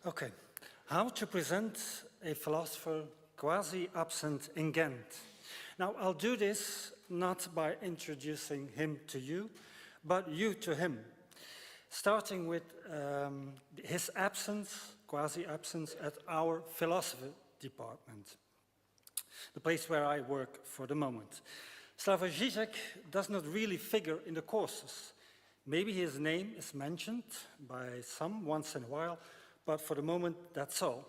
Okay, how to present a philosopher quasi-absent in Ghent. Now, I'll do this not by introducing him to you, but you to him, starting with his absence, quasi-absence, at our philosophy department, the place where I work for the moment. Slavoj Žižek does not really figure in the courses. Maybe his name is mentioned by some once in a while, but for the moment, that's all.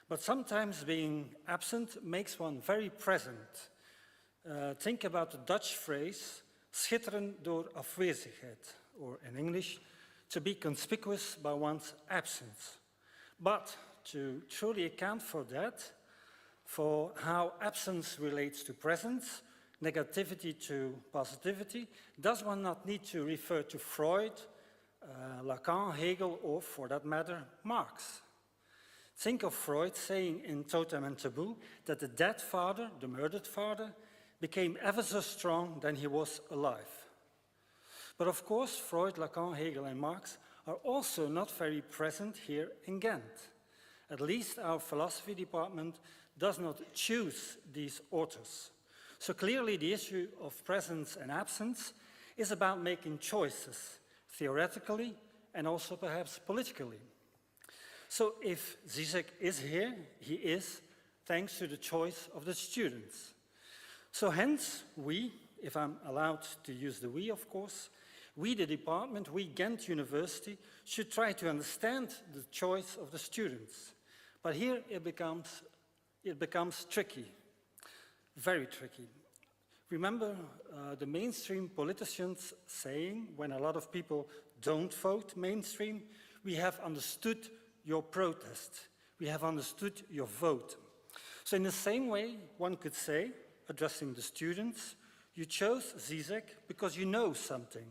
But sometimes being absent makes one very present. Think about the Dutch phrase, schitteren door afwezigheid, or in English, to be conspicuous by one's absence. But to truly account for that, for how absence relates to presence, negativity to positivity, does one not need to refer to Freud, Lacan, Hegel, or for that matter, Marx? Think of Freud saying in Totem and Taboo that the dead father, the murdered father, became ever so strong than he was alive. But of course, Freud, Lacan, Hegel, and Marx are also not very present here in Ghent. At least our philosophy department does not choose these authors. So clearly the issue of presence and absence is about making choices, theoretically and also perhaps politically. So if Žižek is here, he is thanks to the choice of the students. So hence we, if I'm allowed to use the we of course, we the department, we Ghent University, should try to understand the choice of the students. But here it becomes tricky, very tricky. Remember the mainstream politicians saying, when a lot of people don't vote mainstream, we have understood your protest, we have understood your vote. So in the same way, one could say, addressing the students, you chose Žižek because you know something.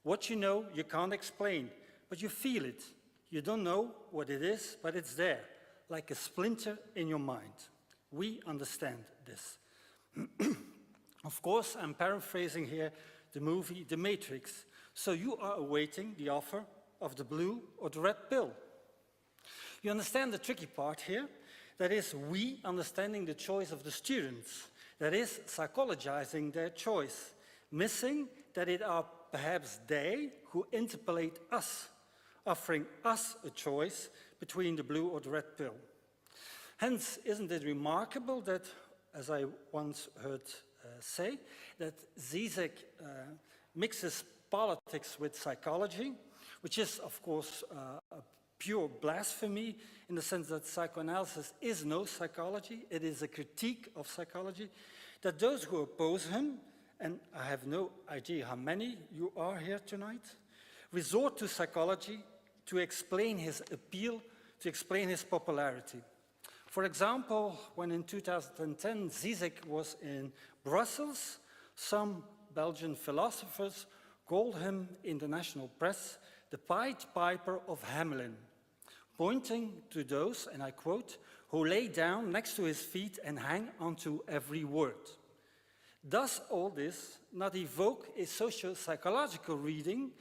What you know, you can't explain, but you feel it. You don't know what it is, but it's there, like a splinter in your mind. We understand this. Of course, I'm paraphrasing here the movie The Matrix. So you are awaiting the offer of the blue or the red pill. You understand the tricky part here? That is, we understanding the choice of the students. That is, psychologizing their choice. Missing that it are perhaps they who interpolate us, offering us a choice between the blue or the red pill. Hence, isn't it remarkable that, as I once heard say, that Žižek mixes politics with psychology, which is, of course, a pure blasphemy in the sense that psychoanalysis is no psychology, it is a critique of psychology, that those who oppose him, and I have no idea how many you are here tonight, resort to psychology to explain his appeal, to explain his popularity. For example, when in 2010 Žižek was in Brussels, some Belgian philosophers called him in the national press the Pied Piper of Hamelin, pointing to those, and I quote, who lay down next to his feet and hang onto every word. Does all this not evoke a socio-psychological reading,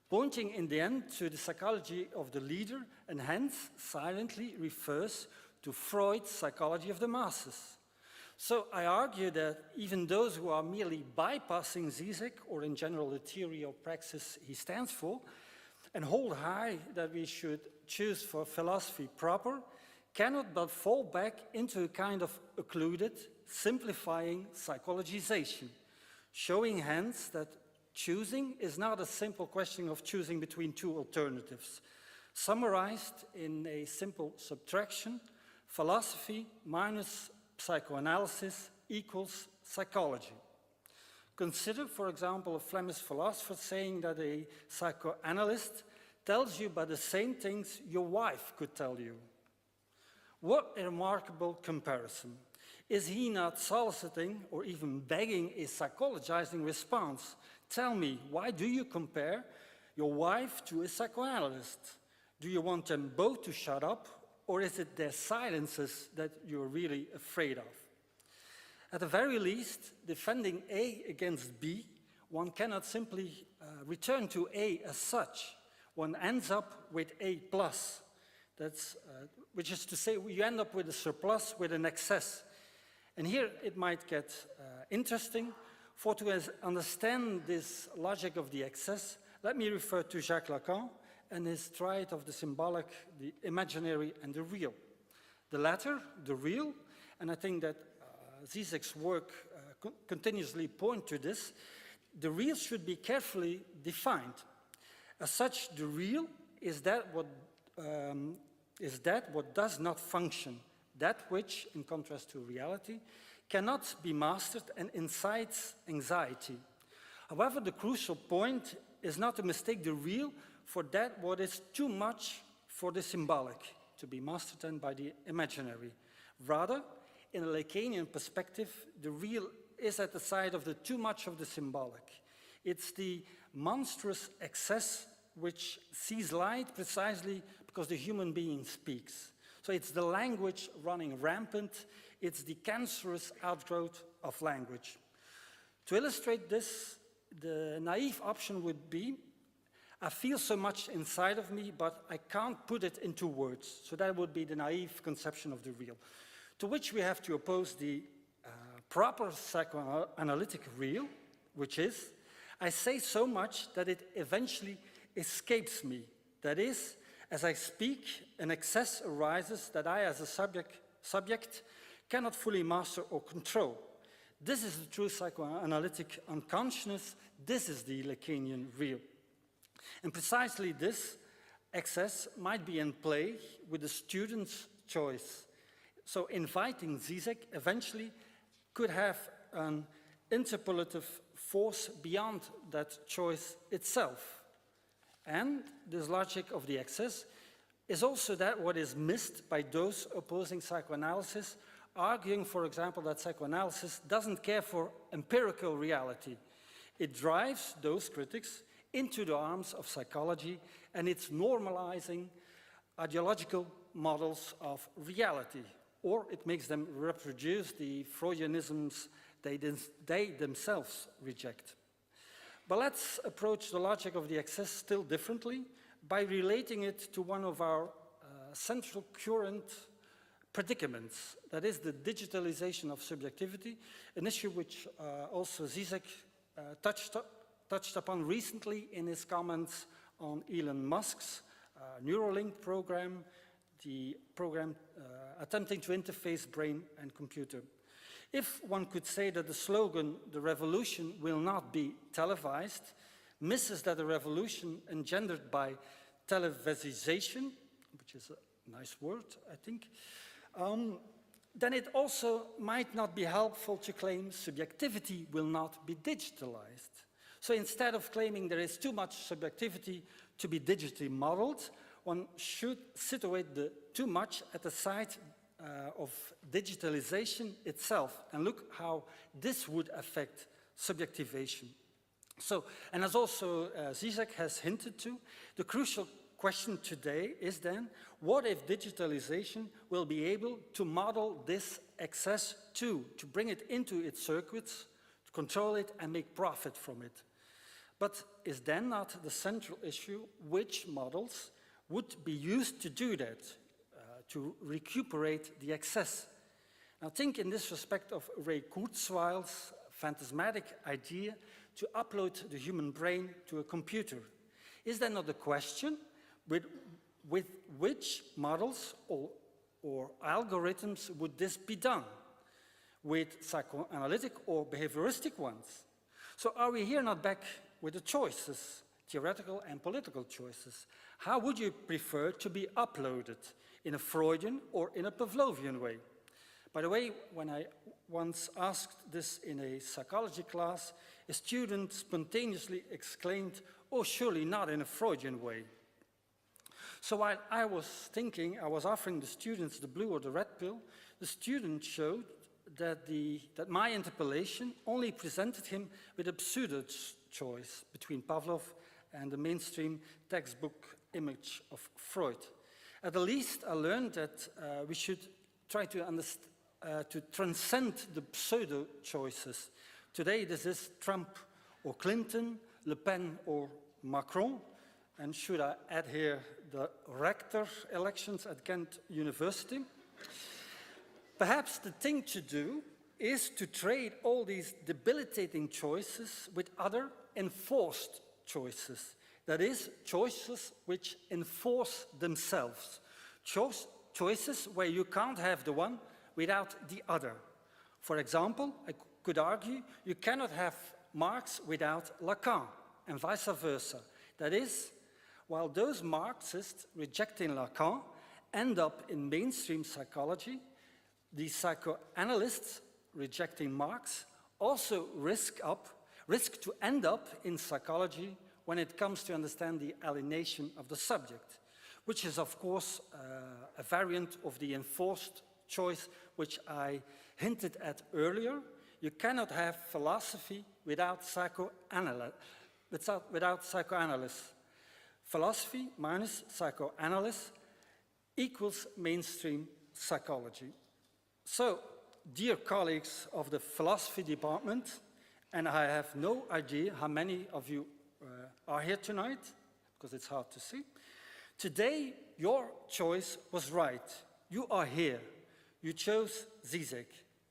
pointing in the end to the psychology of the leader, and hence silently refers to Freud's psychology of the masses? So I argue that even those who are merely bypassing Žižek, or in general the theory or praxis he stands for, and hold high that we should choose for philosophy proper, cannot but fall back into a kind of occluded, simplifying psychologization, showing hence that choosing is not a simple question of choosing between two alternatives, summarized in a simple subtraction: philosophy minus psychoanalysis equals psychology. Consider, for example, a Flemish philosopher saying that a psychoanalyst tells you about the same things your wife could tell you. What a remarkable comparison. Is he not soliciting or even begging a psychologizing response? Tell me, why do you compare your wife to a psychoanalyst? Do you want them both to shut up, or is it their silences that you're really afraid of? At the very least, defending A against B, one cannot simply return to A as such. One ends up with A+. which is to say you end up with a surplus, with an excess. And here it might get interesting. For to understand this logic of the excess, let me refer to Jacques Lacan and his triad of the symbolic, the imaginary, and the real. The latter, the real, and I think that Žižek's work continuously point to this, the real should be carefully defined. As such, the real is that what does not function, that which, in contrast to reality, cannot be mastered and incites anxiety. However, the crucial point is not to mistake the real for that what is too much for the symbolic, to be mastered then by the imaginary. Rather, in a Lacanian perspective, the real is at the side of the too much of the symbolic. It's the monstrous excess which sees light precisely because the human being speaks. So it's the language running rampant. It's the cancerous outgrowth of language. To illustrate this, the naive option would be, I feel so much inside of me, but I can't put it into words. So that would be the naive conception of the real. To which we have to oppose the proper psychoanalytic real, which is, I say so much that it eventually escapes me. That is, as I speak, an excess arises that I, as a subject cannot fully master or control. This is the true psychoanalytic unconsciousness. This is the Lacanian real. And precisely this excess might be in play with the student's choice. So inviting Žižek eventually could have an interpolative force beyond that choice itself. And this logic of the excess is also that what is missed by those opposing psychoanalysis, arguing, for example, that psychoanalysis doesn't care for empirical reality. It drives those critics into the arms of psychology, and it's normalizing ideological models of reality, or it makes them reproduce the Freudianisms they themselves reject. But let's approach the logic of the excess still differently by relating it to one of our central current predicaments, that is the digitalization of subjectivity, an issue which also Žižek touched upon recently in his comments on Elon Musk's Neuralink program, the program attempting to interface brain and computer. If one could say that the slogan, the revolution will not be televised, misses that a revolution engendered by televisization, which is a nice word, I think, then it also might not be helpful to claim subjectivity will not be digitalized. So instead of claiming there is too much subjectivity to be digitally modeled, one should situate the too much at the side of digitalization itself and look how this would affect subjectivation. So, and as also Žižek has hinted to, the crucial question today is then, what if digitalization will be able to model this excess too, to bring it into its circuits, to control it and make profit from it? But is then not the central issue which models would be used to do that, to recuperate the excess? Now think in this respect of Ray Kurzweil's phantasmatic idea to upload the human brain to a computer. Is there not a question with which models or algorithms would this be done? With psychoanalytic or behavioristic ones? So are we here not back with the choices, theoretical and political choices? How would you prefer to be uploaded, in a Freudian or in a Pavlovian way? By the way, when I once asked this in a psychology class, a student spontaneously exclaimed, "Oh, surely not in a Freudian way." So while I was thinking, I was offering the students the blue or the red pill, the student showed that my interpellation only presented him with a pseudo choice between Pavlov and the mainstream textbook image of Freud. At the least, I learned that we should try to transcend the pseudo choices. Today, this is Trump or Clinton, Le Pen or Macron. and should I add here the rector elections at Ghent University? Perhaps the thing to do is to trade all these debilitating choices with other enforced choices. That is, choices which enforce themselves. Choices where you can't have the one without the other. For example, I could argue you cannot have Marx without Lacan, and vice versa. That is, while those Marxists rejecting Lacan end up in mainstream psychology, the psychoanalysts rejecting Marx also risk to end up in psychology when it comes to understand the alienation of the subject, which is, of course, a variant of the enforced choice which I hinted at earlier. You cannot have philosophy without psychoanalysis. Philosophy minus psychoanalysis equals mainstream psychology. So, dear colleagues of the philosophy department, and I have no idea how many of you are here tonight, because it's hard to see. Today, your choice was right. You are here. You chose Žižek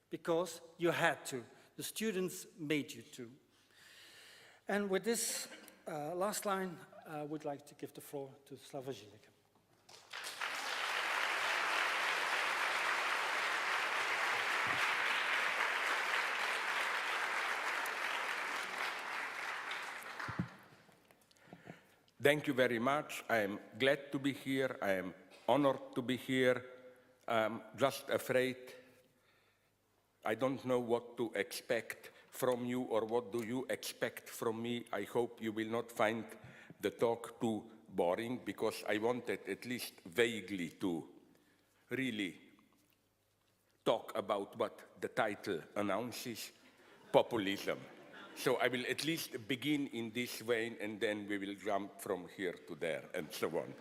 because you had to. The students made you to. And with this last line, I would like to give the floor to Slavoj Žižek. Thank you very much. I am glad to be here. I am honored to be here. I'm just afraid I don't know what to expect from you or what do you expect from me. I hope you will not find the talk too boring, because I wanted at least vaguely to really talk about what the title announces, populism. So I will at least begin in this vein, and then we will jump from here to there, and so on.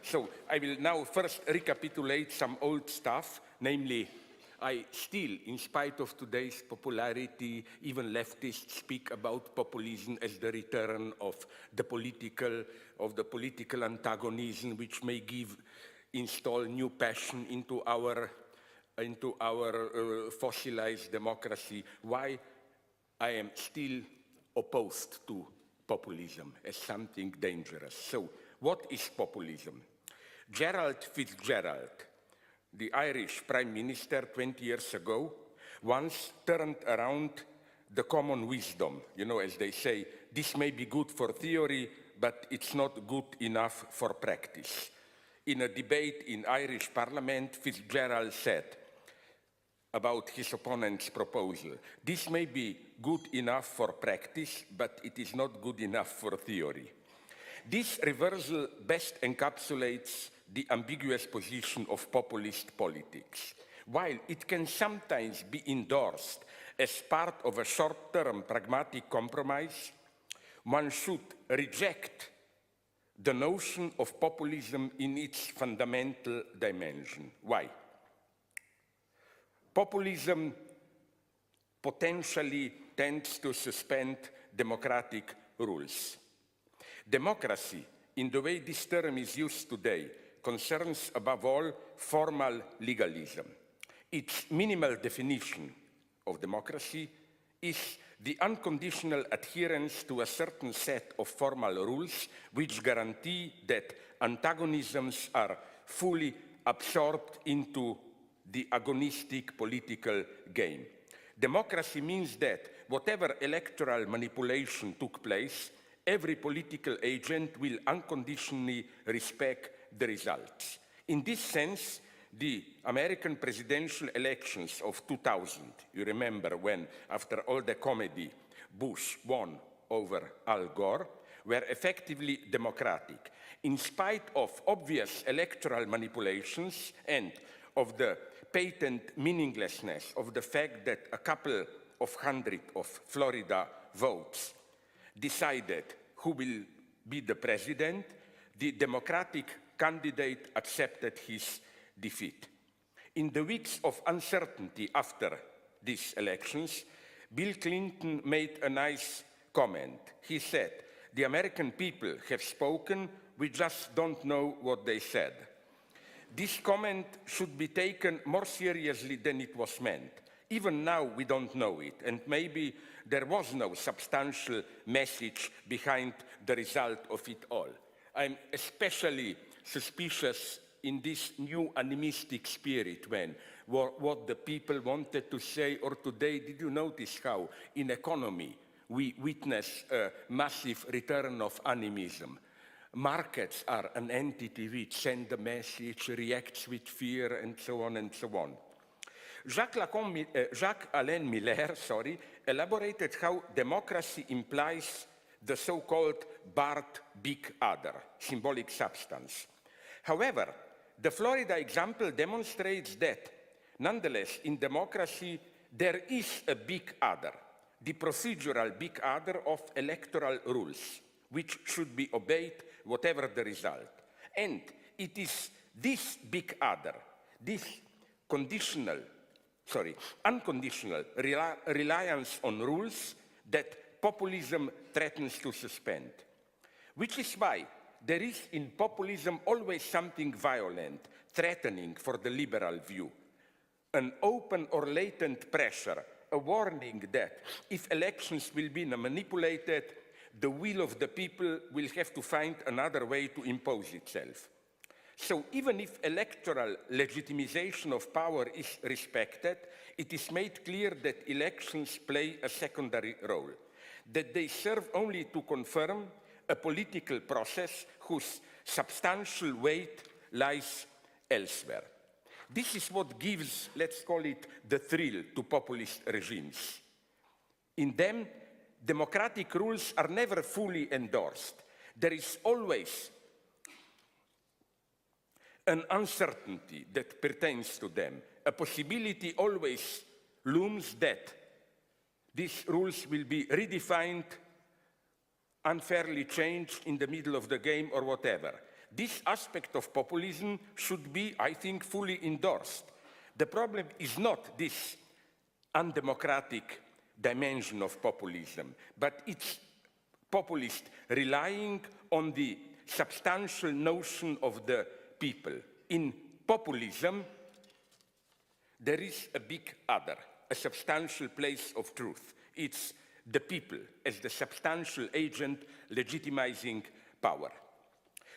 So I will now first recapitulate some old stuff, namely, I still, in spite of today's popularity, even leftists speak about populism as the return of the political antagonism, which may install new passion into our fossilized democracy. Why? I am still opposed to populism as something dangerous. So, what is populism? Gerald Fitzgerald, the Irish Prime Minister 20 years ago, once turned around the common wisdom. You know, as they say, this may be good for theory, but it's not good enough for practice. In a debate in Irish Parliament, Fitzgerald said about his opponent's proposal, this may be good enough for practice, but it is not good enough for theory. This reversal best encapsulates the ambiguous position of populist politics. While it can sometimes be endorsed as part of a short-term pragmatic compromise, one should reject the notion of populism in its fundamental dimension. Why? Populism potentially tends to suspend democratic rules. Democracy, in the way this term is used today, concerns above all formal legalism. Its minimal definition of democracy is the unconditional adherence to a certain set of formal rules which guarantee that antagonisms are fully absorbed into the agonistic political game. Democracy means that whatever electoral manipulation took place, every political agent will unconditionally respect the results. In this sense, the American presidential elections of 2000, you remember when, after all the comedy, Bush won over Al Gore, were effectively democratic, in spite of obvious electoral manipulations and of the patent meaninglessness of the fact that a couple of hundred of Florida votes decided who will be the president. The Democratic candidate accepted his defeat. In the weeks of uncertainty after these elections, Bill Clinton made a nice comment. He said, "The American people have spoken we just don't know what they said. This comment should be taken more seriously than it was meant. Even now, we don't know it, and maybe there was no substantial message behind the result of it all. I'm especially suspicious in this new animistic spirit when what the people wanted to say, or today, did you notice how in economy we witness a massive return of animism? Markets are an entity which sends a message, reacts with fear, and so on and so on. Jacques-Alain Miller, elaborated how democracy implies the so-called barred big other, symbolic substance. However, the Florida example demonstrates that, nonetheless, in democracy, there is a big other, the procedural big other of electoral rules, which should be obeyed whatever the result. And it is this big other, this unconditional reliance on rules that populism threatens to suspend. Which is why there is in populism always something violent, threatening for the liberal view. An open or latent pressure, a warning that if elections will be manipulated, the will of the people will have to find another way to impose itself. So even if electoral legitimization of power is respected, it is made clear that elections play a secondary role, that they serve only to confirm a political process whose substantial weight lies elsewhere. This is what gives, let's call it, the thrill to populist regimes. In them, democratic rules are never fully endorsed. There is always an uncertainty that pertains to them. A possibility always looms that these rules will be redefined, unfairly changed in the middle of the game or whatever. This aspect of populism should be, I think, fully endorsed. The problem is not this undemocratic dimension of populism, but it's populist relying on the substantial notion of the people. In populism, there is a big other, a substantial place of truth. It's the people as the substantial agent legitimizing power.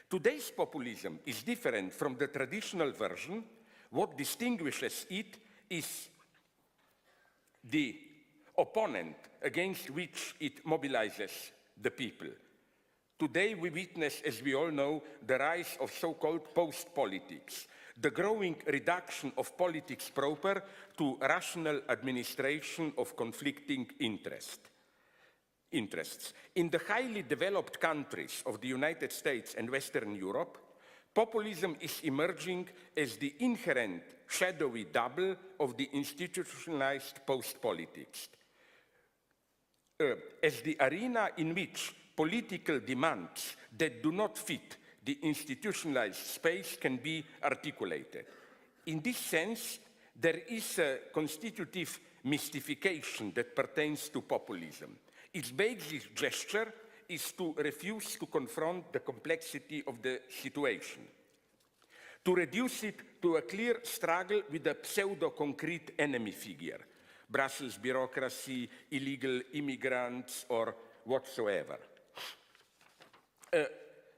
Today's populism is different from the traditional version. What distinguishes it is the opponent against which it mobilizes the people. Today we witness, as we all know, the rise of so-called post-politics, the growing reduction of politics proper to rational administration of conflicting interests. In the highly developed countries of the United States and Western Europe, populism is emerging as the inherent shadowy double of the institutionalized post-politics, as the arena in which political demands that do not fit the institutionalized space can be articulated. In this sense, there is a constitutive mystification that pertains to populism. Its basic gesture is to refuse to confront the complexity of the situation, to reduce it to a clear struggle with a pseudo-concrete enemy figure, Brussels bureaucracy, illegal immigrants, or whatsoever.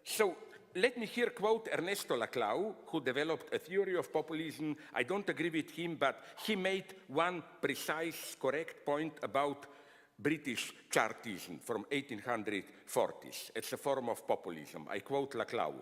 So let me here quote Ernesto Laclau, who developed a theory of populism. I don't agree with him, but he made one precise, correct point about British Chartism from 1840s. It's a form of populism. I quote Laclau.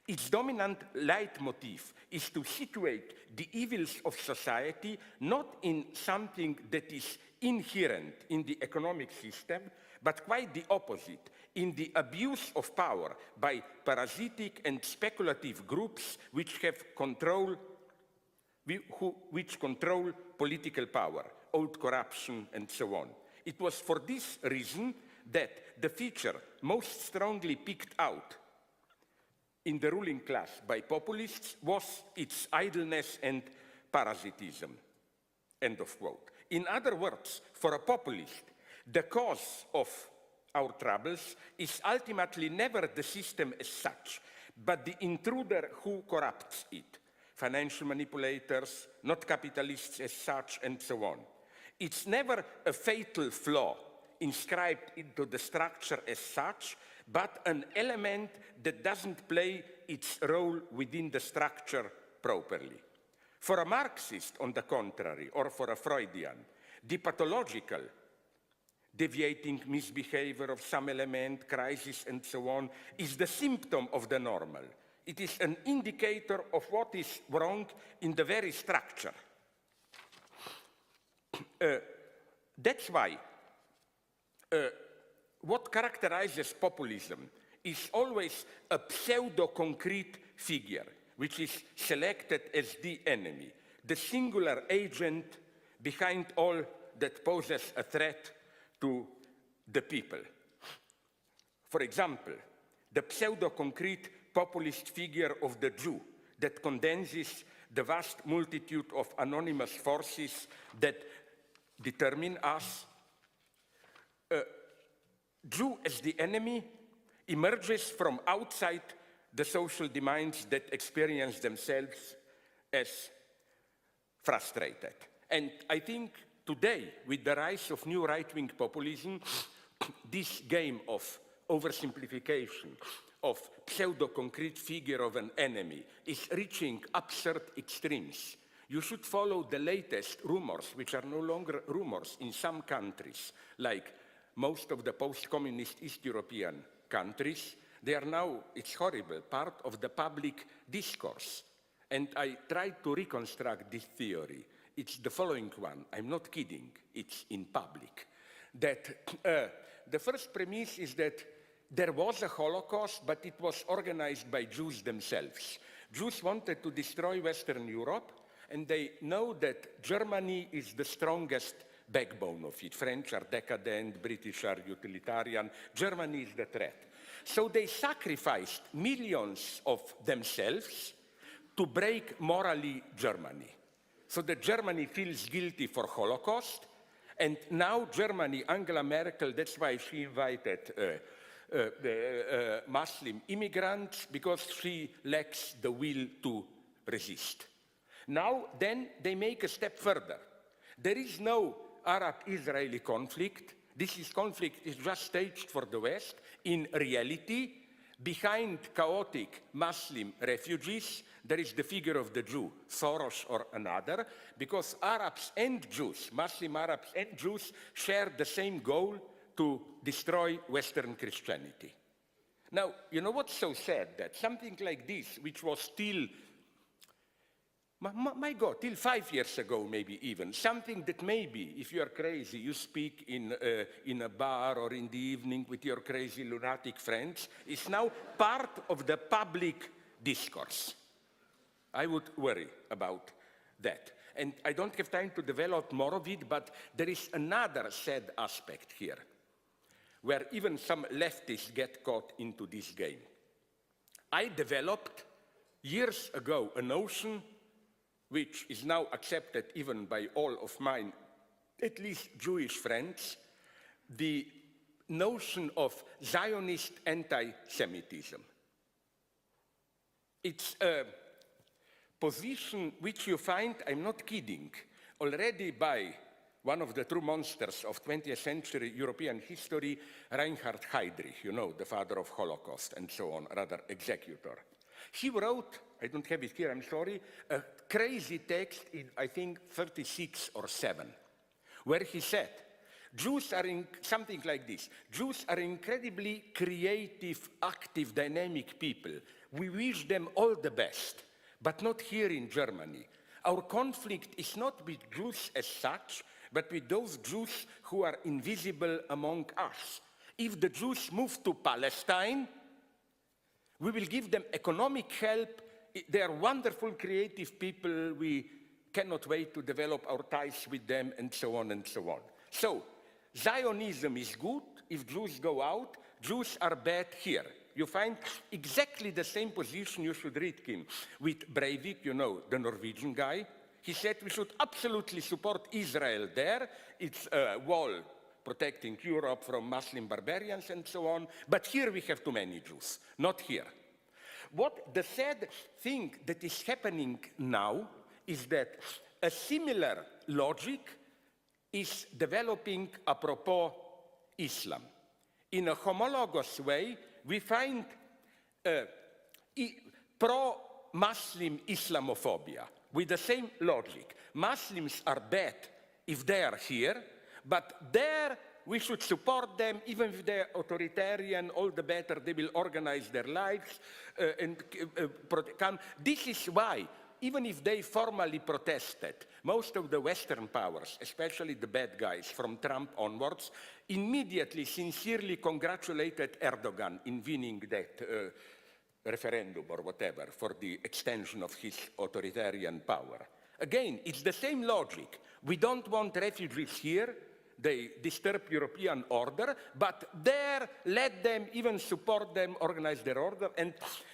Its dominant leitmotif is to situate the evils of society not in something that is inherent in the economic system, but quite the opposite, in the abuse of power by parasitic and speculative groups which control political power, old corruption, and so on. It was for this reason that the feature most strongly picked out in the ruling class by populists was its idleness and parasitism. End of quote. In other words, for a populist, the cause of our troubles is ultimately never the system as such, but the intruder who corrupts it. Financial manipulators, not capitalists as such, and so on. It's never a fatal flaw inscribed into the structure as such, but an element that doesn't play its role within the structure properly. For a Marxist, on the contrary, or for a Freudian, the pathological, deviating misbehavior of some element, crisis, and so on, is the symptom of the normal. It is an indicator of what is wrong in the very structure. That's why what characterizes populism is always a pseudo-concrete figure, which is selected as the enemy, the singular agent behind all that poses a threat to the people. For example, the pseudo-concrete populist figure of the Jew that condenses the vast multitude of anonymous forces that determine us. Jew as the enemy emerges from outside the social domains that experience themselves as frustrated. And I think today, with the rise of new right-wing populism, this game of oversimplification, of pseudo-concrete figure of an enemy, is reaching absurd extremes. You should follow the latest rumors, which are no longer rumors in some countries, like most of the post-communist East European countries. They are now, it's horrible, part of the public discourse. And I tried to reconstruct this theory. It's the following one. I'm not kidding. It's in public. That the first premise is that there was a Holocaust, but it was organized by Jews themselves. Jews wanted to destroy Western Europe, and they know that Germany is the strongest backbone of it. French are decadent, British are utilitarian, Germany is the threat. So they sacrificed millions of themselves to break morally Germany. So that Germany feels guilty for Holocaust, and now Germany, Angela Merkel, that's why she invited the Muslim immigrants, because she lacks the will to resist. Now, then, they make a step further. There is no Arab-Israeli conflict. This conflict is just staged for the West. In reality, behind chaotic Muslim refugees, there is the figure of the Jew, Soros or another, because Arabs and Jews, Muslim Arabs and Jews, share the same goal to destroy Western Christianity. Now, you know what's so sad? That something like this, which was still, my God, till 5 years ago maybe even, something that maybe, if you are crazy, you speak in a bar or in the evening with your crazy lunatic friends, is now part of the public discourse. I would worry about that. And I don't have time to develop more of it, but there is another sad aspect here, where even some leftists get caught into this game. I developed years ago a notion which is now accepted even by all of mine, at least Jewish friends, the notion of Zionist anti-Semitism. It's a position which you find, I'm not kidding, already by one of the true monsters of 20th century European history, Reinhard Heydrich, you know, the father of Holocaust and so on, rather executor. He wrote, I don't have it here, I'm sorry, a crazy text in, I think, 36 or 7, where he said, Jews are something like this. Jews are incredibly creative, active, dynamic people. We wish them all the best, but not here in Germany. Our conflict is not with Jews as such, but with those Jews who are invisible among us. If the Jews move to Palestine, we will give them economic help. They are wonderful, creative people. We cannot wait to develop our ties with them, and so on and so on. So, Zionism is good if Jews go out. Jews are bad here. You find exactly the same position, you should read him, with Breivik, you know, the Norwegian guy. He said we should absolutely support Israel there. It's a wall protecting Europe from Muslim barbarians and so on, but here we have too many Jews, not here. What the sad thing that is happening now is that a similar logic is developing apropos Islam. In a homologous way, we find pro-Muslim Islamophobia with the same logic. Muslims are bad if they are here, but there we should support them, even if they're authoritarian, all the better, they will organize their lives and come. This is why, even if they formally protested, most of the Western powers, especially the bad guys from Trump onwards, immediately sincerely congratulated Erdogan in winning that referendum or whatever for the extension of his authoritarian power. Again, it's the same logic. We don't want refugees here. They disturb European order, but there, let them, even support them, organize their order. And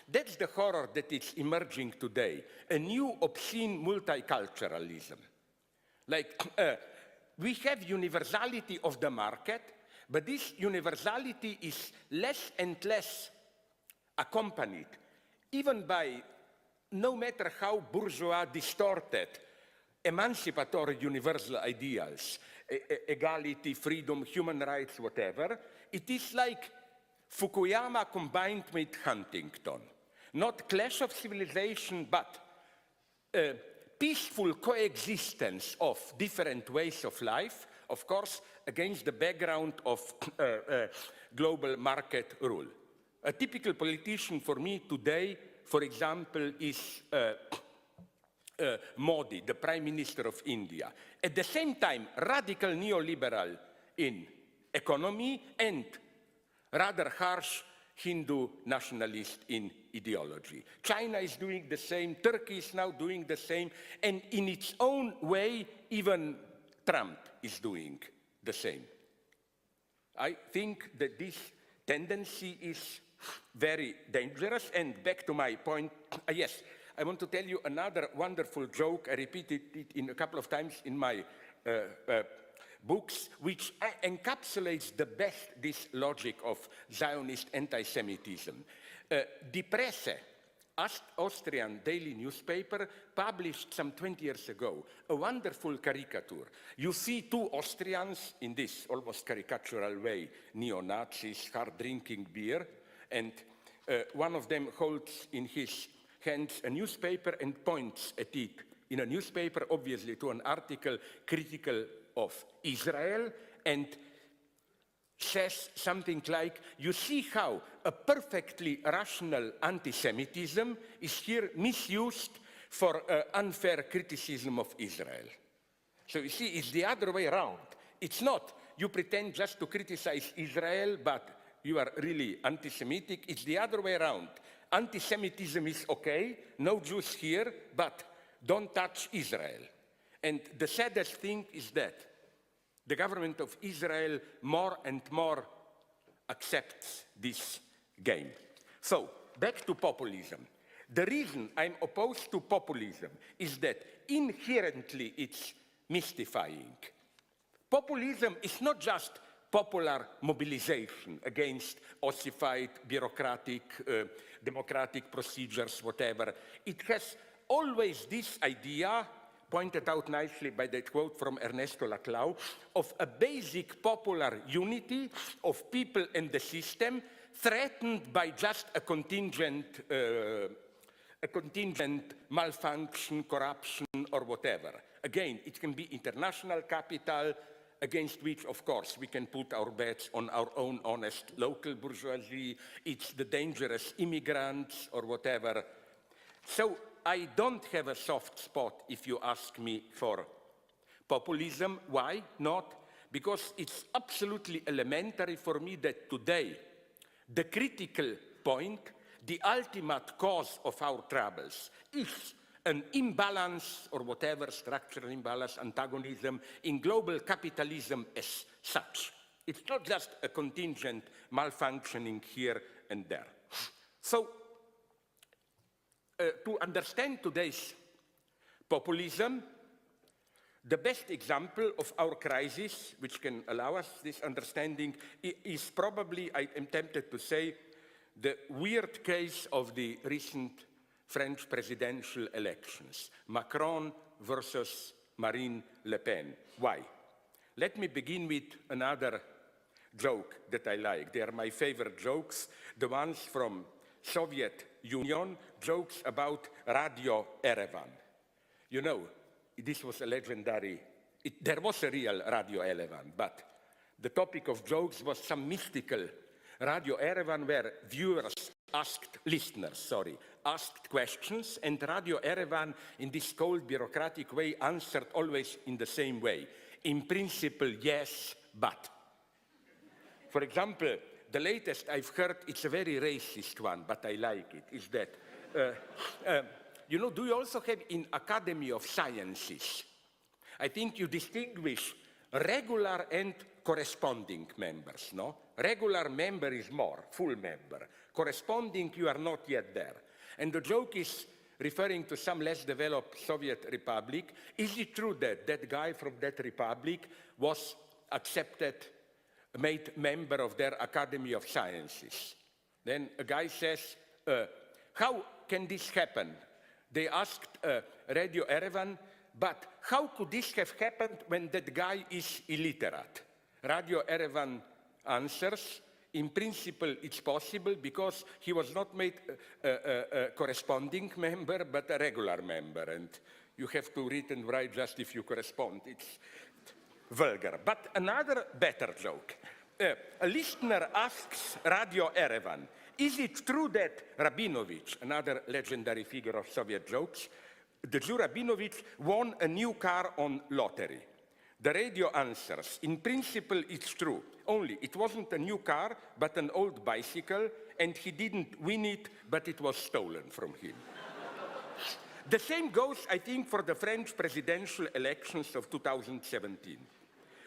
that's the horror that is emerging today, a new obscene multiculturalism. Like, we have universality of the market, but this universality is less and less accompanied, even by, no matter how bourgeois distorted, emancipatory universal ideals, equality, freedom, human rights, whatever. It is like Fukuyama combined with Huntington. Not clash of civilization, but peaceful coexistence of different ways of life, of course, against the background of global market rule. A typical politician for me today, for example, is Modi, the Prime Minister of India. At the same time, radical neoliberal in economy and rather harsh Hindu nationalist in ideology. China is doing the same, Turkey is now doing the same, and in its own way, even Trump is doing the same. I think that this tendency is very dangerous, and back to my point, yes, I want to tell you another wonderful joke. I repeated it a couple of times in my books, which encapsulates the best this logic of Zionist anti-Semitism. Die Presse, Austrian daily newspaper, published some 20 years ago a wonderful caricature. You see two Austrians in this almost caricatural way, neo-Nazis, hard-drinking beer, and one of them holds in his hands a newspaper and points at it in a newspaper, obviously, to an article critical of Israel, and says something like, you see how a perfectly rational anti-Semitism is here misused for unfair criticism of Israel. So you see, it's the other way around. It's not you pretend just to criticize Israel, but you are really anti-Semitic. It's the other way around. Anti-Semitism is okay, no Jews here, but don't touch Israel. And the saddest thing is that the government of Israel more and more accepts this game. So, back to populism. The reason I'm opposed to populism is that inherently it's mystifying. Populism is not just popular mobilization against ossified, bureaucratic, democratic procedures, whatever. It has always this idea, pointed out nicely by that quote from Ernesto Laclau, of a basic popular unity of people and the system threatened by just a contingent malfunction, corruption, or whatever. Again, it can be international capital, against which, of course, we can put our bets on our own honest local bourgeoisie. It's the dangerous immigrants or whatever. So I don't have a soft spot, if you ask me, for populism. Why not? Because it's absolutely elementary for me that today, the critical point, the ultimate cause of our troubles is an imbalance or whatever, structural imbalance, antagonism in global capitalism as such. It's not just a contingent malfunctioning here and there. So, to understand today's populism, The best example of our crisis, which can allow us this understanding, is probably, I am tempted to say, the weird case of the recent French presidential elections, Macron versus Marine Le Pen. Why? Let me begin with another joke that I like. They are my favorite jokes, the ones from Soviet Union, jokes about Radio Erevan. You know, this was a legendary, there was a real Radio Erevan, but the topic of jokes was some mystical Radio Erevan where listeners asked questions, and Radio Erevan, in this cold bureaucratic way, answered always in the same way. In principle, yes, but. For example, the latest I've heard, it's a very racist one, but I like it, is that, you know, do you also have in Academy of Sciences? I think you distinguish regular and corresponding members, no? Regular member is more, full member. Corresponding, you are not yet there. And the joke is referring to some less developed Soviet republic. Is it true that that guy from that republic was accepted, made member of their Academy of Sciences? Then a guy says, how can this happen? They asked Radio Erevan, but how could this have happened when that guy is illiterate? Radio Erevan answers, in principle it's possible because he was not made a corresponding member, but a regular member. And you have to read and write just if you correspond. It's vulgar. But another better joke. A listener asks Radio Erevan, is it true that Rabinovich, another legendary figure of Soviet jokes, the Jew Rabinovich won a new car on lottery? The radio answers, in principle it's true, only it wasn't a new car, but an old bicycle, and he didn't win it, but it was stolen from him. The same goes, I think, for the French presidential elections of 2017.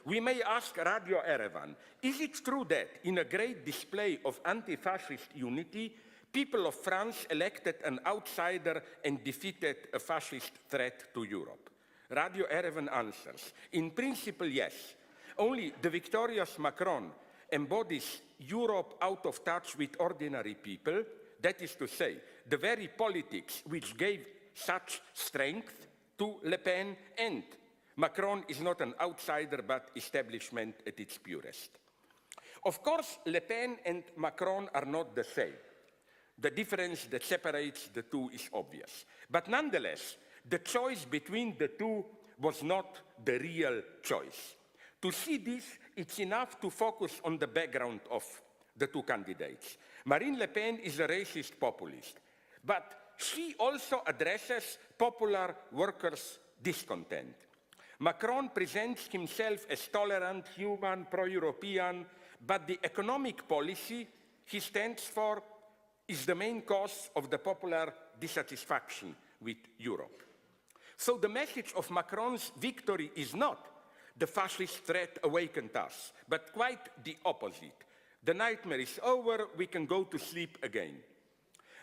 We may ask Radio Erevan, is it true that in a great display of anti-fascist unity, people of France elected an outsider and defeated a fascist threat to Europe? Radio Erevan answers, in principle, yes. Only the victorious Macron embodies Europe out of touch with ordinary people, that is to say, the very politics which gave such strength to Le Pen, and Macron is not an outsider, but establishment at its purest. Of course, Le Pen and Macron are not the same. The difference that separates the two is obvious. But nonetheless, the choice between the two was not the real choice. To see this, it's enough to focus on the background of the two candidates. Marine Le Pen is a racist populist, but she also addresses popular workers' discontent. Macron presents himself as tolerant, human, pro-European, but the economic policy he stands for is the main cause of the popular dissatisfaction with Europe. So the message of Macron's victory is not the fascist threat awakened us, but quite the opposite. The nightmare is over, we can go to sleep again.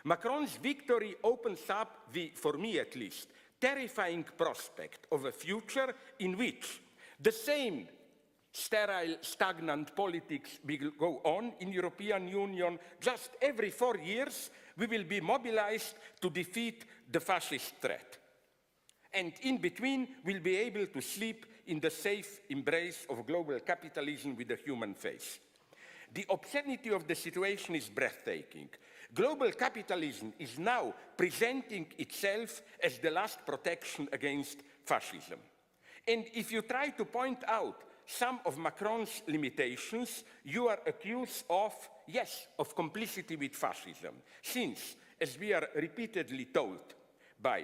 Macron's victory opens up the, for me at least, terrifying prospect of a future in which the same sterile, stagnant politics will go on in European Union. Just every 4 years, we will be mobilized to defeat the fascist threat. And in between, we'll be able to sleep in the safe embrace of global capitalism with a human face. The obscenity of the situation is breathtaking. Global capitalism is now presenting itself as the last protection against fascism. And if you try to point out some of Macron's limitations, you are accused of, yes, of complicity with fascism, since, as we are repeatedly told by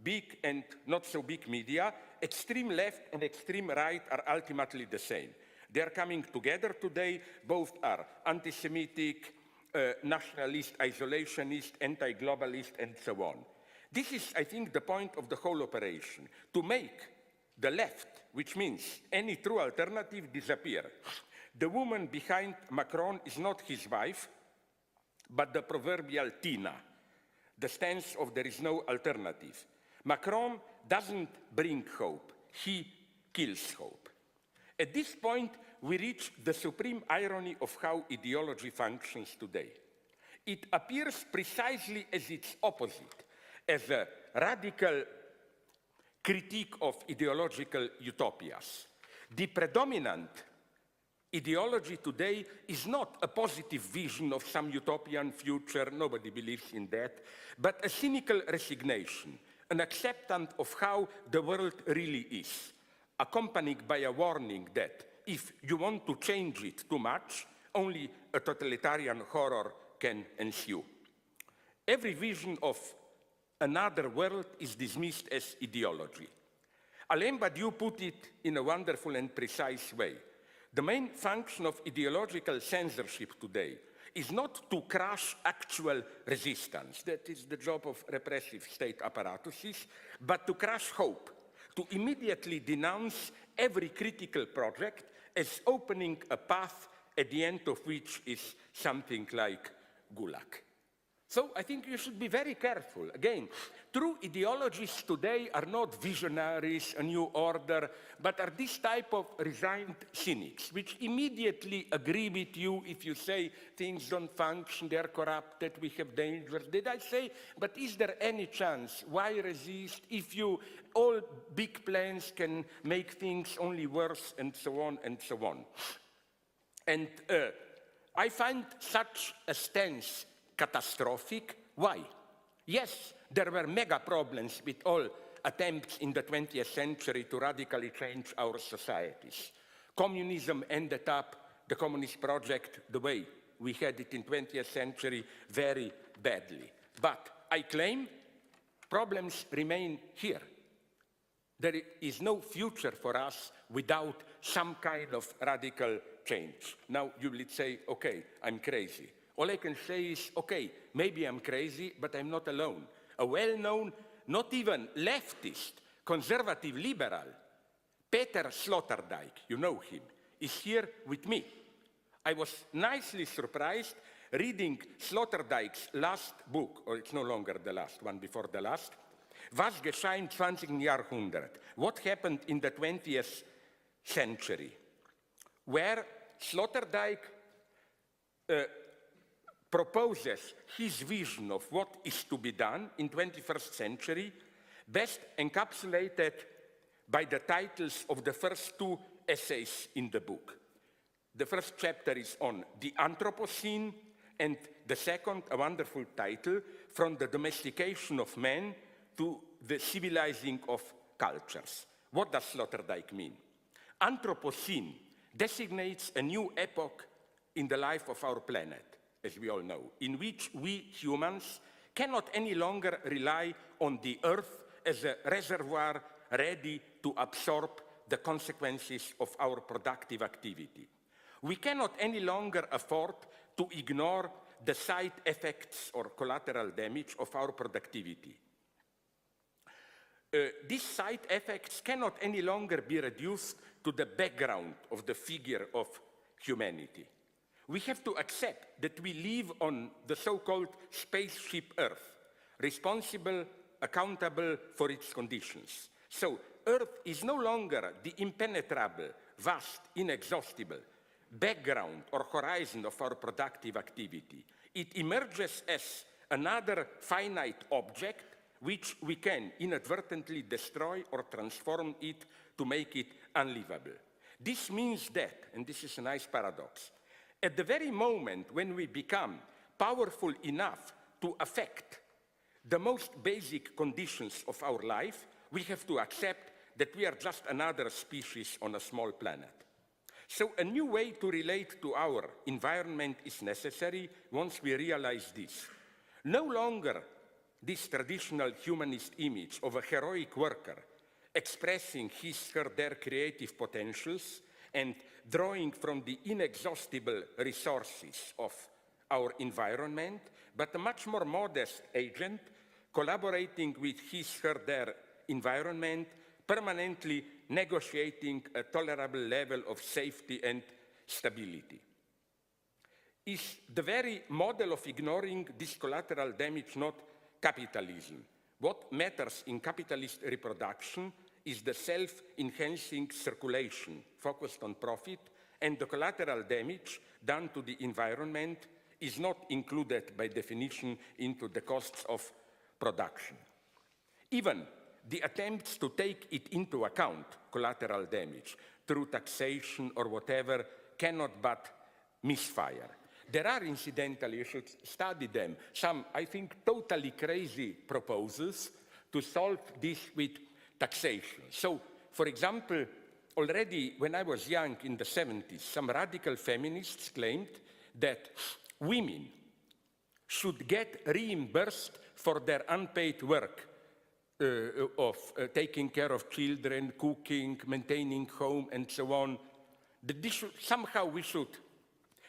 big and not so big media, extreme left and extreme right are ultimately the same. They are coming together today. Both are anti-Semitic, nationalist, isolationist, anti-globalist, and so on. This is, I think, the point of the whole operation, to make the left, which means any true alternative, disappear. The woman behind Macron is not his wife, but the proverbial Tina, the stance of there is no alternative. Macron doesn't bring hope. he kills hope. At this point, we reach the supreme irony of how ideology functions today. It appears precisely as its opposite, as a radical critique of ideological utopias. The predominant ideology today is not a positive vision of some utopian future, nobody believes in that, but a cynical resignation, an acceptance of how the world really is, accompanied by a warning that if you want to change it too much, only a totalitarian horror can ensue. Every vision of another world is dismissed as ideology. Alain Badiou put it in a wonderful and precise way. The main function of ideological censorship today is not to crush actual resistance, that is the job of repressive state apparatuses, but to crush hope, to immediately denounce every critical project as opening a path at the end of which is something like Gulag. So I think you should be very careful. Again, true ideologies today are not visionaries, a new order, but are this type of resigned cynics, which immediately agree with you if you say things don't function, they're corrupted, we have dangers. Did I say, but is there any chance? Why resist if you, all big plans can make things only worse, and so on and so on. And I find such a stance catastrophic. Why? Yes, there were mega problems with all attempts in the 20th century to radically change our societies. Communism ended up, the communist project, the way we had it in 20th century, very badly. But I claim problems remain here. There is no future for us without some kind of radical change. Now you will say, okay, I'm crazy. All I can say is, okay, maybe I'm crazy, but I'm not alone. A well-known, not even leftist, conservative liberal, Peter Sloterdijk, you know him, is here with me. I was nicely surprised reading Sloterdijk's last book, or it's no longer the last, one before the last, Was geschah im 20. Jahrhundert? What happened in the 20th century? Where Sloterdijk proposes his vision of what is to be done in 21st century, best encapsulated by the titles of the first two essays in the book. The first chapter is on the Anthropocene, and the second, a wonderful title, From the Domestication of Man to the Civilizing of Cultures. What does Sloterdijk mean? Anthropocene designates a new epoch in the life of our planet, as we all know, in which we humans cannot any longer rely on the Earth as a reservoir ready to absorb the consequences of our productive activity. We cannot any longer afford to ignore the side effects or collateral damage of our productivity. These side effects cannot any longer be reduced to the background of the figure of humanity. We have to accept that we live on the so-called spaceship Earth, responsible, accountable for its conditions. So Earth is no longer the impenetrable, vast, inexhaustible background or horizon of our productive activity. It emerges as another finite object which we can inadvertently destroy or transform it to make it unlivable. This means that, and this is a nice paradox, at the very moment when we become powerful enough to affect the most basic conditions of our life, we have to accept that we are just another species on a small planet. So a new way to relate to our environment is necessary once we realize this. No longer this traditional humanist image of a heroic worker expressing his or their creative potentials and drawing from the inexhaustible resources of our environment, but a much more modest agent collaborating with his or their environment, permanently negotiating a tolerable level of safety and stability. Is the very model of ignoring this collateral damage not capitalism? What matters in capitalist reproduction is the self-enhancing circulation focused on profit, and the collateral damage done to the environment is not included by definition into the costs of production. Even the attempts to take it into account, collateral damage, through taxation or whatever, cannot but misfire. There are, incidentally, you should study them, some, I think, totally crazy proposals to solve this with taxation. So, for example, already when I was young in the 70s, some radical feminists claimed that women should get reimbursed for their unpaid work of taking care of children, cooking, maintaining home, and so on. That somehow we should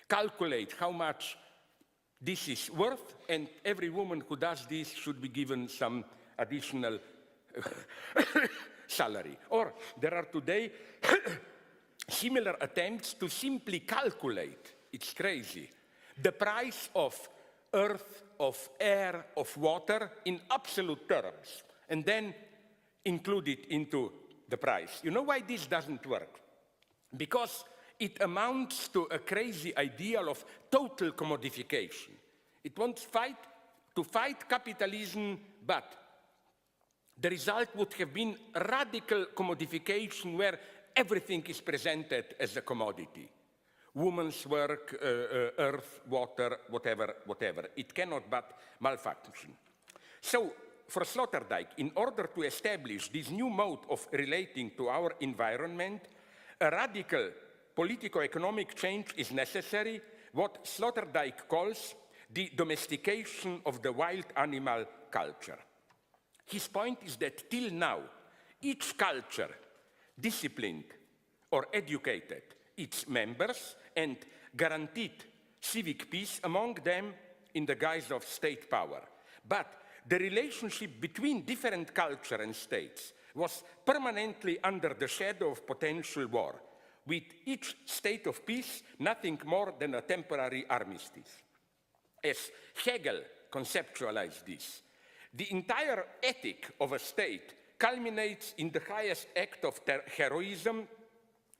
calculate how much this is worth, and every woman who does this should be given some additional salary. Or there are today similar attempts to simply calculate, it's crazy, the price of earth, of air, of water in absolute terms, and then include it into the price. You know why this doesn't work? Because it amounts to a crazy ideal of total commodification. It wants to fight capitalism, but the result would have been radical commodification where everything is presented as a commodity. Woman's work, earth, water, whatever. It cannot but malfunction. So, for Sloterdijk, in order to establish this new mode of relating to our environment, a radical politico-economic change is necessary, what Sloterdijk calls the domestication of the wild animal culture. His point is that till now, each culture disciplined or educated its members and guaranteed civic peace among them in the guise of state power. But the relationship between different culture and states was permanently under the shadow of potential war, with each state of peace nothing more than a temporary armistice. As Hegel conceptualized this, the entire ethic of a state culminates in the highest act of heroism,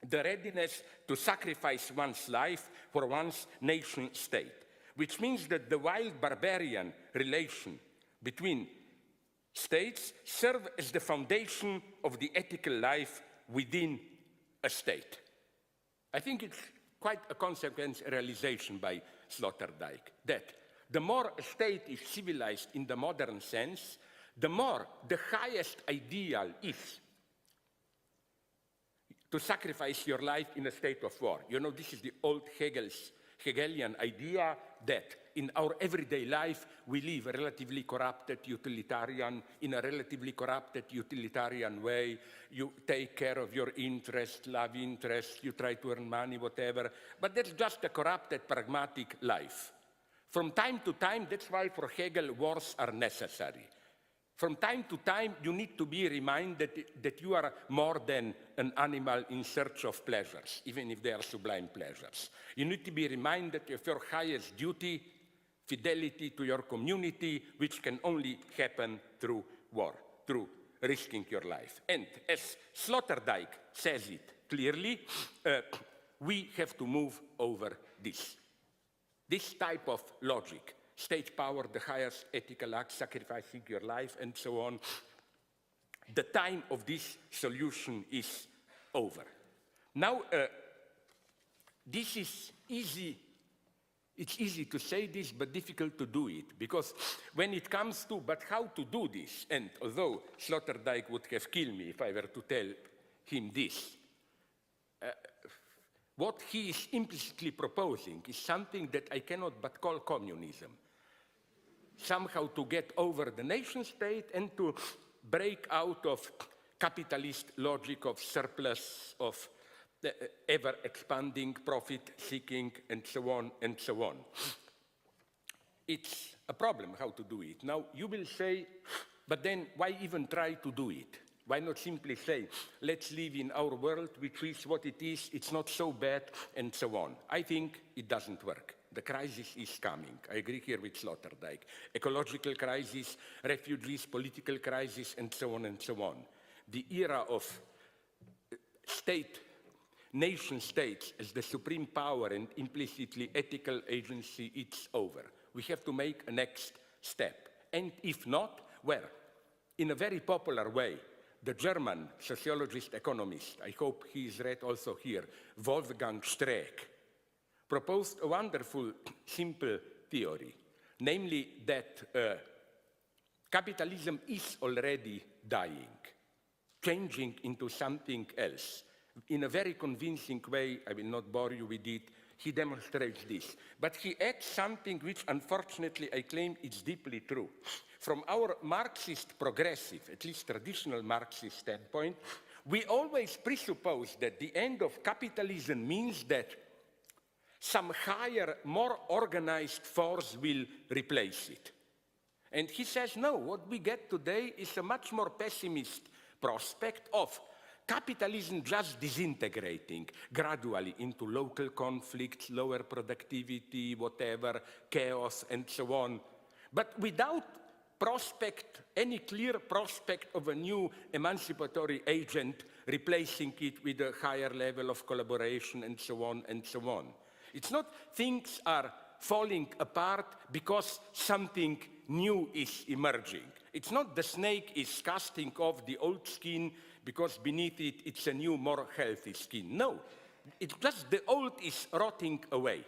the readiness to sacrifice one's life for one's nation-state, which means that the wild barbarian relation between states serve as the foundation of the ethical life within a state. I think it's quite a consequent realization by Sloterdijk that the more a state is civilized in the modern sense, the more the highest ideal is to sacrifice your life in a state of war. You know, this is the old Hegelian idea that in our everyday life we live a relatively corrupted utilitarian, in a relatively corrupted utilitarian way. You take care of your interest, love interest, you try to earn money, whatever, but that's just a corrupted, pragmatic life. From time to time, that's why for Hegel wars are necessary. From time to time, you need to be reminded that you are more than an animal in search of pleasures, even if they are sublime pleasures. You need to be reminded of your highest duty, fidelity to your community, which can only happen through war, through risking your life. And as Sloterdijk says it clearly, we have to move over this. This type of logic, state power, the highest ethical act, sacrificing your life, and so on, the time of this solution is over. Now, this is easy. It's easy to say this, but difficult to do it, because when it comes to, but how to do this, and although Sloterdijk would have killed me if I were to tell him this, what he is implicitly proposing is something that I cannot but call communism. Somehow to get over the nation state and to break out of capitalist logic of surplus, of ever-expanding, profit-seeking, and so on, and so on. It's a problem how to do it. Now, you will say, but then why even try to do it? Why not simply say, let's live in our world, which is what it is, it's not so bad, and so on. I think it doesn't work. The crisis is coming. I agree here with Sloterdijk. Ecological crisis, refugees, political crisis, and so on and so on. the era of nation states as the supreme power and implicitly ethical agency, it's over. We have to make a next step. And if not, where? In a very popular way, the German sociologist economist, I hope he is read also here, Wolfgang Streeck, proposed a wonderful, simple theory, namely that capitalism is already dying, changing into something else. In a very convincing way, I will not bore you with it, he demonstrates this. But he adds something which, unfortunately, I claim is deeply true. From our Marxist progressive, at least traditional Marxist standpoint, we always presuppose that the end of capitalism means that some higher, more organized force will replace it. And he says, no, what we get today is a much more pessimist prospect of capitalism just disintegrating gradually into local conflicts, lower productivity, whatever, chaos, and so on. But without any clear prospect of a new emancipatory agent replacing it with a higher level of collaboration, and so on, and so on. It's not things are falling apart because something new is emerging. It's not the snake is casting off the old skin because beneath it, it's a new, more healthy skin. No, it's just the old is rotting away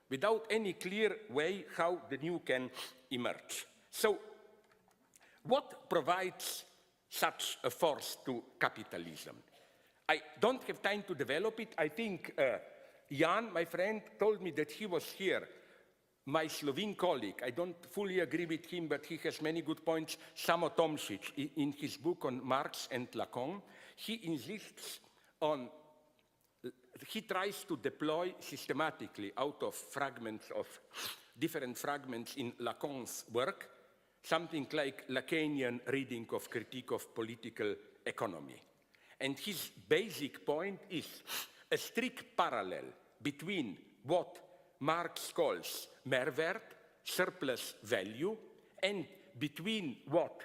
without any clear way how the new can emerge. So, what provides such a force to capitalism? I don't have time to develop it. I think Jan, my friend, told me that he was here. My Slovene colleague, I don't fully agree with him, but he has many good points. Samo Tomšič, in his book on Marx and Lacan, he insists on, he tries to deploy systematically out of fragments of different fragments in Lacan's work, something like Lacanian reading of Critique of Political Economy. And his basic point is a strict parallel between what Marx calls Mehrwert, surplus value, and between what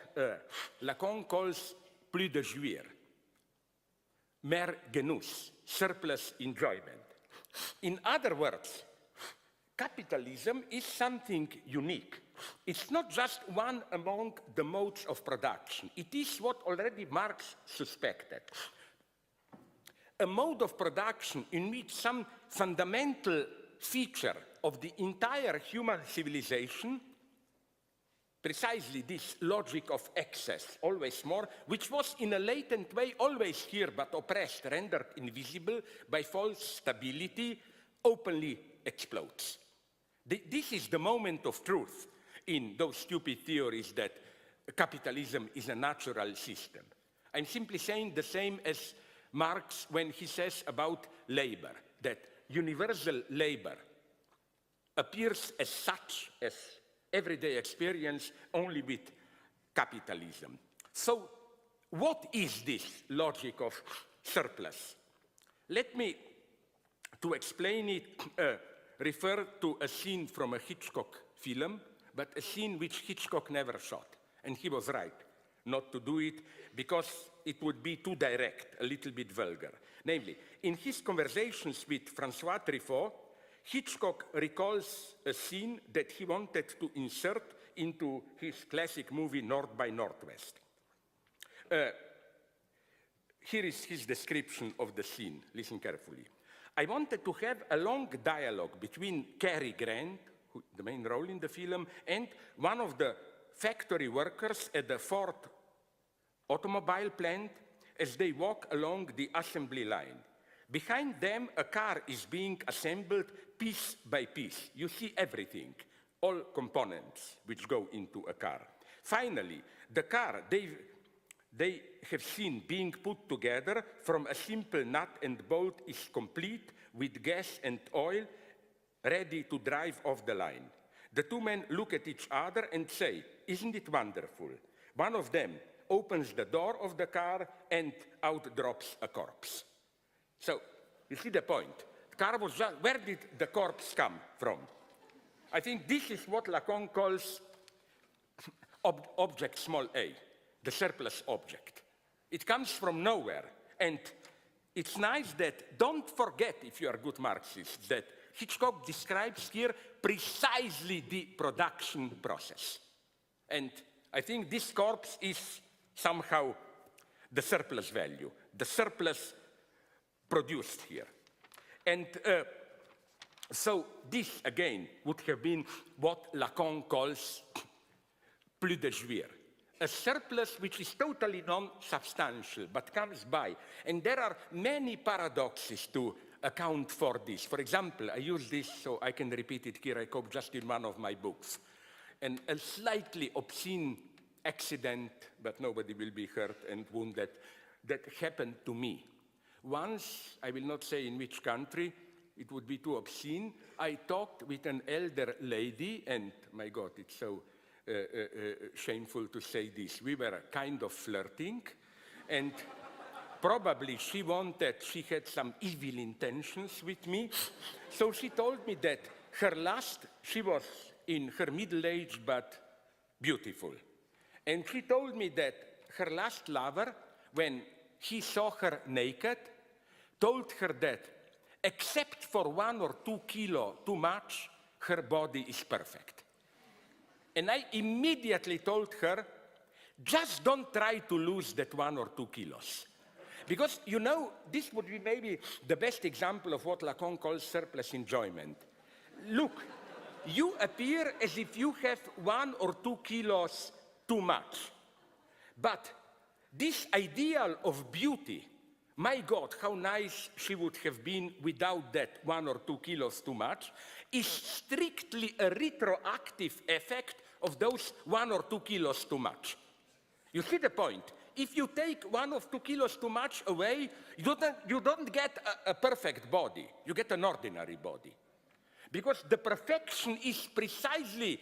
Lacan calls plus de jouir, mehr Genuss, surplus enjoyment. In other words, capitalism is something unique. It's not just one among the modes of production. It is what already Marx suspected. A mode of production in which some fundamental feature of the entire human civilization, precisely this logic of excess, always more, which was in a latent way always here but oppressed, rendered invisible by false stability, openly explodes. This is the moment of truth in those stupid theories that capitalism is a natural system. I'm simply saying the same as Marx when he says about labor, that universal labor appears as such as everyday experience only with capitalism. So what is this logic of surplus? Let me, to explain it, refer to a scene from a Hitchcock film, but a scene which Hitchcock never shot. And he was right not to do it because it would be too direct, a little bit vulgar. Namely, in his conversations with François Truffaut, Hitchcock recalls a scene that he wanted to insert into his classic movie North by Northwest. Here is his description of the scene. Listen carefully. I wanted to have a long dialogue between Cary Grant, the main role in the film, and one of the factory workers at the Ford automobile plant as they walk along the assembly line. Behind them, a car is being assembled piece by piece. You see everything, all components which go into a car. Finally, the car they have seen being put together from a simple nut and bolt is complete with gas and oil ready to drive off the line. The two men look at each other and say, "Isn't it wonderful?" One of them opens the door of the car and out drops a corpse. So, you see the point. The car was just, where did the corpse come from? I think this is what Lacan calls object small a, the surplus object. It comes from nowhere. And it's nice that, don't forget, if you are good Marxists, that Hitchcock describes here precisely the production process. And I think this corpse is somehow the surplus value, the surplus produced here. And so this, again, would have been what Lacan calls plus de jouir, a surplus which is totally non-substantial, but comes by. And there are many paradoxes to account for this. For example, I use this so I can repeat it here, I hope, just in one of my books. And a slightly obscene accident, but nobody will be hurt and wounded, that happened to me. Once, I will not say in which country, it would be too obscene, I talked with an elder lady, and my God, it's so shameful to say this. We were kind of flirting, and probably she had some evil intentions with me. So she told me that she was in her middle age, but beautiful. And she told me that her last lover, when he saw her naked, told her that except for 1 or 2 kilos too much, her body is perfect. And I immediately told her, just don't try to lose that 1 or 2 kilos. Because, you know, this would be maybe the best example of what Lacan calls surplus enjoyment. Look, you appear as if you have 1 or 2 kilos too much. But this ideal of beauty, my God, how nice she would have been without that 1 or 2 kilos too much, is strictly a retroactive effect of those 1 or 2 kilos too much. You see the point? If you take 1 or 2 kilos too much away, you don't get a perfect body. You get an ordinary body. Because the perfection is precisely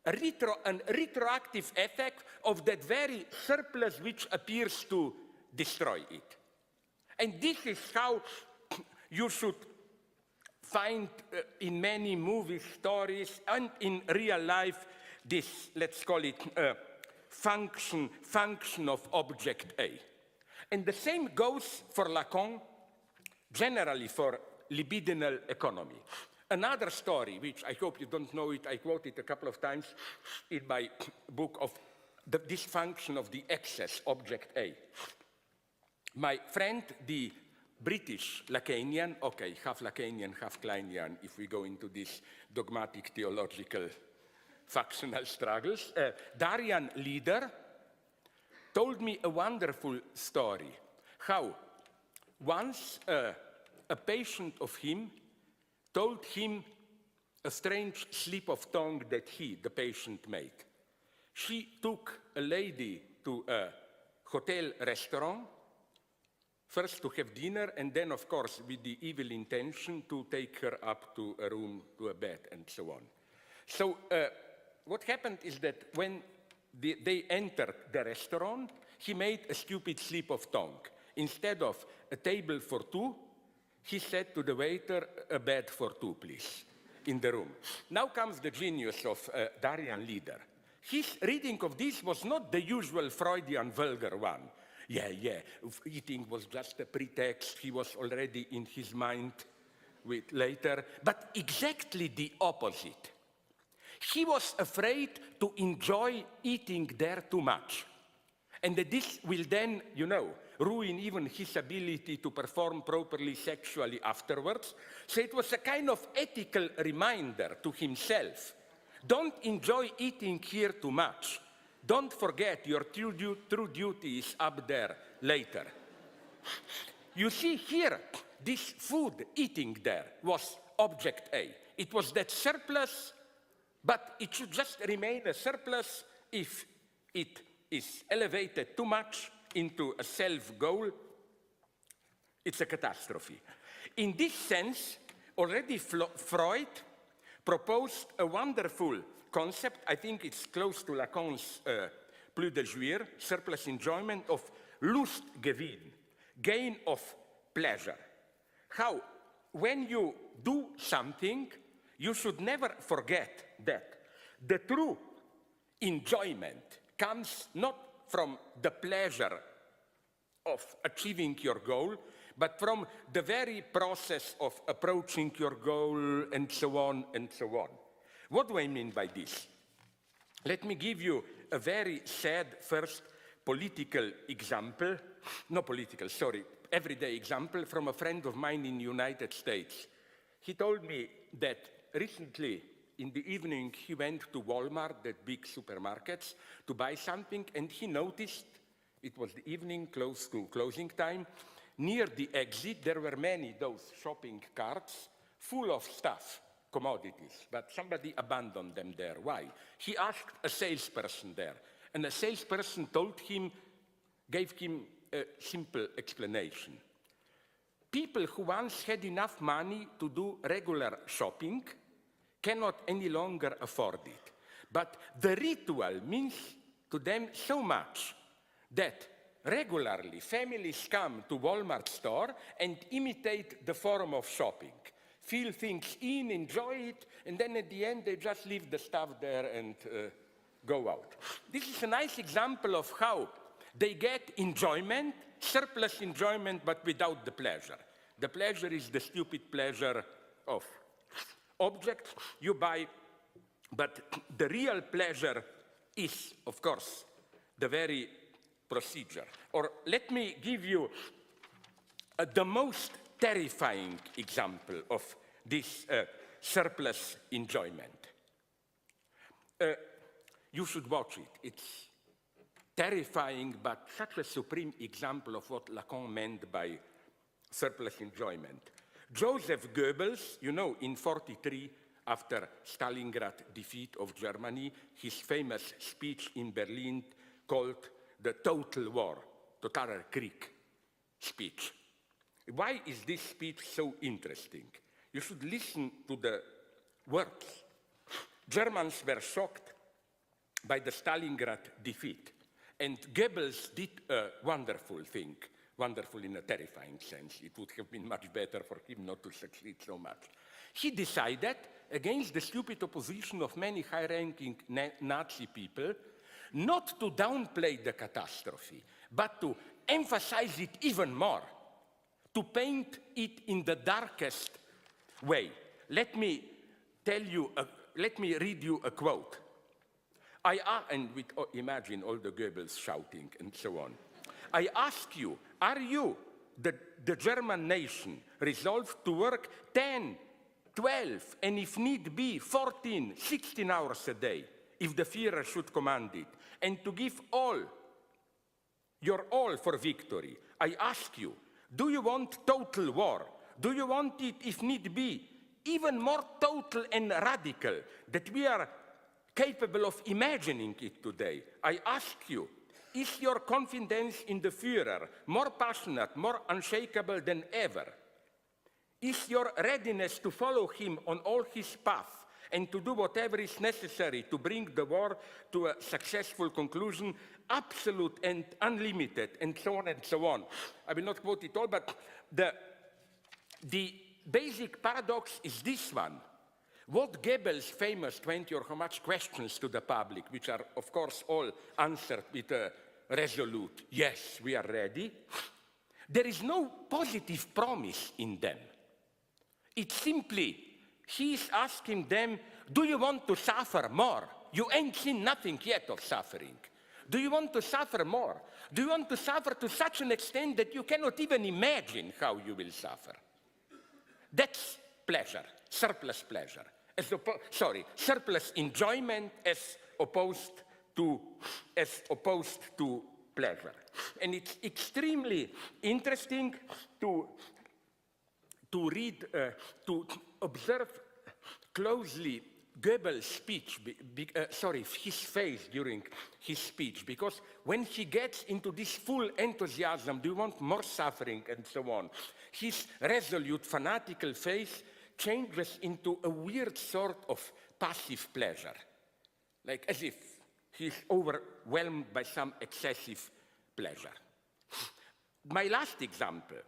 an retroactive effect of that very surplus which appears to destroy it. And this is how you should find in many movie stories and in real life this, let's call it, function of object A. And the same goes for Lacan, generally for libidinal economy. Another story, which I hope you don't know it, I quote it a couple of times in my book of the dysfunction of the excess, object A. My friend, the British Lacanian, okay, half Lacanian, half Kleinian, if we go into these dogmatic theological factional struggles, Daryan Leader told me a wonderful story, how once a patient of him told him a strange slip of tongue that he, the patient, made. She took a lady to a hotel restaurant, first to have dinner, and then, of course, with the evil intention to take her up to a room, to a bed, and so on. So what happened is that when they entered the restaurant, he made a stupid slip of tongue. Instead of a table for 2, he said to the waiter, a bed for 2, please, in the room. Now comes the genius of Daryan Leader. His reading of this was not the usual Freudian vulgar one. Yeah, eating was just a pretext. He was already in his mind with later, but exactly the opposite. He was afraid to enjoy eating there too much. And that this will then, you know, ruin even his ability to perform properly sexually afterwards. So it was a kind of ethical reminder to himself. Don't enjoy eating here too much. Don't forget your true duty is up there later. You see here, this food eating there was object A. It was that surplus, but it should just remain a surplus if it is elevated too much into a self-goal. It's a catastrophe. In this sense, already Freud proposed a wonderful concept. I think it's close to Lacan's plus de jouir, surplus enjoyment of Lustgewinn, gain of pleasure. How, when you do something, you should never forget that the true enjoyment comes not from the pleasure of achieving your goal, but from the very process of approaching your goal and so on and so on. What do I mean by this? Let me give you a very sad first political example, everyday example from a friend of mine in the United States. He told me that recently in the evening he went to Walmart, that big supermarkets, to buy something, and he noticed, it was the evening, close to closing time, near the exit there were many those shopping carts full of stuff, commodities, but somebody abandoned them there. Why? He asked a salesperson there, and the salesperson gave him a simple explanation. People who once had enough money to do regular shopping cannot any longer afford it. But the ritual means to them so much that regularly families come to Walmart store and imitate the form of shopping. Feel things in, enjoy it, and then at the end they just leave the stuff there and go out. This is a nice example of how they get enjoyment, surplus enjoyment, but without the pleasure. The pleasure is the stupid pleasure of objects you buy, but the real pleasure is, of course, the very procedure. Or let me give you the most terrifying example of this surplus enjoyment. You should watch it. It's terrifying, but such a supreme example of what Lacan meant by surplus enjoyment. Joseph Goebbels, you know, in 1943, after Stalingrad defeat of Germany, his famous speech in Berlin called the Total War, Totaler Krieg speech. Why is this speech so interesting? You should listen to the words. Germans were shocked by the Stalingrad defeat, and Goebbels did a wonderful thing, wonderful in a terrifying sense. It would have been much better for him not to succeed so much. He decided, against the stupid opposition of many high-ranking Nazi people, not to downplay the catastrophe, but to emphasize it even more, to paint it in the darkest way. Let me read you a quote. Imagine all the Goebbels shouting and so on. I ask you, are you, the German nation, resolved to work 10, 12, and if need be, 14, 16 hours a day, if the Führer should command it, and to give your all for victory? I ask you, do you want total war? Do you want it, if need be, even more total and radical, that we are capable of imagining it today? I ask you, is your confidence in the Führer more passionate, more unshakable than ever? Is your readiness to follow him on all his path and to do whatever is necessary to bring the war to a successful conclusion absolute and unlimited, and so on and so on? I will not quote it all, but the basic paradox is this one. What Goebbels' famous 20 or how much questions to the public, which are, of course, all answered with a resolute, yes, we are ready, there is no positive promise in them. It's simply, he is asking them, do you want to suffer more? You ain't seen nothing yet of suffering. Do you want to suffer more? Do you want to suffer to such an extent that you cannot even imagine how you will suffer? That's pleasure, surplus pleasure. Surplus enjoyment as opposed to pleasure. And it's extremely interesting to read, to observe closely Goebbels' speech, his face during his speech, because when he gets into this full enthusiasm, do you want more suffering and so on, his resolute, fanatical face changes into a weird sort of passive pleasure, like as if he's overwhelmed by some excessive pleasure. My last example,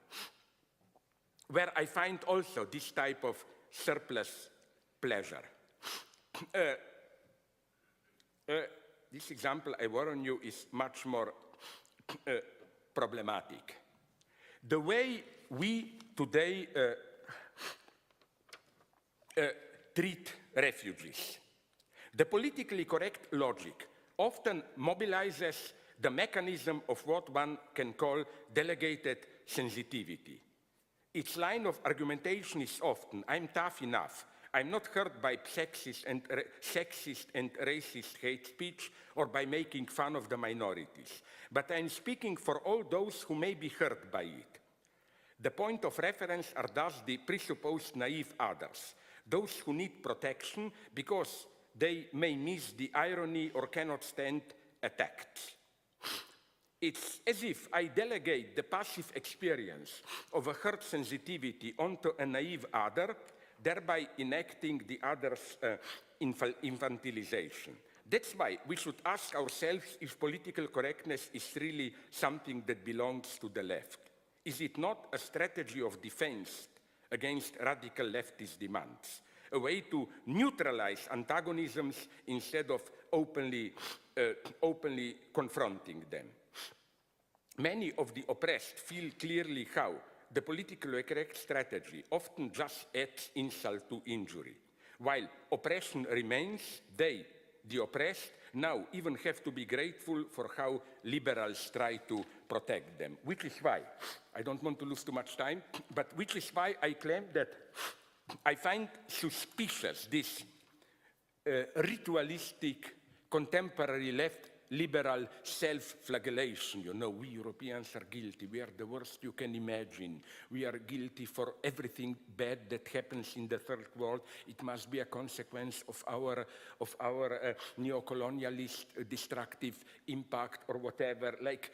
where I find also this type of surplus pleasure. This example, I warn you, is much more problematic. The way we today treat refugees. The politically correct logic often mobilizes the mechanism of what one can call delegated sensitivity. Its line of argumentation is often, I'm tough enough, I'm not hurt by sexist and racist hate speech or by making fun of the minorities, but I'm speaking for all those who may be hurt by it. The point of reference are thus the presupposed naive others, those who need protection because they may miss the irony or cannot stand attacks. It's as if I delegate the passive experience of a hurt sensitivity onto a naive other, thereby enacting the other's infantilization. That's why we should ask ourselves if political correctness is really something that belongs to the left. Is it not a strategy of defense against radical leftist demands? A way to neutralize antagonisms instead of openly confronting them. Many of the oppressed feel clearly how the politically correct strategy often just adds insult to injury. While oppression remains, they, the oppressed, now even have to be grateful for how liberals try to protect them. Which is why, I don't want to lose too much time, but which is why I claim that I find suspicious this ritualistic contemporary left liberal self-flagellation. You know, we Europeans are guilty. We are the worst you can imagine. We are guilty for everything bad that happens in the third world. It must be a consequence of our neo-colonialist destructive impact or whatever. Like,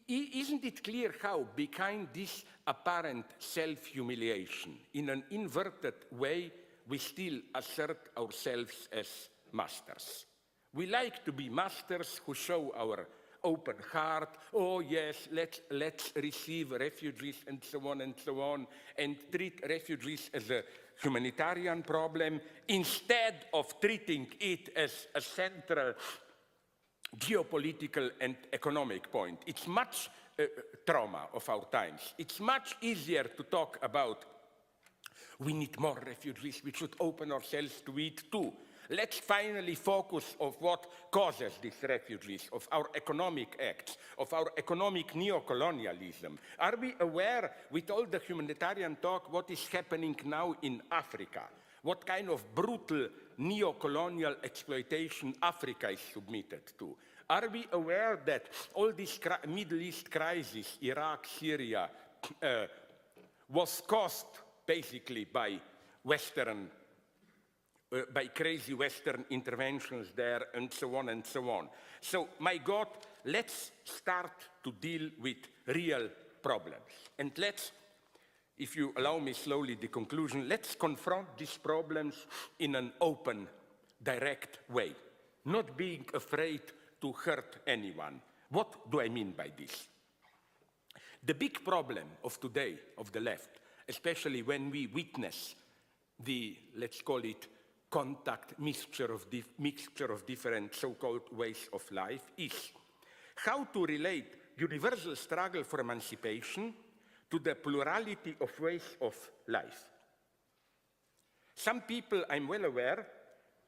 isn't it clear how behind this apparent self-humiliation, in an inverted way, we still assert ourselves as masters? We like to be masters who show our open heart. Oh yes, let's receive refugees and so on, and treat refugees as a humanitarian problem instead of treating it as a central geopolitical and economic point. It's much trauma of our times. It's much easier to talk about we need more refugees, we should open ourselves to it too. Let's finally focus on what causes these refugees, of our economic acts, of our economic neo-colonialism. Are we aware, with all the humanitarian talk, what is happening now in Africa? What kind of brutal neo-colonial exploitation Africa is submitted to? Are we aware that all this Middle East crisis, Iraq, Syria, was caused basically by crazy Western interventions there, and so on and so on. So, my God, let's start to deal with real problems. And let's, if you allow me slowly the conclusion, let's confront these problems in an open, direct way, not being afraid to hurt anyone. What do I mean by this? The big problem of today, of the left, especially when we witness the, let's call it, contact mixture of different so-called ways of life, is how to relate universal struggle for emancipation to the plurality of ways of life. Some people, I'm well aware,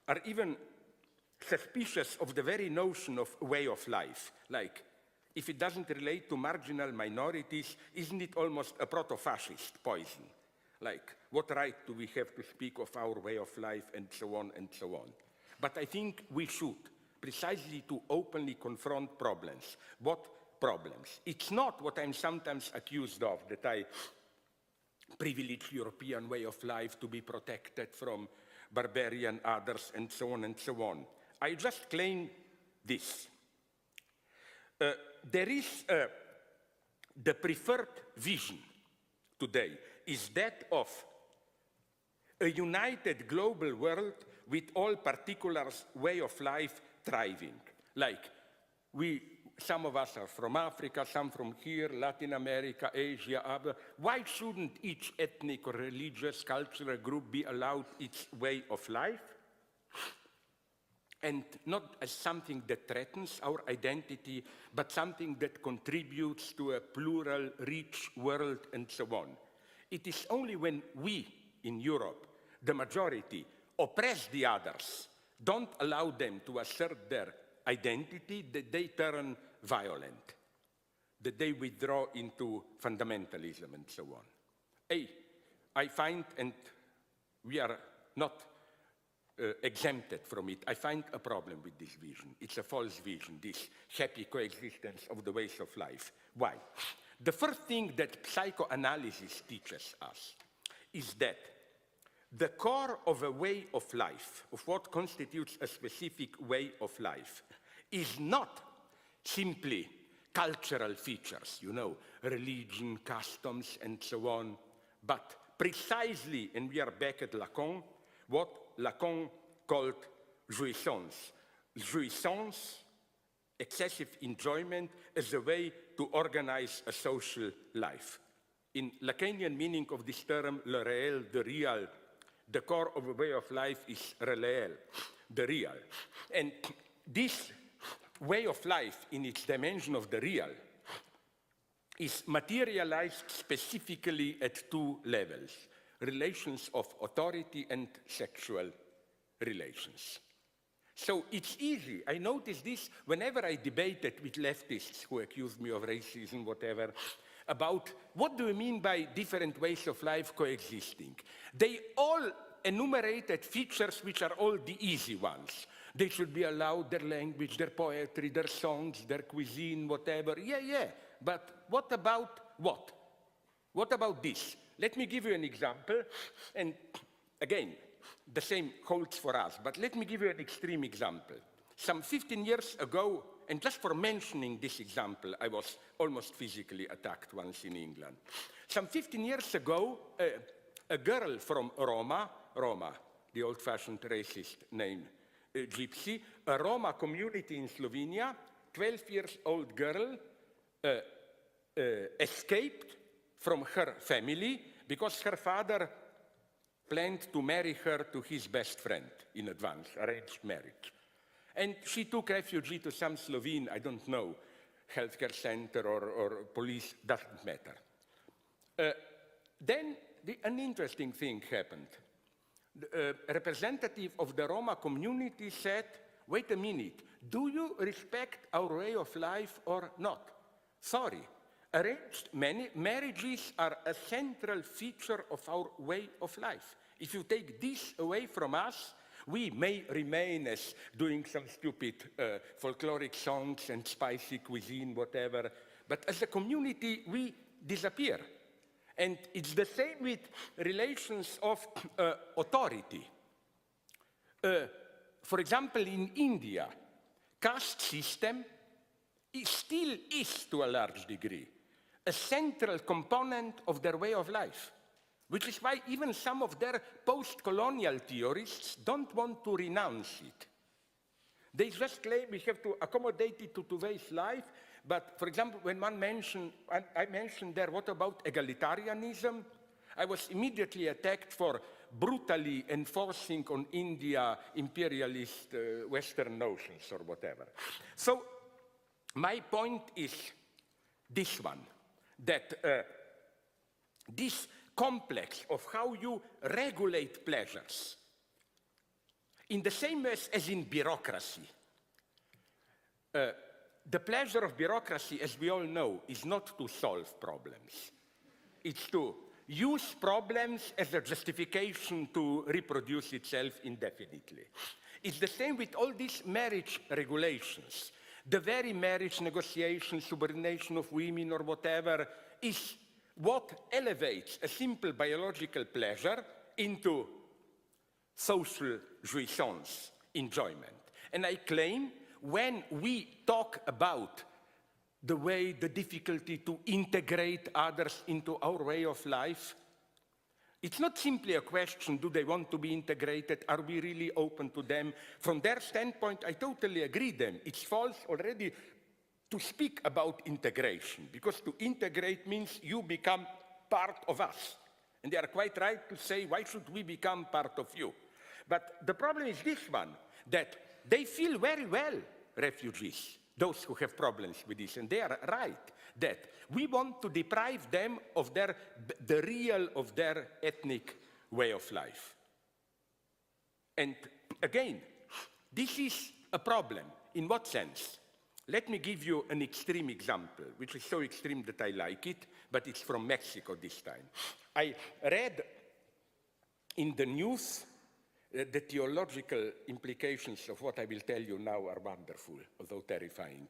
are even suspicious of the very notion of way of life. Like, if it doesn't relate to marginal minorities, isn't it almost a proto-fascist poison? Like, what right do we have to speak of our way of life, and so on and so on. But I think we should, precisely to openly confront problems. What problems? It's not what I'm sometimes accused of, that I privilege European way of life to be protected from barbarian others, and so on and so on. I just claim this. There is the preferred vision today is that of a united global world with all particulars way of life thriving. Like, some of us are from Africa, some from here, Latin America, Asia, other. Why shouldn't each ethnic or religious cultural group be allowed its way of life? and not as something that threatens our identity, but something that contributes to a plural, rich world, and so on. It is only when we, in Europe, the majority, oppress the others, don't allow them to assert their identity, that they turn violent, that they withdraw into fundamentalism and so on. I find, and we are not exempted from it, I find a problem with this vision. It's a false vision, this happy coexistence of the ways of life. Why? The first thing that psychoanalysis teaches us is that the core of a way of life, of what constitutes a specific way of life, is not simply cultural features, you know, religion, customs, and so on, but precisely, and we are back at Lacan, what Lacan called jouissance. Jouissance, excessive enjoyment, as a way to organize a social life. In Lacanian meaning of this term, le réel, the real, the core of a way of life is réel, the real. And this way of life, in its dimension of the real, is materialized specifically at two levels: relations of authority and sexual relations. So it's easy. I notice this whenever I debated with leftists who accused me of racism, whatever, about what do you mean by different ways of life coexisting. They all enumerated features which are all the easy ones. They should be allowed their language, their poetry, their songs, their cuisine, whatever. Yeah. But what about what? What about this? Let me give you an example. And again, the same holds for us, but let me give you an extreme example. Some 15 years ago, and just for mentioning this example, I was almost physically attacked once in England. Some 15 years ago, a girl from Roma, the old-fashioned racist name, Gypsy, a Roma community in Slovenia, 12-year-old girl, escaped from her family because her father planned to marry her to his best friend in advance, arranged marriage. And she took refuge to some Slovene, I don't know, healthcare center or police, doesn't matter. Then an interesting thing happened. The representative of the Roma community said, wait a minute, do you respect our way of life or not? Sorry, arranged marriages are a central feature of our way of life. If you take this away from us, we may remain as doing some stupid folkloric songs and spicy cuisine, whatever, but as a community, we disappear. And it's the same with relations of authority. For example, in India, caste system still is, to a large degree, a central component of their way of life, which is why even some of their post-colonial theorists don't want to renounce it. They just claim we have to accommodate it to today's life, but for example, when I mentioned there, what about egalitarianism? I was immediately attacked for brutally enforcing on India imperialist Western notions or whatever. So my point is this one, that this complex of how you regulate pleasures, in the same way as in bureaucracy. The pleasure of bureaucracy, as we all know, is not to solve problems. It's to use problems as a justification to reproduce itself indefinitely. It's the same with all these marriage regulations. The very marriage negotiation, subordination of women or whatever, is what elevates a simple biological pleasure into social jouissance, enjoyment. And I claim when we talk about the difficulty to integrate others into our way of life, it's not simply a question, do they want to be integrated? Are we really open to them? From their standpoint, I totally agree with them. It's false already to speak about integration, because to integrate means you become part of us. And they are quite right to say, why should we become part of you? But the problem is this one, that they feel very well, refugees, those who have problems with this, and they are right that we want to deprive them of the real of their ethnic way of life. And again, this is a problem. In what sense? Let me give you an extreme example, which is so extreme that I like it, but it's from Mexico this time. I read in the news the theological implications of what I will tell you now are wonderful, although terrifying,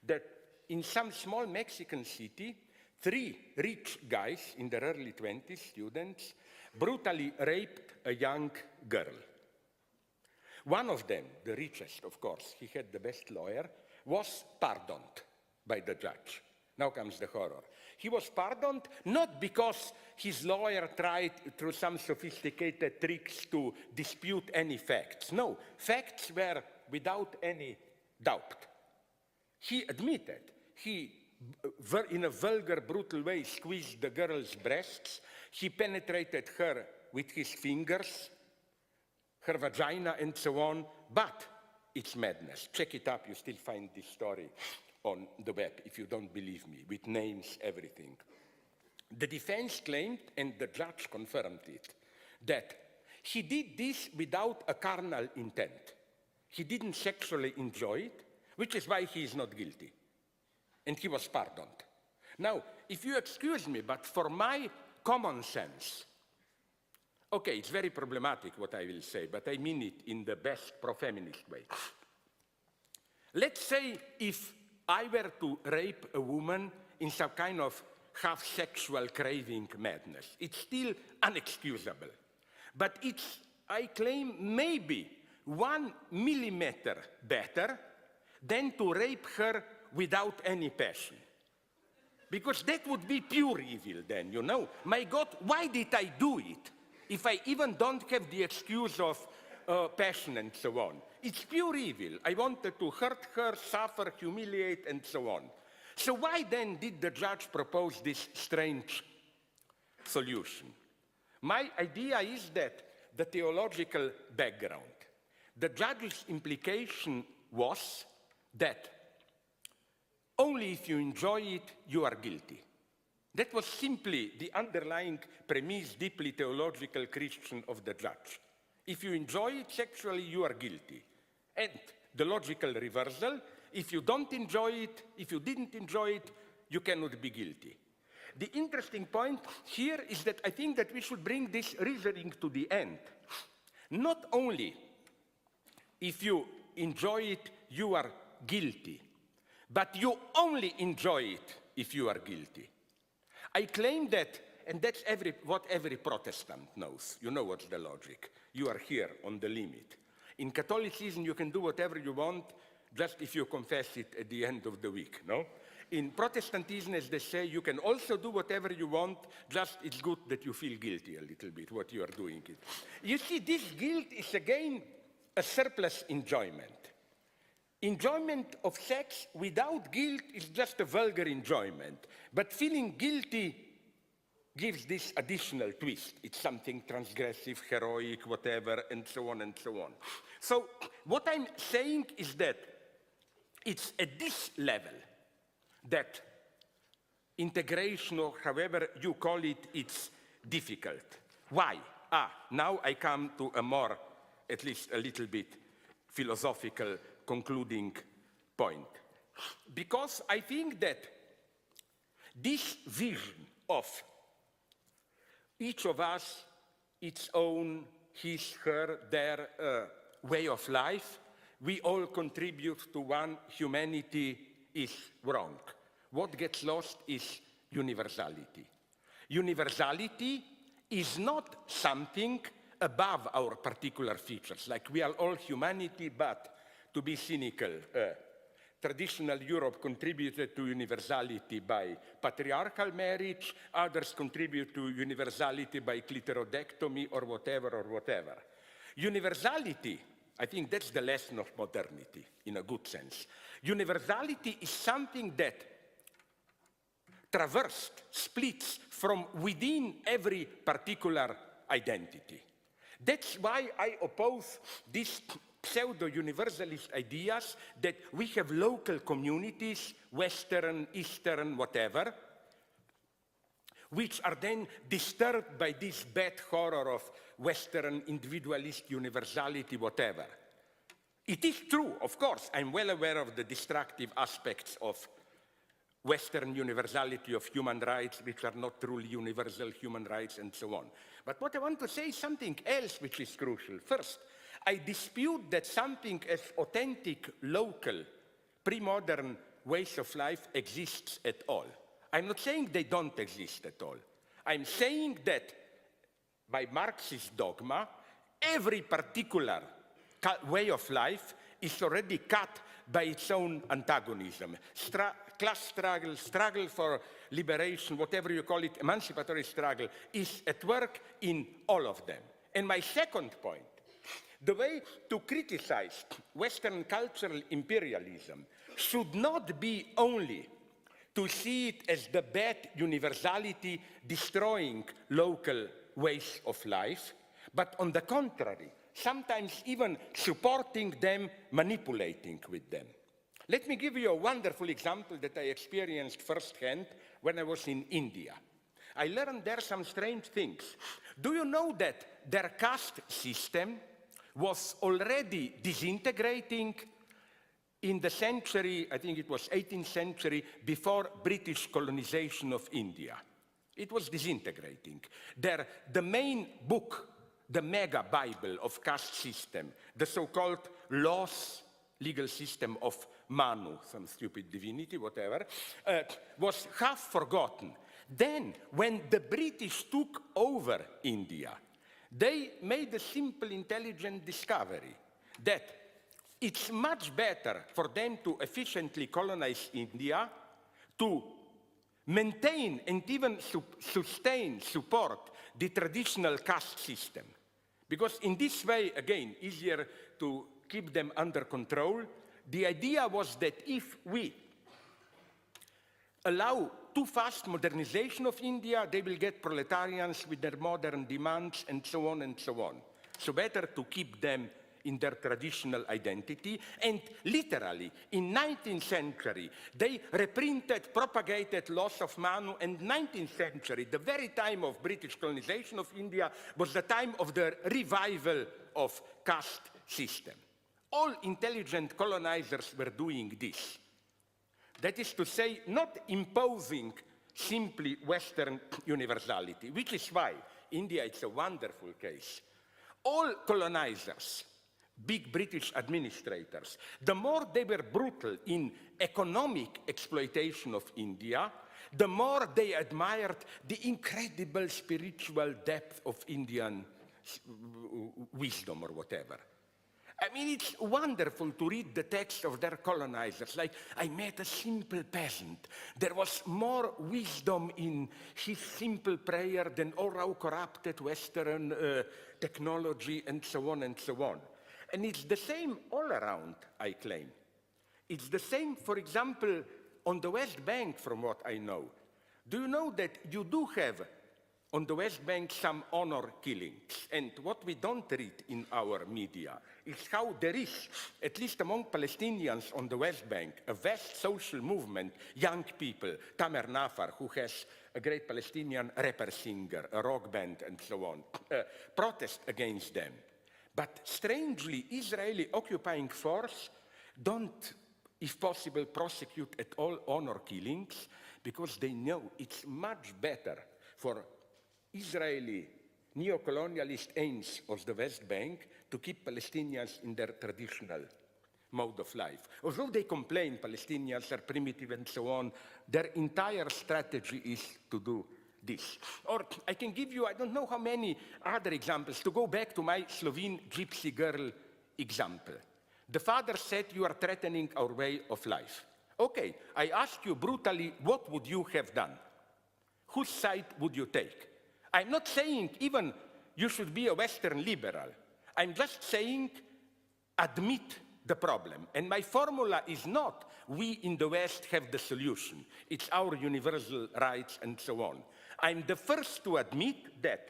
that in some small Mexican city, 3 rich guys in their early 20s, students, brutally raped a young girl. One of them, the richest, of course, he had the best lawyer, was pardoned by the judge. Now comes the horror. He was pardoned not because his lawyer tried through some sophisticated tricks to dispute any facts. No, facts were without any doubt. He admitted he, in a vulgar, brutal way, squeezed the girl's breasts. He penetrated her with his fingers, her vagina, and so on. But it's madness. Check it up. You still find this story on the web, if you don't believe me, with names, everything. The defense claimed, and the judge confirmed it, that he did this without a carnal intent. He didn't sexually enjoy it, which is why he is not guilty. And he was pardoned. Now, if you excuse me, but for my common sense, okay, it's very problematic what I will say, but I mean it in the best pro-feminist way. Let's say if I were to rape a woman in some kind of half-sexual craving madness, it's still unexcusable. But it's, I claim, maybe 1 millimeter better than to rape her without any passion. Because that would be pure evil then, you know. My God, why did I do it if I even don't have the excuse of passion and so on? It's pure evil. I wanted to hurt her, suffer, humiliate, and so on. So why then did the judge propose this strange solution? My idea is that the theological background. The judge's implication was that only if you enjoy it, you are guilty. That was simply the underlying premise, deeply theological Christian of the judge. If you enjoy it sexually, you are guilty. And the logical reversal, if you don't enjoy it, if you didn't enjoy it, you cannot be guilty. The interesting point here is that I think that we should bring this reasoning to the end. Not only if you enjoy it, you are guilty, but you only enjoy it if you are guilty. I claim that, and that's what every Protestant knows. You know what's the logic. You are here on the limit. In Catholicism, you can do whatever you want, just if you confess it at the end of the week, no? In Protestantism, as they say, you can also do whatever you want, just it's good that you feel guilty a little bit, what you are doing it. You see, this guilt is again a surplus enjoyment. Enjoyment of sex without guilt is just a vulgar enjoyment, but feeling guilty gives this additional twist. It's something transgressive, heroic, whatever, and so on and so on. So what I'm saying is that it's at this level that integration, or however you call it, it's difficult. Why? Now I come to a more, at least a little bit, philosophical concluding point. Because I think that this vision of each of us, its own, his, her, their way of life, we all contribute to one, humanity is wrong. What gets lost is universality. Universality is not something above our particular features, like we are all humanity, but to be cynical, traditional Europe contributed to universality by patriarchal marriage, others contribute to universality by clitoridectomy or whatever. Universality, I think that's the lesson of modernity, in a good sense. Universality is something that traversed, splits from within every particular identity. That's why I oppose this pseudo-universalist ideas that we have local communities, Western, Eastern, whatever, which are then disturbed by this bad horror of Western individualist universality, whatever. It is true, of course, I'm well aware of the destructive aspects of Western universality of human rights, which are not truly universal human rights, and so on. But what I want to say is something else which is crucial. First, I dispute that something as authentic, local, pre-modern ways of life exists at all. I'm not saying they don't exist at all. I'm saying that by Marxist dogma, every particular way of life is already cut by its own antagonism. Class struggle, struggle for liberation, whatever you call it, emancipatory struggle, is at work in all of them. And my second point, the way to criticize Western cultural imperialism should not be only to see it as the bad universality destroying local ways of life, but on the contrary, sometimes even supporting them, manipulating with them. Let me give you a wonderful example that I experienced firsthand when I was in India. I learned there some strange things. Do you know that their caste system was already disintegrating in the century, I think it was 18th century, before British colonization of India? It was disintegrating. The main book, the mega Bible of caste system, the so-called laws, legal system of Manu, some stupid divinity, whatever, was half forgotten. Then, when the British took over India, they made a simple, intelligent discovery that it's much better for them to efficiently colonize India, to maintain and even sustain, support the traditional caste system. Because in this way, again, easier to keep them under control. The idea was that if we allow too fast modernization of India, they will get proletarians with their modern demands and so on and so on. So better to keep them in their traditional identity. And literally, in 19th century, they reprinted, propagated laws of Manu, and 19th century, the very time of British colonization of India, was the time of the revival of caste system. All intelligent colonizers were doing this. That is to say, not imposing simply Western universality, which is why India is a wonderful case. All colonizers, big British administrators, the more they were brutal in economic exploitation of India, the more they admired the incredible spiritual depth of Indian wisdom or whatever. I mean, it's wonderful to read the text of their colonizers. Like, I met a simple peasant. There was more wisdom in his simple prayer than all our corrupted Western technology, and so on and so on. And it's the same all around, I claim. It's the same, for example, on the West Bank, from what I know. Do you know that you do have on the West Bank some honor killings? And what we don't read in our media is how there is, at least among Palestinians on the West Bank, a vast social movement, young people, Tamer Nafar, who has a great Palestinian rapper singer, a rock band, and so on, protest against them. But strangely, Israeli occupying force don't, if possible, prosecute at all honor killings, because they know it's much better for Israeli neo-colonialist aims of the West Bank to keep Palestinians in their traditional mode of life. Although they complain Palestinians are primitive and so on, their entire strategy is to do this. Or I can give you, I don't know how many other examples, to go back to my Slovene gypsy girl example. The father said, you are threatening our way of life. Okay, I ask you brutally, what would you have done? Whose side would you take? I'm not saying even you should be a Western liberal. I'm just saying admit the problem. And my formula is not we in the West have the solution. It's our universal rights and so on. I'm the first to admit that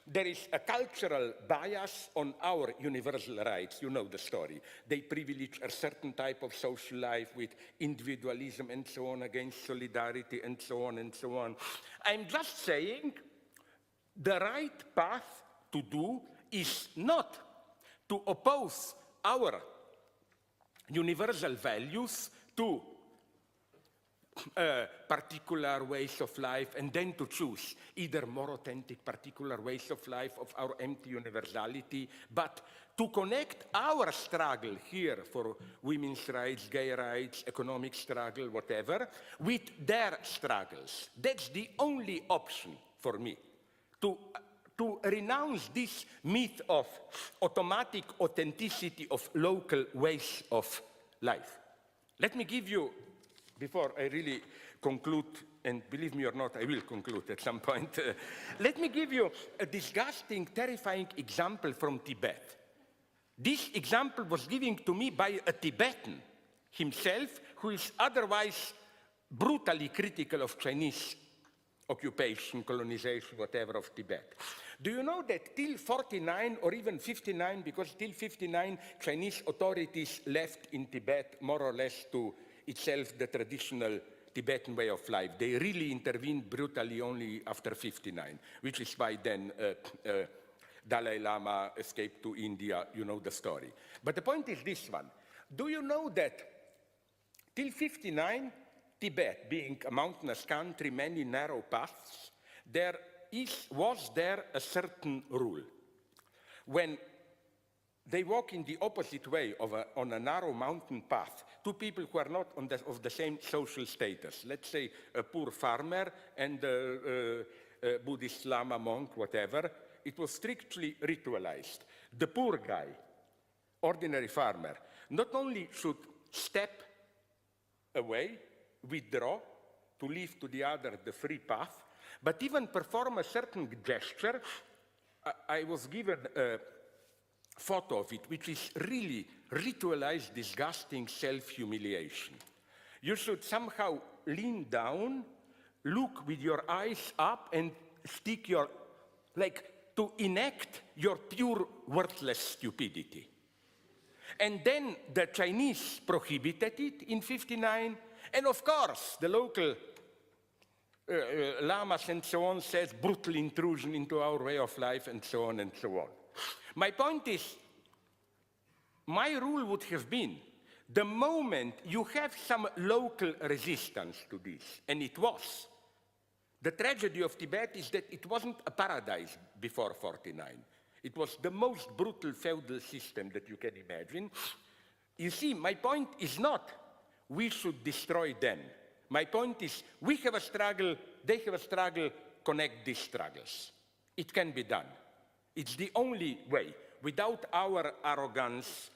There is a cultural bias on our universal rights. You know the story. They privilege a certain type of social life with individualism and so on against solidarity and so on and so on. I'm just saying the right path to do is not to oppose our universal values to particular ways of life and then to choose either more authentic particular ways of life of our empty universality, but to connect our struggle here for women's rights, gay rights, economic struggle, whatever, with their struggles. That's the only option for me, to renounce this myth of automatic authenticity of local ways of life. Let me give you, before I really conclude, and believe me or not, I will conclude at some point, let me give you a disgusting, terrifying example from Tibet. This example was given to me by a Tibetan himself, who is otherwise brutally critical of Chinese occupation, colonization, whatever, of Tibet. Do you know that till 49 or even 59, because till 59 Chinese authorities left in Tibet more or less to itself the traditional Tibetan way of life. They really intervened brutally only after 59, which is why then Dalai Lama escaped to India. You know the story. But the point is this one. Do you know that till 59, Tibet, being a mountainous country, many narrow paths, was there a certain rule. When they walk in the opposite way on a narrow mountain path, two people who are not of the same social status, let's say a poor farmer and a Buddhist Lama monk, whatever, it was strictly ritualized. The poor guy, ordinary farmer, not only should step away, withdraw, to leave to the other the free path, but even perform a certain gesture. I was given a photo of it, which is really ritualized, disgusting self-humiliation. You should somehow lean down, look with your eyes up, and stick your, like, to enact your pure worthless stupidity. And then the Chinese prohibited it in 59, and of course the local lamas and so on says brutal intrusion into our way of life and so on and so on. My point is, my rule would have been, the moment you have some local resistance to this, and it was, the tragedy of Tibet is that it wasn't a paradise before 49. It was the most brutal feudal system that you can imagine. You see, my point is not we should destroy them. My point is we have a struggle, they have a struggle, connect these struggles. It can be done. It's the only way, without our arrogance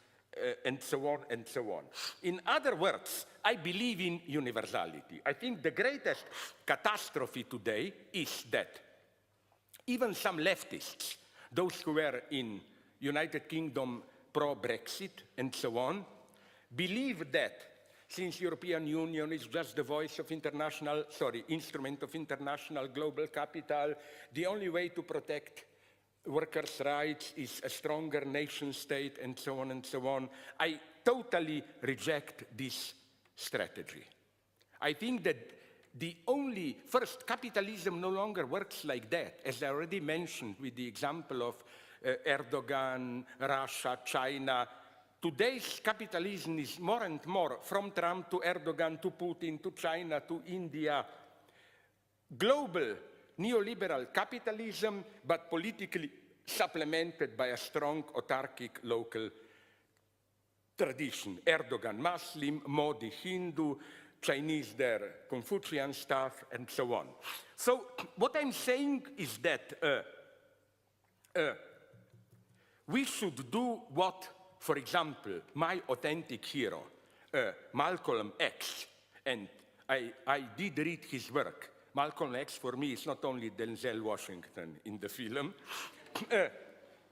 and so on and so on. In other words, I believe in universality. I think the greatest catastrophe today is that even some leftists, those who were in United Kingdom pro-Brexit and so on, believe that since European Union is just the voice of instrument of international global capital, the only way to protect workers' rights is a stronger nation state and so on and so on. I totally reject this strategy. I think that first, capitalism no longer works like that, as I already mentioned with the example of Erdogan, Russia, China. Today's capitalism is more and more, from Trump to Erdogan to Putin to China to India, global neoliberal capitalism, but politically supplemented by a strong autarkic local tradition. Erdogan Muslim, Modi Hindu, Chinese their Confucian stuff, and so on. So what I'm saying is that we should do what, for example, my authentic hero, Malcolm X, and I did read his work. Malcolm X, for me, is not only Denzel Washington in the film.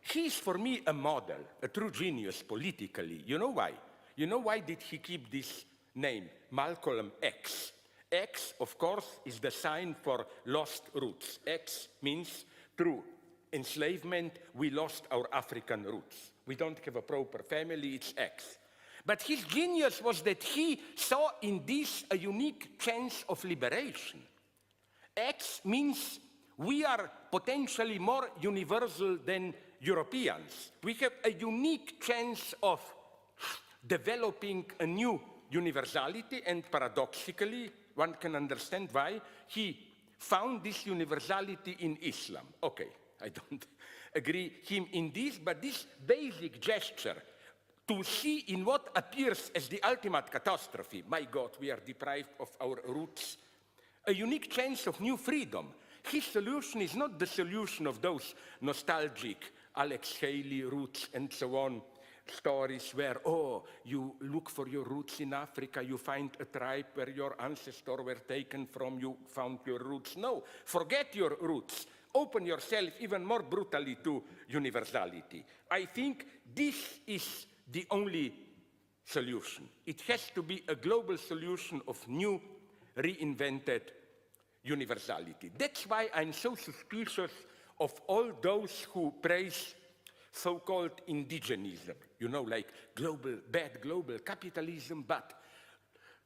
He's, for me, a model, a true genius politically. You know why? You know why did he keep this name, Malcolm X? X, of course, is the sign for lost roots. X means true enslavement, we lost our African roots. We don't have a proper family, it's X. But his genius was that he saw in this a unique chance of liberation. X means we are potentially more universal than Europeans. We have a unique chance of developing a new universality, and paradoxically, one can understand why he found this universality in Islam. Okay, I don't agree him in this, but this basic gesture to see in what appears as the ultimate catastrophe, my God, we are deprived of our roots, a unique chance of new freedom. His solution is not the solution of those nostalgic Alex Haley roots and so on, stories where, oh, you look for your roots in Africa, you find a tribe where your ancestors were taken from, you found your roots. No, forget your roots. Open yourself even more brutally to universality. I think this is the only solution. It has to be a global solution of new, reinvented universality. That's why I'm so suspicious of all those who praise so-called indigenism, you know, like bad global capitalism, but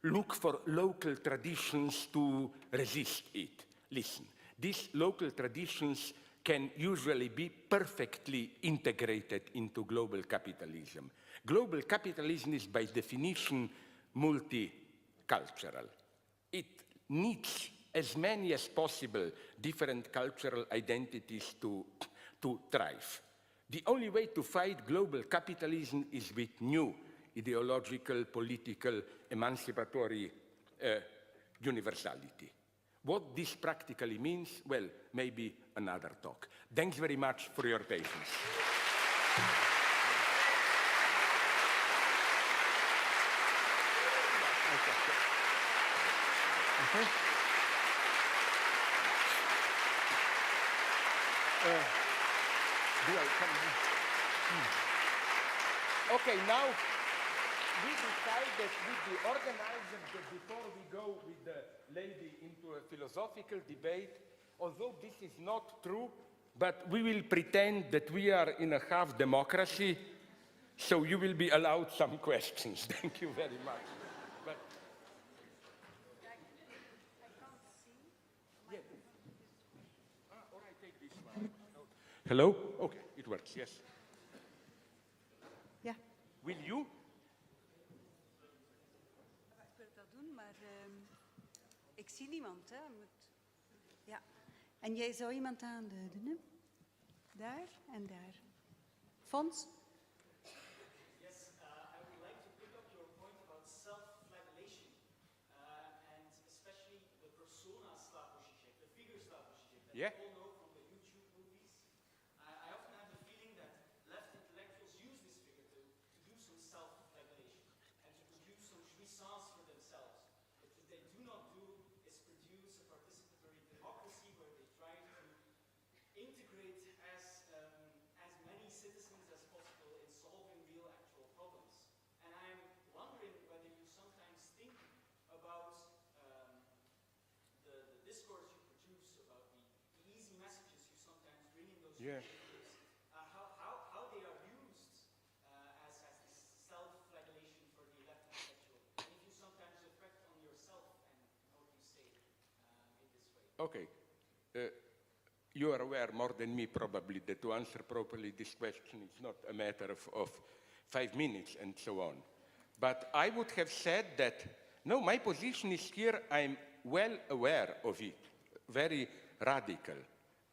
look for local traditions to resist it. Listen, these local traditions can usually be perfectly integrated into global capitalism. Global capitalism is by definition multicultural. It needs as many as possible different cultural identities to thrive. The only way to fight global capitalism is with new ideological, political, emancipatory universality. What this practically means, well, maybe another talk. Thanks very much for your patience. Okay. Do I come in? Okay, now we decided with the organizers that before we go with the lady into a philosophical debate, although this is not true, but we will pretend that we are in a half democracy, so you will be allowed some questions. Thank you very much. But, or I take this one. Hello? Okay, it works, yes. Ja. Will you? Ik wil dat doen, maar ik zie niemand. Hè. Ja. En jij zou iemand aanduiden, hè? Daar en daar. Fons? Yes, I would like to pick up your point about self-flagellation, and especially the persona Slavoj Žižek, the figure Slavoj Žižek that Yeah. we all know from the YouTube movies. I often have the feeling that left intellectuals use this figure to do some self-flagellation and to produce some jouissance for themselves. But what they do not do is produce a participatory democracy where they try to integrate as many citizens as possible in solving real actual problems. And I'm wondering whether you sometimes think about the discourse you produce, about the easy messages you sometimes bring in those Yeah. videos, how they are used as this self-flagellation for the left intellectual, and if you sometimes reflect on yourself and what you say in this way. Okay. You are aware more than me probably that to answer properly this question is not a matter of 5 minutes and so on. But I would have said that, no, my position is here, I'm well aware of it, very radical.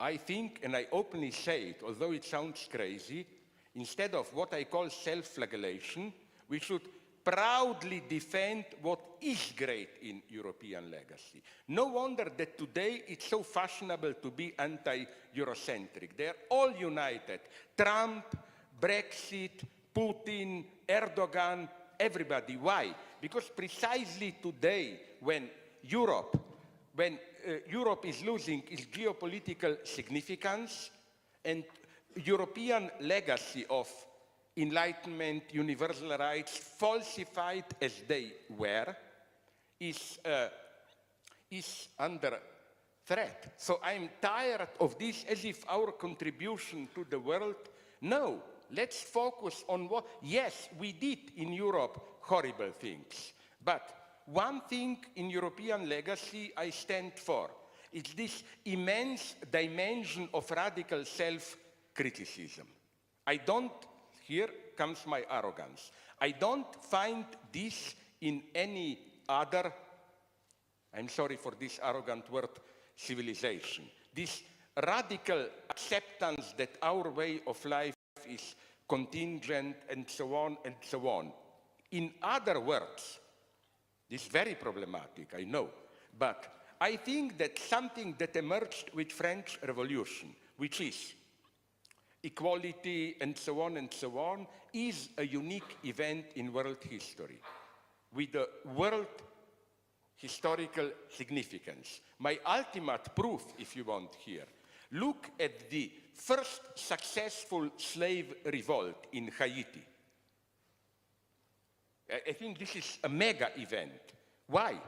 I think, and I openly say it, although it sounds crazy, instead of what I call self-flagellation, we should proudly defend what is great in European legacy. No wonder that today it's so fashionable to be anti-Eurocentric. They're all united. Trump, Brexit, Putin, Erdogan, everybody. Why? Because precisely today, when Europe is losing its geopolitical significance, and European legacy of Enlightenment, universal rights, falsified as they were, is under threat. So I'm tired of this as if our contribution to the world, no, let's focus on what, yes, we did in Europe horrible things, but one thing in European legacy I stand for is this immense dimension of radical self-criticism. I don't, here comes my arrogance, I don't find this in any other, I'm sorry for this arrogant word, civilization. This radical acceptance that our way of life is contingent and so on and so on. In other words, this is very problematic, I know, but I think that something that emerged with French Revolution, which is equality and so on, is a unique event in world history with a world historical significance. My ultimate proof, if you want here, look at the first successful slave revolt in Haiti. I think this is a mega event. Why?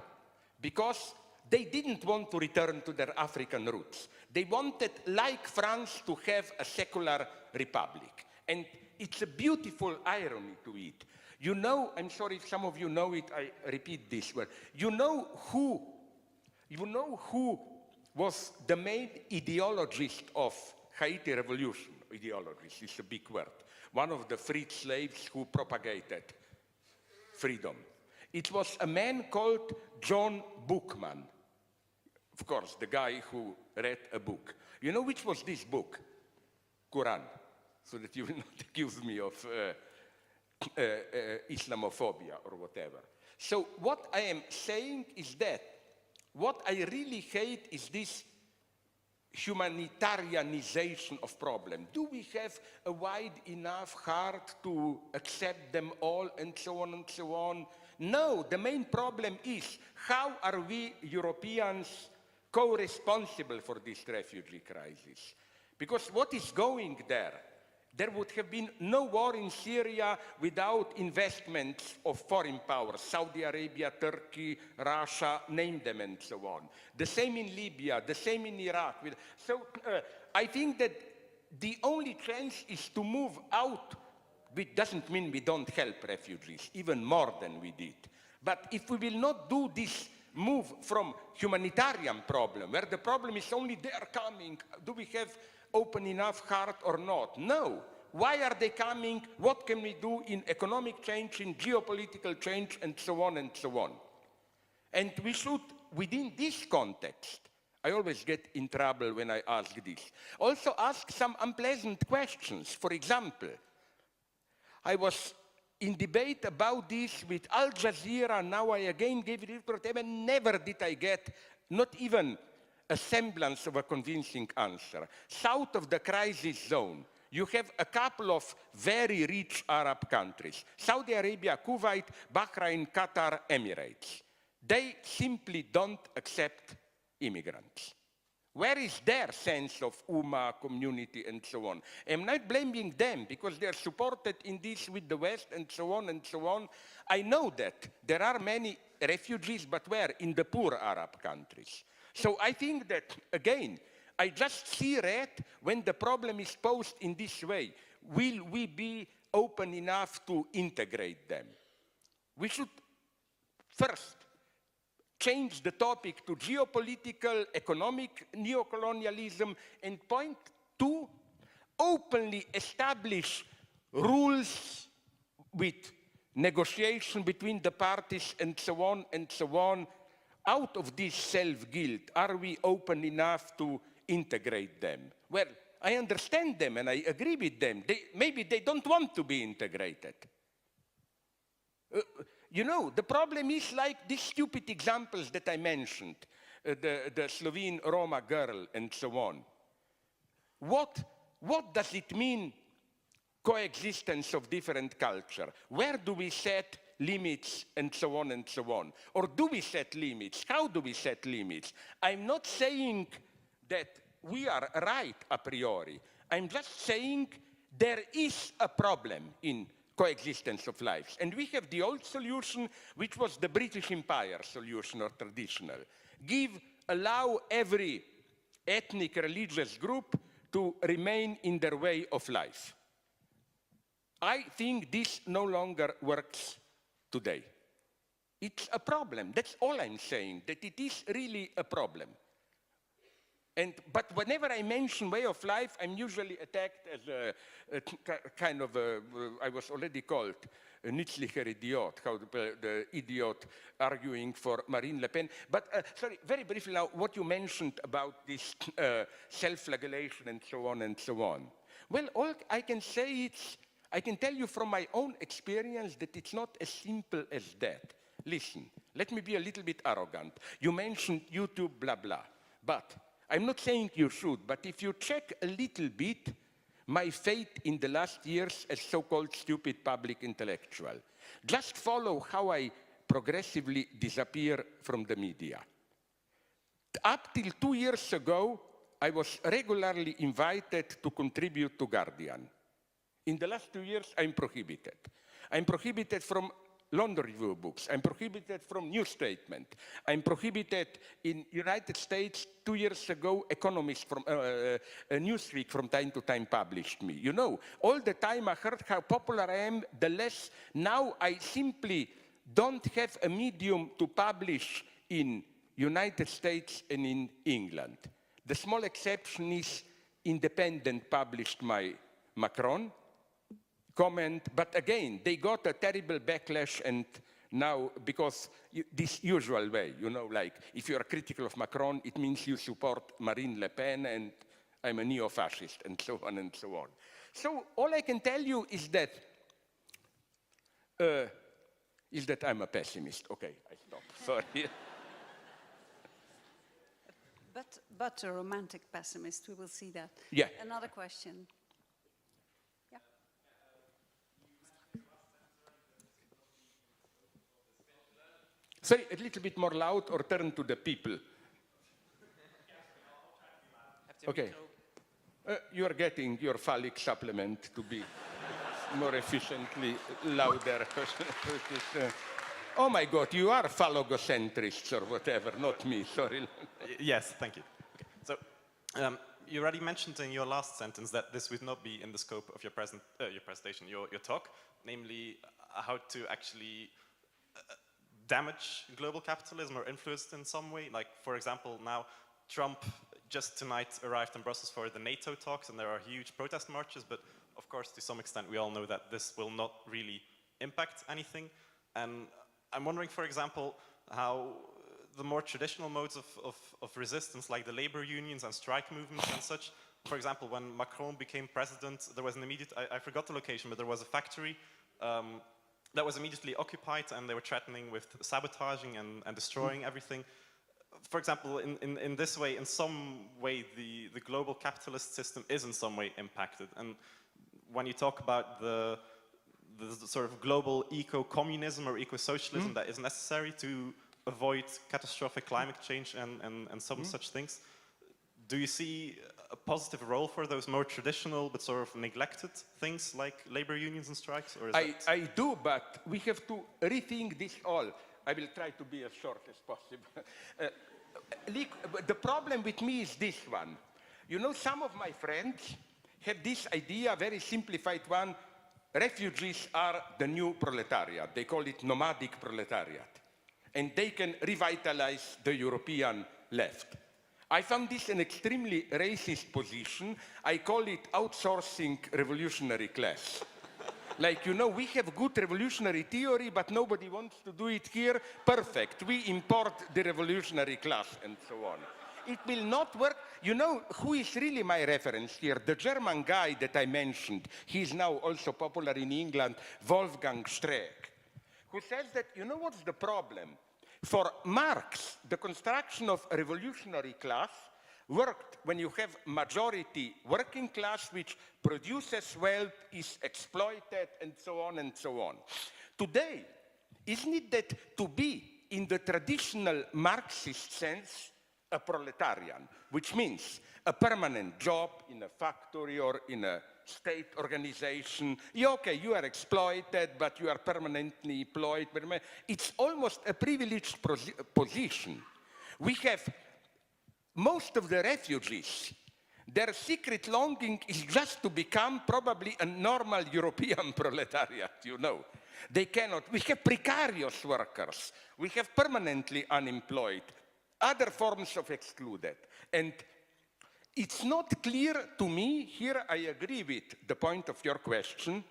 Because they didn't want to return to their African roots. They wanted, like France, to have a secular republic. And it's a beautiful irony to it. You know, I'm sorry if some of you know it, I repeat this word. You know who was the main ideologist of Haiti revolution? Ideologist is a big word. One of the freed slaves who propagated freedom. It was a man called John Bookman. Of course, the guy who read a book. You know which was this book? Quran, so that you will not accuse me of Islamophobia or whatever. So what I am saying is that what I really hate is this humanitarianization of problem. Do we have a wide enough heart to accept them all and so on and so on? No, the main problem is how are we Europeans co-responsible for this refugee crisis? Because what is going there? There would have been no war in Syria without investments of foreign powers, Saudi Arabia, Turkey, Russia, name them and so on. The same in Libya, the same in Iraq. So I think that the only chance is to move out, which doesn't mean we don't help refugees, even more than we did. But if we will not do this move from humanitarian problem, where the problem is only they're coming, do we have open enough heart or not? No. Why are they coming? What can we do in economic change, in geopolitical change, and so on and so on? And we should, within this context, I always get in trouble when I ask this, also ask some unpleasant questions. For example, I was in debate about this with Al Jazeera, now I again gave it a report, and never did I get, not even a semblance of a convincing answer. South of the crisis zone, you have a couple of very rich Arab countries, Saudi Arabia, Kuwait, Bahrain, Qatar, Emirates. They simply don't accept immigrants. Where is their sense of Ummah, community, and so on? I'm not blaming them because they're supported in this with the West and so on and so on. I know that there are many refugees, but where? In the poor Arab countries. So I think that, again, I just see red when the problem is posed in this way. Will we be open enough to integrate them? We should first change the topic to geopolitical, economic neocolonialism, and point to openly establish rules with negotiation between the parties and so on and so on. Out of this self-guilt, are we open enough to integrate them? Well, I understand them and I agree with them. Maybe they don't want to be integrated. You know, the problem is like these stupid examples that I mentioned, the Slovene Roma girl and so on. What does it mean, coexistence of different culture? Where do we set limits and so on and so on? Or do we set limits? How do we set limits? I'm not saying that we are right a priori. I'm just saying there is a problem in coexistence of lives. And we have the old solution, which was the British Empire solution or traditional. Give allow every ethnic religious group to remain in their way of life. I think this no longer works today. It's a problem. That's all I'm saying, that it is really a problem. But whenever I mention way of life, I'm usually attacked as a kind of I was already called a nützlicher Idiot, how the idiot arguing for Marine Le Pen. But sorry, very briefly now, what you mentioned about this self-flagellation and so on and so on. Well, all I can say is, I can tell you from my own experience that it's not as simple as that. Listen, let me be a little bit arrogant. You mentioned YouTube, blah, blah. But I'm not saying you should, but if you check a little bit my fate in the last years as so-called stupid public intellectual, just follow how I progressively disappear from the media. Up till 2 years ago, I was regularly invited to contribute to Guardian. In the last 2 years, I'm prohibited. I'm prohibited from London Review books. I'm prohibited from New Statement. I'm prohibited in United States. 2 years ago, Economist from Newsweek from time to time published me. You know, all the time I heard how popular I am, the less now I simply don't have a medium to publish in United States and in England. The small exception is Independent published my Macron comment, but again, they got a terrible backlash, and now, because this usual way, you know, like, if you are critical of Macron, it means you support Marine Le Pen, and I'm a neo-fascist, and so on and so on. So all I can tell you is that I'm a pessimist. Okay, I stop, sorry. But a romantic pessimist, we will see that. Yeah. Another question. Say a little bit more loud or turn to the people. Okay. You are getting your phallic supplement to be more efficiently louder. Oh my God, you are phallogocentrists or whatever, not me, sorry. Yes, thank you. Okay. So, you already mentioned in your last sentence that this would not be in the scope of your presentation, your talk, namely how to actually damage global capitalism or influence it in some way. Like, for example, now Trump just tonight arrived in Brussels for the NATO talks, and there are huge protest marches, but of course, to some extent, we all know that this will not really impact anything. And I'm wondering, for example, how the more traditional modes of resistance, like the labor unions and strike movements and such, for example, when Macron became president, there was an immediate, I forgot the location, but there was a factory that was immediately occupied, and they were threatening with sabotaging and destroying everything. For example, in this way, in some way, the global capitalist system is in some way impacted. And when you talk about the sort of global eco-communism or eco-socialism that is necessary to avoid catastrophic climate change and some such things, do you see a positive role for those more traditional but sort of neglected things like labor unions and strikes? Or is I do, but we have to rethink this all. I will try to be as short as possible. The problem with me is this one. You know, some of my friends have this idea, very simplified one, refugees are the new proletariat. They call it nomadic proletariat. And they can revitalize the European left. I found this an extremely racist position. I call it outsourcing revolutionary class. Like, you know, we have good revolutionary theory, but nobody wants to do it here. Perfect. We import the revolutionary class and so on. It will not work. You know who is really my reference here? The German guy that I mentioned. He's now also popular in England, Wolfgang Streeck, who says that, you know what's the problem? For Marx, the construction of a revolutionary class worked when you have majority working class which produces wealth, is exploited, and so on and so on. Today, isn't it that to be in the traditional Marxist sense a proletarian, which means a permanent job in a factory or in a state organization. Yeah, okay, you are exploited, but you are permanently employed. It's almost a privileged position. We have most of the refugees, their secret longing is just to become probably a normal European proletariat, you know. They cannot. We have precarious workers. We have permanently unemployed, other forms of excluded. And it's not clear to me, here I agree with the point of your question,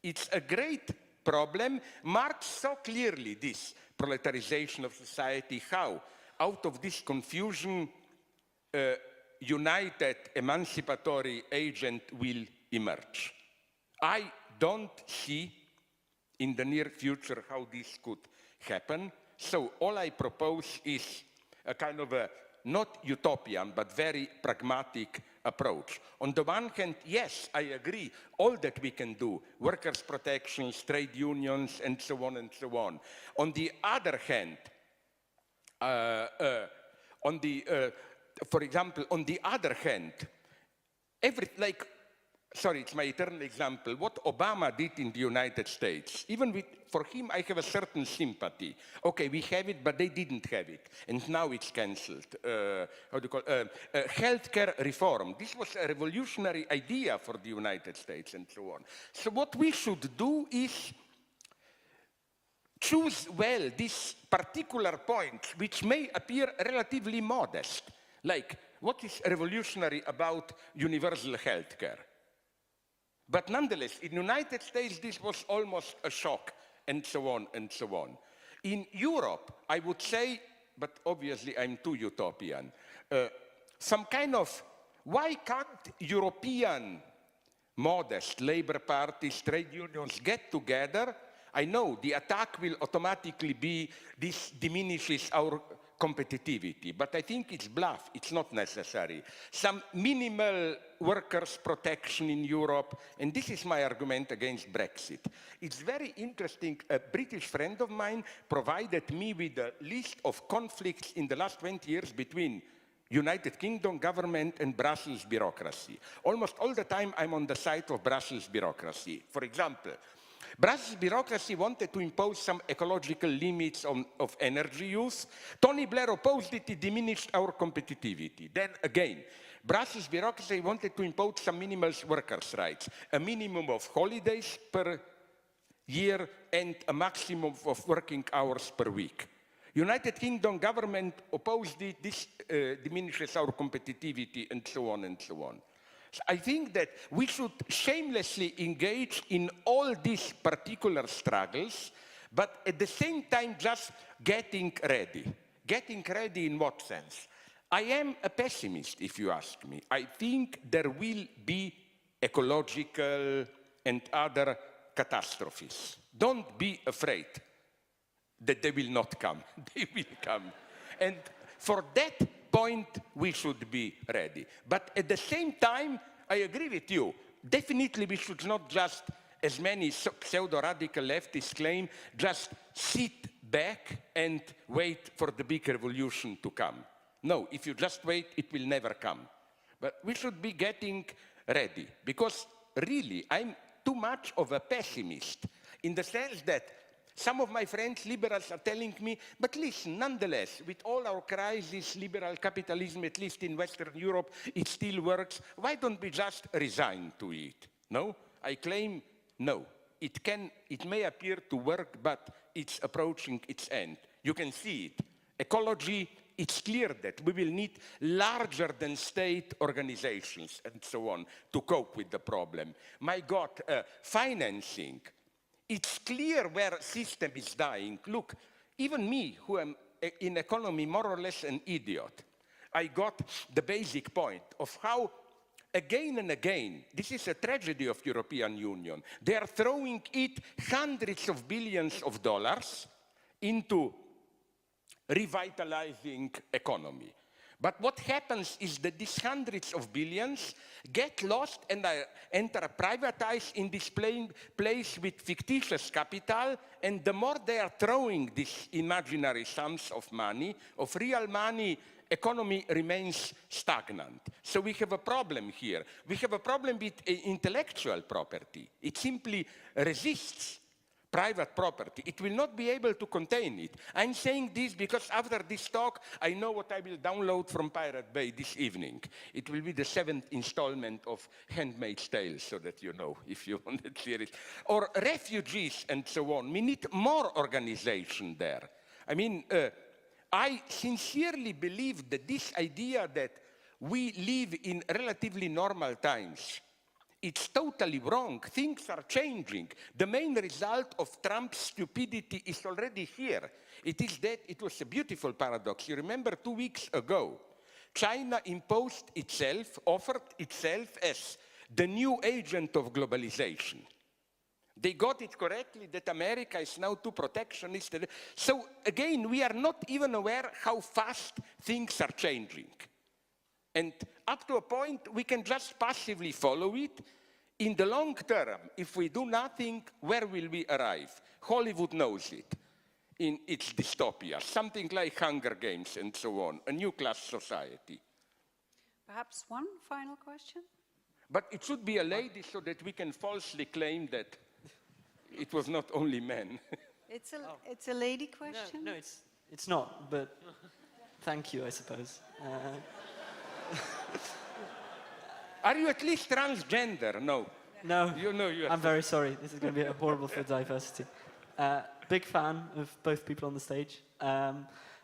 it's a great problem, marks so clearly this proletarization of society, how out of this confusion united emancipatory agent will emerge. I don't see in the near future how this could happen. So all I propose is a kind of a not utopian, but very pragmatic approach. On the one hand, yes, I agree, all that we can do, workers' protections, trade unions, and so on and so on. On the other hand, for example, on the other hand, sorry, it's my eternal example, what Obama did in the United States, even for him, I have a certain sympathy. Okay, we have it, but they didn't have it, and now it's cancelled. Healthcare reform, this was a revolutionary idea for the United States, and so on. So what we should do is choose well these particular points, which may appear relatively modest, like what is revolutionary about universal healthcare? But nonetheless, in the United States, this was almost a shock, and so on and so on. In Europe, I would say, but obviously I'm too utopian, some kind of, why can't European modest labor parties, trade unions get together? I know the attack will automatically be this diminishes our competitivity, but I think it's bluff, it's not necessary. Some minimal workers' protection in Europe, and this is my argument against Brexit. It's very interesting, a British friend of mine provided me with a list of conflicts in the last 20 years between United Kingdom government and Brussels bureaucracy. Almost all the time I'm on the side of Brussels bureaucracy. For example, Brussels bureaucracy wanted to impose some ecological limits of energy use. Tony Blair opposed it, it diminished our competitivity. Then again, Brussels bureaucracy wanted to impose some minimal workers' rights, a minimum of holidays per year and a maximum of working hours per week. United Kingdom government opposed it, this diminishes our competitivity, and so on and so on. I think that we should shamelessly engage in all these particular struggles, but at the same time just getting ready. Getting ready in what sense? I am a pessimist, if you ask me. I think there will be ecological and other catastrophes. Don't be afraid that they will not come. They will come. And for that point, we should be ready. But at the same time, I agree with you. Definitely we should not just, as many pseudo-radical leftists claim, just sit back and wait for the big revolution to come. No, if you just wait, it will never come. But we should be getting ready, because really, I'm too much of a pessimist in the sense that some of my friends, liberals, are telling me, but listen, nonetheless, with all our crises, liberal capitalism, at least in Western Europe, it still works. Why don't we just resign to it? No? I claim no. It may appear to work, but it's approaching its end. You can see it. Ecology, it's clear that we will need larger than state organizations and so on to cope with the problem. My God, financing. It's clear where system is dying. Look, even me, who am in economy more or less an idiot, I got the basic point of how, again and again, this is a tragedy of European Union. They are throwing it hundreds of billions of dollars into revitalizing economy. But what happens is that these hundreds of billions get lost and enter privatized in this place with fictitious capital, and the more they are throwing these imaginary sums of money, of real money, economy remains stagnant. So we have a problem here. We have a problem with intellectual property. It simply resists private property. It will not be able to contain it. I'm saying this because after this talk, I know what I will download from Pirate Bay this evening. It will be the 7th installment of Handmaid's Tale, so that you know, if you want to hear it. Or refugees and so on. We need more organization there. I mean, I sincerely believe that this idea that we live in relatively normal times, it's totally wrong. Things are changing. The main result of Trump's stupidity is already here. It is that it was a beautiful paradox. You remember 2 weeks ago, China imposed itself, offered itself as the new agent of globalization. They got it correctly that America is now too protectionist. So again, we are not even aware how fast things are changing. And up to a point, we can just passively follow it. In the long term, if we do nothing, where will we arrive? Hollywood knows it in its dystopia, something like Hunger Games and so on, a new class society. Perhaps one final question? But it should be a lady so that we can falsely claim that it was not only men. It's a lady question? No, it's not, but thank you, I suppose. Are you at least transgender? No. No, You know you are. I'm very sorry. This is going to be horrible for diversity. Big fan of both people on the stage.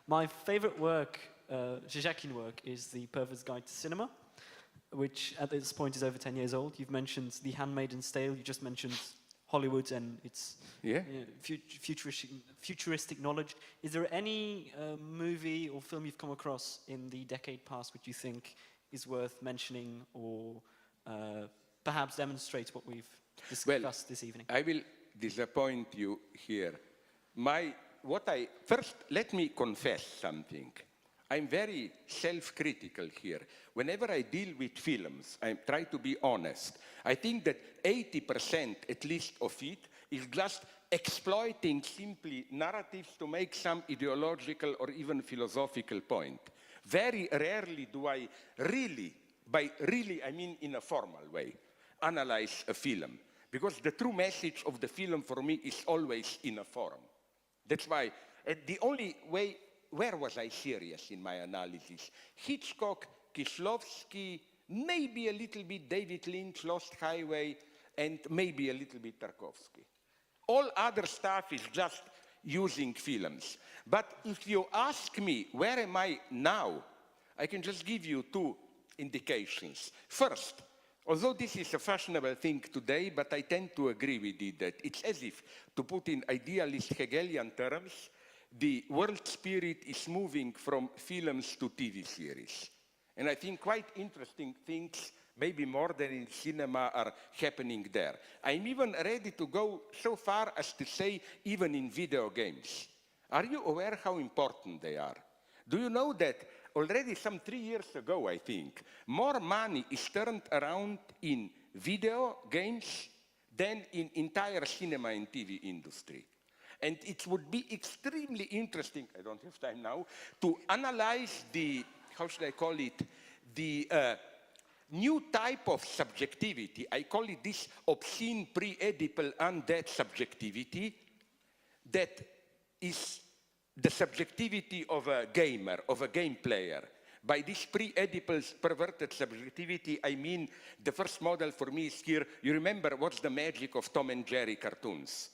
My favorite work, Žižekian work, is The Pervert's Guide to Cinema, which at this point is over 10 years old. You've mentioned The Handmaid's Tale. You just mentioned Hollywood and its futuristic knowledge. Is there any movie or film you've come across in the decade past which you think is worth mentioning or perhaps demonstrates what we've discussed this evening? I will disappoint you here. First, let me confess something. I'm very self-critical here. Whenever I deal with films, I try to be honest. I think that 80% at least of it is just exploiting simply narratives to make some ideological or even philosophical point. Very rarely do I really, by really I mean in a formal way, analyze a film. Because the true message of the film for me is always in a form. That's why the only way, where was I serious in my analysis? Hitchcock, Kieślowski, maybe a little bit David Lynch, Lost Highway, and maybe a little bit Tarkovsky. All other stuff is just using films. But if you ask me, where am I now? I can just give you 2 indications. First, although this is a fashionable thing today, but I tend to agree with it, that it's as if, to put in idealist Hegelian terms, the world spirit is moving from films to TV series. And I think quite interesting things, maybe more than in cinema, are happening there. I'm even ready to go so far as to say even in video games. Are you aware how important they are? Do you know that already some 3 years ago, I think, more money is turned around in video games than in entire cinema and TV industry? And it would be extremely interesting, I don't have time now, to analyze the, how should I call it, the new type of subjectivity. I call it this obscene, pre-Oedipal, undead subjectivity that is the subjectivity of a gamer, of a game player. By this pre-Oedipal perverted subjectivity, I mean the first model for me is here. You remember what's the magic of Tom and Jerry cartoons?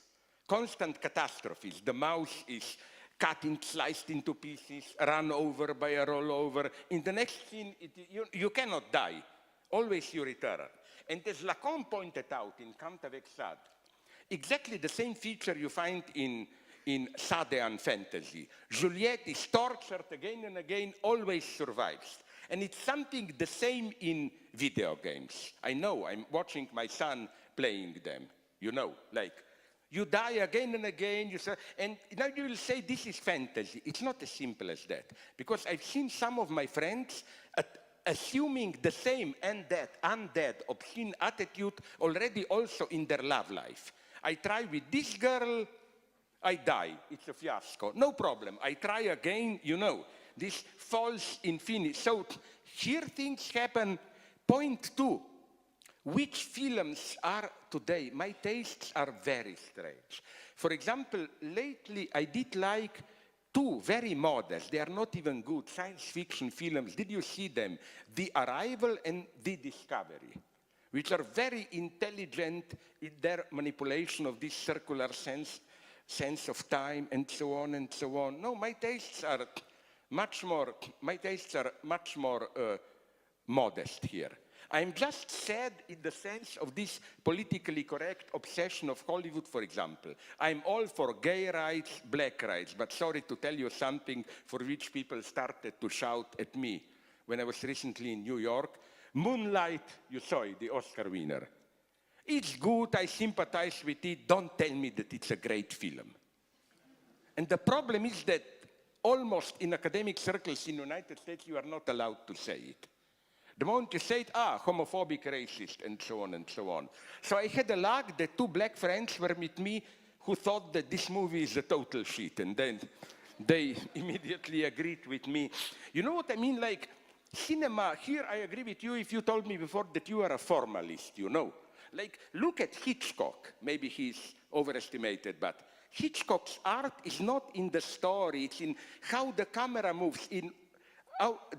Constant catastrophes. The mouse is cut and sliced into pieces, run over by a rollover. In the next scene, you cannot die. Always you return. And as Lacan pointed out in Kant avec Sade, exactly the same feature you find in Sadean fantasy. Juliet is tortured again and again, always survives. And it's something the same in video games. I know, I'm watching my son playing them. You know, like, you die again and again, and now you will say this is fantasy. It's not as simple as that. Because I've seen some of my friends assuming the same undead, obscene attitude already also in their love life. I try with this girl, I die. It's a fiasco. No problem. I try again, you know. This false infinity. So here things happen. Point 2. which films are today, my tastes are very strange. For example, lately I did like two very modest, they are not even good, science fiction films. Did you see them? The Arrival and The Discovery, which are very intelligent in their manipulation of this circular sense of time and so on and so on. No, my tastes are much more modest here. I'm just sad in the sense of this politically correct obsession of Hollywood, for example. I'm all for gay rights, black rights, but sorry to tell you something for which people started to shout at me when I was recently in New York. Moonlight, you saw it, the Oscar winner. It's good, I sympathize with it, don't tell me that it's a great film. And the problem is that almost in academic circles in the United States, you are not allowed to say it. The moment you say it, homophobic, racist, and so on and so on. So I had a luck that two black friends were with me who thought that this movie is a total shit, and then they immediately agreed with me. You know what I mean? Like, cinema, here I agree with you if you told me before that you are a formalist, you know. Like, look at Hitchcock. Maybe he's overestimated, but Hitchcock's art is not in the story, it's in how the camera moves, in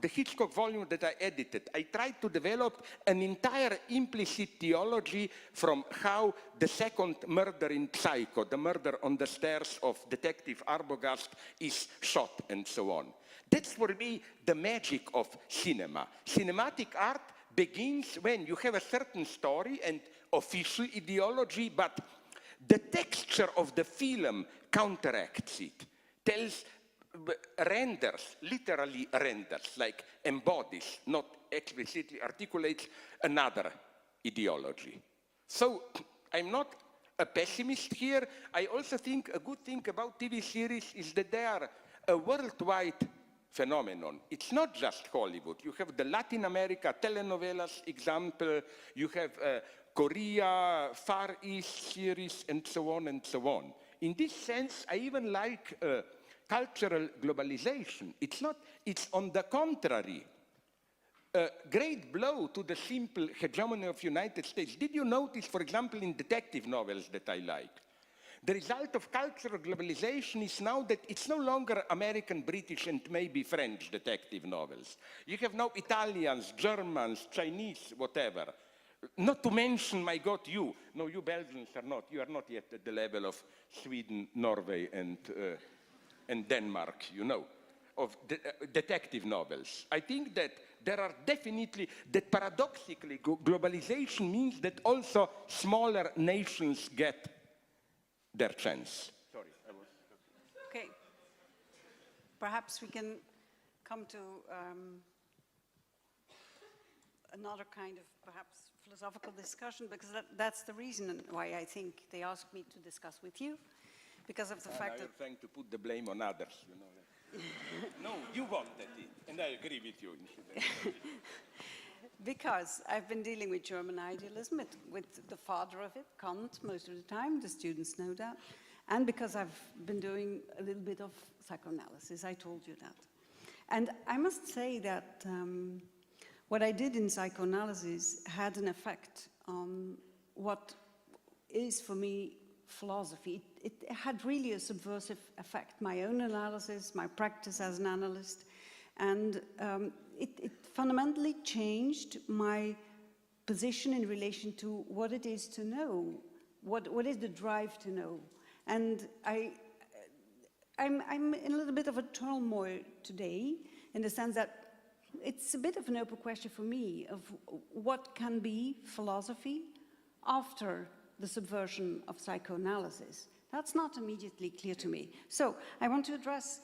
the Hitchcock volume that I edited. I tried to develop an entire implicit theology from how the second murder in Psycho, the murder on the stairs of Detective Arbogast, is shot and so on. That's for me the magic of cinema. Cinematic art begins when you have a certain story and official ideology, but the texture of the film counteracts it, renders, literally renders, like embodies, not explicitly articulates another ideology. So I'm not a pessimist here. I also think a good thing about TV series is that they are a worldwide phenomenon. It's not just Hollywood. You have the Latin America telenovelas example, you have Korea, Far East series, and so on and so on. In this sense, I even like cultural globalization. It's on the contrary, a great blow to the simple hegemony of the United States. Did you notice, for example, in detective novels that I like, the result of cultural globalization is now that it's no longer American, British, and maybe French detective novels. You have now Italians, Germans, Chinese, whatever. Not to mention, my God, you. No, you Belgians are not. You are not yet at the level of Sweden, Norway, and Denmark, you know, of detective novels. I think that there are definitely, that paradoxically, globalization means that also smaller nations get their chance. Sorry, I was... Okay. Perhaps we can come to another kind of perhaps philosophical discussion, because that's the reason why I think they asked me to discuss with you, because of the fact that... you're trying to put the blame on others, you know. No, you wanted it, and I agree with you. Because I've been dealing with German idealism, with the father of it, Kant, most of the time, the students know that, and because I've been doing a little bit of psychoanalysis, I told you that. And I must say that what I did in psychoanalysis had an effect on what is for me philosophy. It had really a subversive effect, my own analysis, my practice as an analyst, and it fundamentally changed my position in relation to what it is to know, what is the drive to know. And I'm in a little bit of a turmoil today, in the sense that it's a bit of an open question for me of what can be philosophy after the subversion of psychoanalysis. That's not immediately clear to me. So I want to address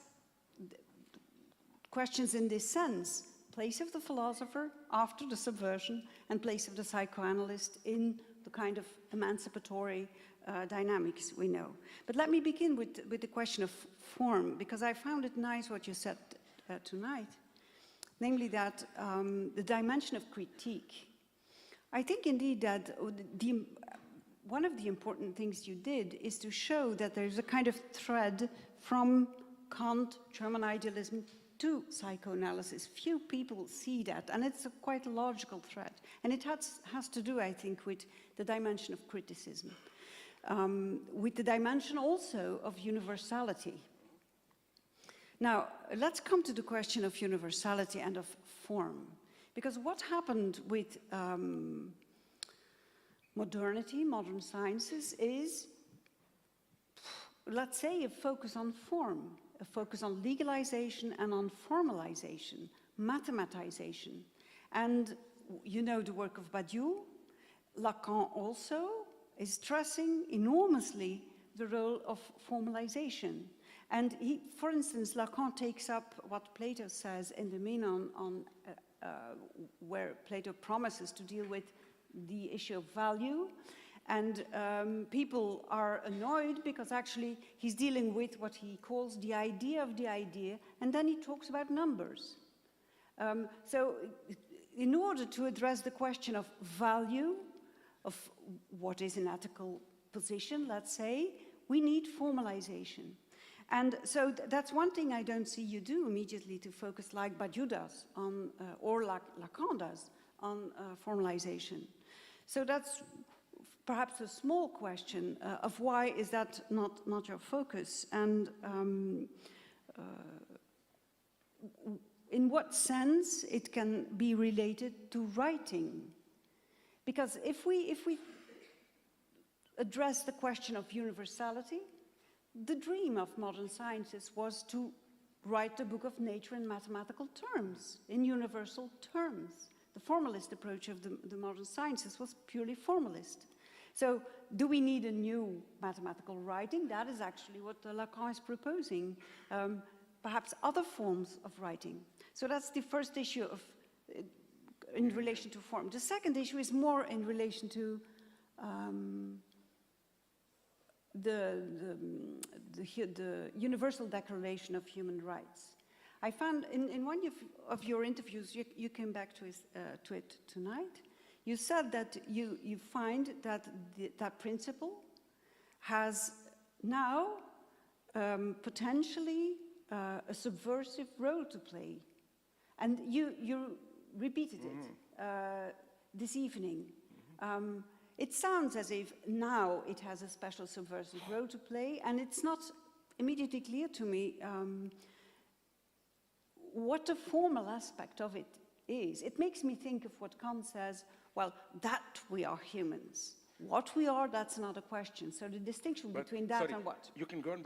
questions in this sense: place of the philosopher after the subversion, and place of the psychoanalyst in the kind of emancipatory dynamics we know. But let me begin with the question of form, because I found it nice what you said tonight, namely that the dimension of critique. I think indeed that one of the important things you did is to show that there's a kind of thread from Kant, German idealism, to psychoanalysis. Few people see that, and it's a quite a logical thread. And it has to do, I think, with the dimension of criticism, with the dimension also of universality. Now, let's come to the question of universality and of form. Because what happened with modernity, modern sciences, is, let's say, a focus on form, a focus on legalization and on formalization, mathematization. And you know the work of Badiou. Lacan also is stressing enormously the role of formalization. And he, for instance, Lacan takes up what Plato says in the Menon where Plato promises to deal with the issue of value. And people are annoyed because actually he's dealing with what he calls the idea of the idea, and then he talks about numbers. So in order to address the question of value, of what is an ethical position, let's say, we need formalization. And so that's one thing I don't see you do immediately, to focus like Badiou does on, or like Lacan does, on formalization. So that's perhaps a small question of why is that not your focus, and in what sense it can be related to writing. Because if we address the question of universality, the dream of modern sciences was to write the book of nature in mathematical terms, in universal terms. The formalist approach of the modern sciences was purely formalist. So do we need a new mathematical writing? That is actually what Lacan is proposing, perhaps other forms of writing. So that's the first issue of, in relation to form. The second issue is more in relation to the Universal Declaration of Human Rights. I found in one of your interviews, you came back to it tonight. You said that you find that that principle has now potentially a subversive role to play. And you repeated it this evening. It sounds as if now it has a special subversive role to play, and it's not immediately clear to me what the formal aspect of it is. It makes me think of what Kant says, well, that we are humans. What we are, that's another question. So the distinction between that and what? You can go on,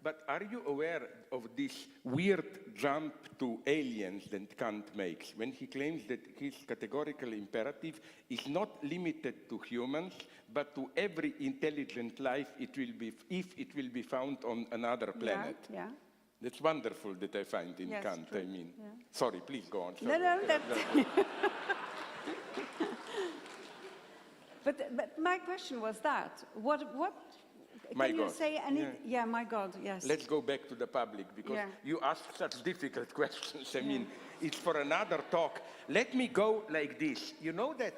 but are you aware of this weird jump to aliens that Kant makes when he claims that his categorical imperative is not limited to humans, but to every intelligent life it will be, if it will be found on another planet? Yeah. That's wonderful that I find in Kant, true. I mean. Yeah. Sorry, please go on. Sorry. No, that's... But my question was that, what can you say? My God, yes. Let's go back to the public, because you ask such difficult questions. I mean, it's for another talk. Let me go like this. You know that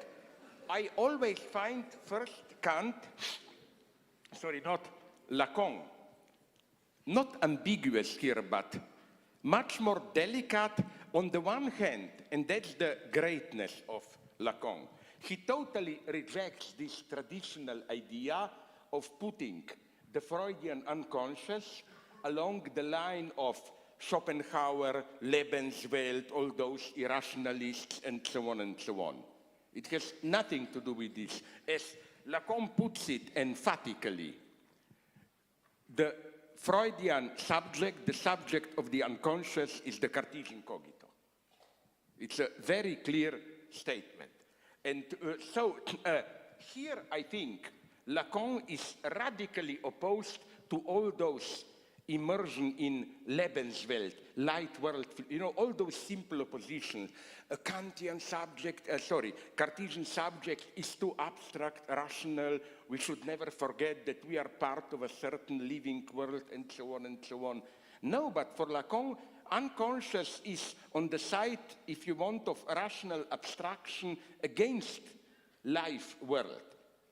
I always find first Kant, not Lacan, not ambiguous here, but much more delicate on the one hand, and that's the greatness of Lacan. He totally rejects this traditional idea of putting the Freudian unconscious along the line of Schopenhauer, Lebenswelt, all those irrationalists, and so on and so on. It has nothing to do with this. As Lacan puts it emphatically, the Freudian subject, the subject of the unconscious, is the Cartesian cogito. It's a very clear statement. And here I think Lacan is radically opposed to all those immersion in Lebenswelt, light world, all those simple oppositions. A Kantian subject, Cartesian subject is too abstract, rational. We should never forget that we are part of a certain living world, and so on and so on. No, but for Lacan, unconscious is on the side, if you want, of rational abstraction against life world.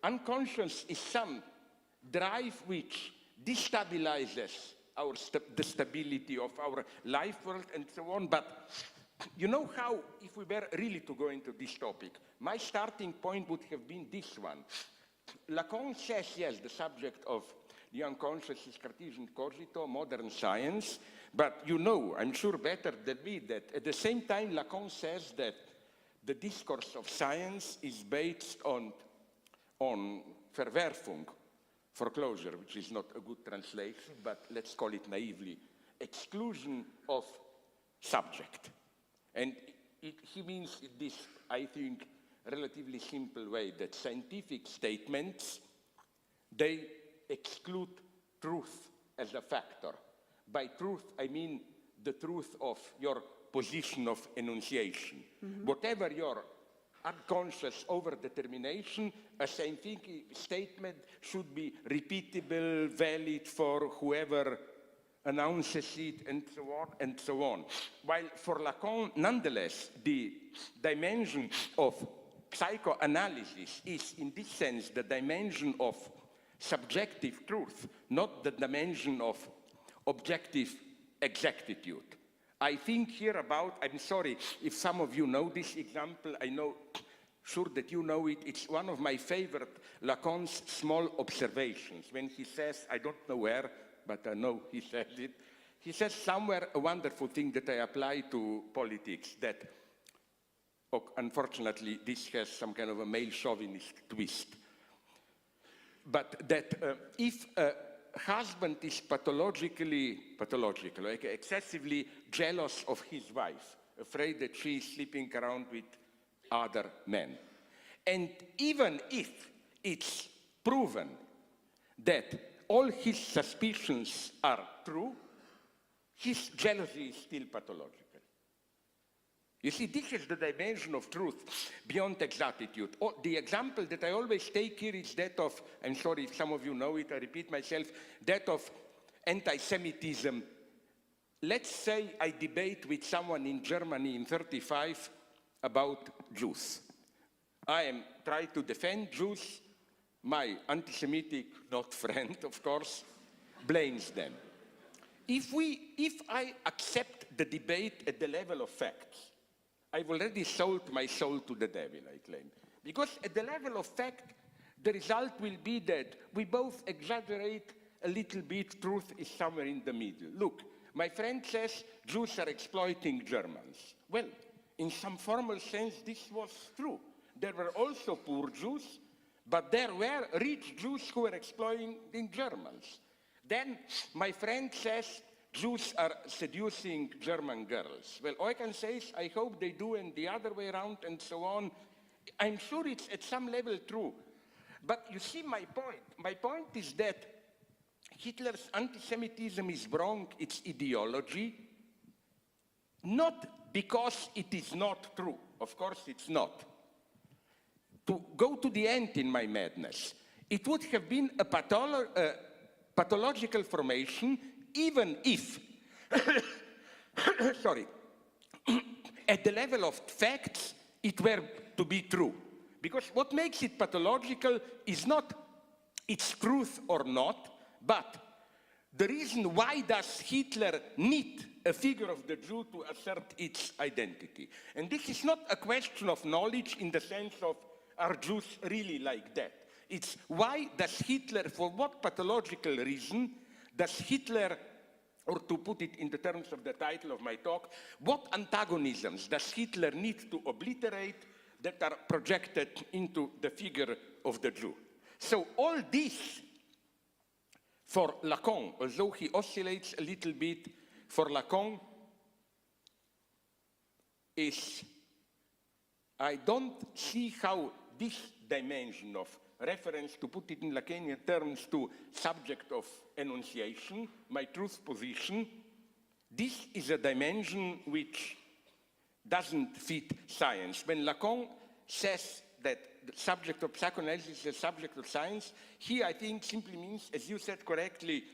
Unconscious is some drive which destabilizes the stability of our life world and so on. But you know how, if we were really to go into this topic, my starting point would have been this one. Lacan says, yes, the subject of the unconscious is Cartesian cogito, modern science, but you know, I'm sure better than me, that at the same time Lacan says that the discourse of science is based on Verwerfung, foreclosure, which is not a good translation, but let's call it naively, exclusion of subject. And he means this, I think, relatively simple way, that scientific statements, they exclude truth as a factor. By truth, I mean the truth of your position of enunciation. Whatever your unconscious overdetermination, a scientific statement should be repeatable, valid for whoever announces it, and so on and so on. While for Lacan, nonetheless, the dimension of psychoanalysis is, in this sense, the dimension of subjective truth, not the dimension of objective exactitude. I think here about, I'm sorry if some of you know this example, I know, sure that you know it, it's one of my favorite Lacan's small observations, when he says, I don't know where, but I know he says it, he says somewhere a wonderful thing that I apply to politics, that, oh, unfortunately, this has some kind of a male chauvinist twist, but that if a husband is pathological, like excessively jealous of his wife, afraid that she is sleeping around with other men, and even if it's proven that all his suspicions are true, his jealousy is still pathological. You see, this is the dimension of truth beyond exactitude. The example that I always take here is that of, I'm sorry if some of you know it, I repeat myself, that of anti-Semitism. Let's say I debate with someone in Germany in 1935 about Jews. I am trying to defend Jews. My anti-Semitic, not friend, of course, blames them. If I accept the debate at the level of facts, I've already sold my soul to the devil, I claim. Because at the level of fact, the result will be that we both exaggerate a little bit, truth is somewhere in the middle. Look, my friend says Jews are exploiting Germans. Well, in some formal sense, this was true. There were also poor Jews, but there were rich Jews who were exploiting Germans. Then my friend says Jews are seducing German girls. Well, all I can say is I hope they do, and the other way around, and so on. I'm sure it's at some level true. But you see my point. My point is that Hitler's anti-Semitism is wrong, it's ideology, not because it is not true. Of course it's not. To go to the end in my madness, it would have been a pathological formation even if, sorry, at the level of facts, it were to be true. Because what makes it pathological is not its truth or not, but the reason why does Hitler need a figure of the Jew to assert its identity. And this is not a question of knowledge in the sense of are Jews really like that? It's why does Hitler, for what pathological reason, does Hitler, or to put it in the terms of the title of my talk, what antagonisms does Hitler need to obliterate that are projected into the figure of the Jew? So all this, for Lacan, although he oscillates a little bit, for Lacan is, I don't see how this dimension of reference, to put it in Lacanian terms, to subject of enunciation, my truth position, this is a dimension which doesn't fit science. When Lacan says that the subject of psychoanalysis is a subject of science, he, I think, simply means, as you said correctly,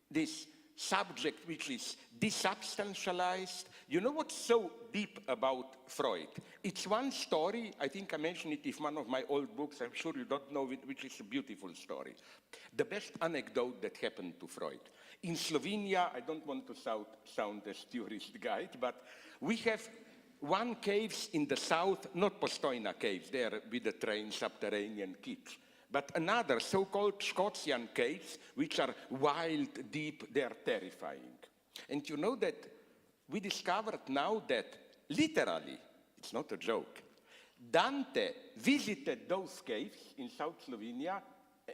this subject which is desubstantialized. You know what's so deep about Freud? It's one story, I think I mentioned it in one of my old books, I'm sure you don't know it, which is a beautiful story. The best anecdote that happened to Freud. In Slovenia, I don't want to sound as tourist guide, but we have one caves in the south, not Postojna caves, there with the train, subterranean kids, but another so-called Scotian caves, which are wild, deep, they're terrifying. And you know that we discovered now that literally, it's not a joke, Dante visited those caves in South Slovenia,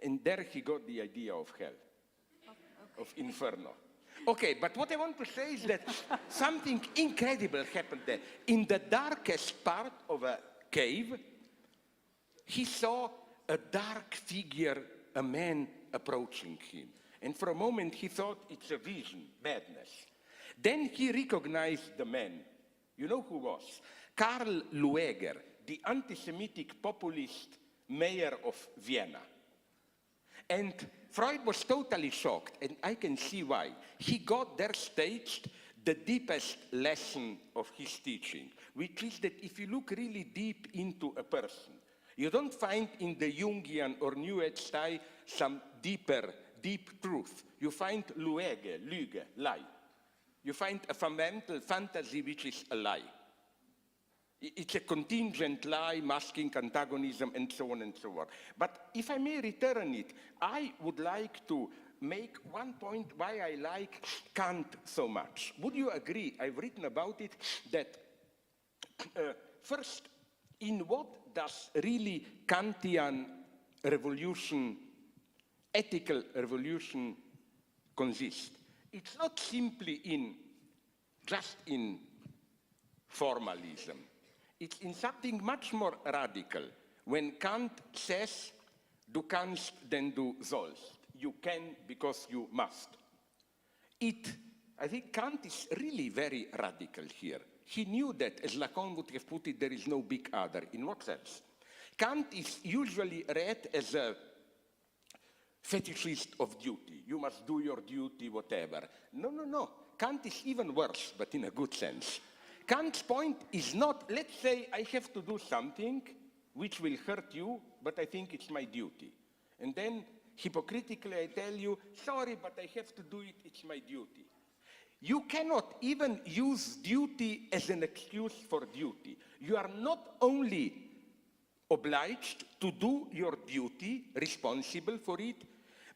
and there he got the idea of hell, of inferno. Okay, but what I want to say is that something incredible happened there. In the darkest part of a cave, he saw a dark figure, a man approaching him. And for a moment he thought it's a vision, madness. Then he recognized the man. You know who was? Karl Lueger, the anti-Semitic populist mayor of Vienna. And Freud was totally shocked, and I can see why. He got there staged the deepest lesson of his teaching, which is that if you look really deep into a person, you don't find in the Jungian or New Age style some deep truth. You find Lüge, lie. You find a fundamental fantasy which is a lie. It's a contingent lie, masking antagonism, and so on and so on. But if I may return it, I would like to make one point why I like Kant so much. Would you agree, I've written about it, that first, in what does really Kantian revolution, ethical revolution consist? It's not simply just in formalism. It's in something much more radical. When Kant says, du kannst, then du sollst. You can because you must. I think Kant is really very radical here. He knew that, as Lacan would have put it, there is no big other. In what sense? Kant is usually read as a fetishist of duty. You must do your duty, whatever. No. Kant is even worse, but in a good sense. Kant's point is not, let's say I have to do something which will hurt you, but I think it's my duty. And then, hypocritically, I tell you, sorry, but I have to do it, it's my duty. You cannot even use duty as an excuse for duty. You are not only obliged to do your duty, responsible for it,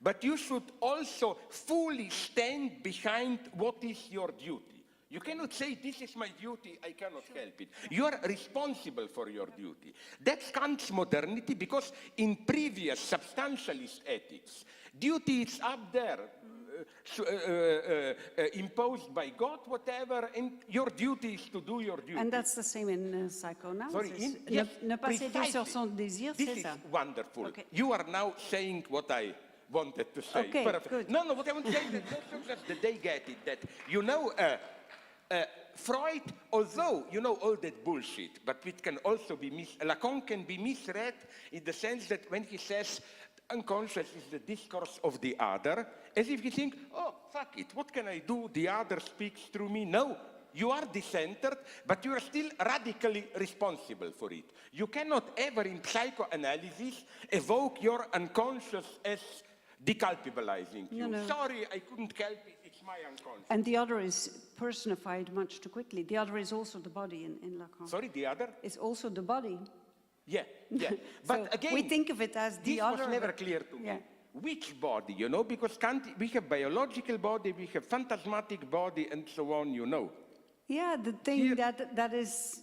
but you should also fully stand behind what is your duty. You cannot say, this is my duty, I cannot help it. You are responsible for your duty. That's Kant's modernity, because in previous substantialist ethics, duty is up there, imposed by God, whatever, and your duty is to do your duty. And that's the same in psychoanalysis. Sorry, yes, ne pas céder sur son désir, this c'est is ça. wonderful. Okay. You are now saying what I wanted to say. Okay, Perfect. good. No, what I want to say is that they get it, that, you know, Freud, although, you know, all that bullshit, but it can also be Lacan can be misread in the sense that when he says unconscious is the discourse of the other, as if you think, oh, fuck it, what can I do? The other speaks through me. No, you are decentered, but you are still radically responsible for it. You cannot ever in psychoanalysis evoke your unconscious as deculpabilizing you. No. Sorry, I couldn't help it, it's my unconscious. And the other is personified much too quickly. The other is also the body in Lacan. Sorry, the other? It's also the body. Yeah. But So again, we think of it as the this other. was never clear to me. Yeah. Which body, you know, because we have biological body, we have phantasmatic body, and so on, you know. Yeah, the thing that is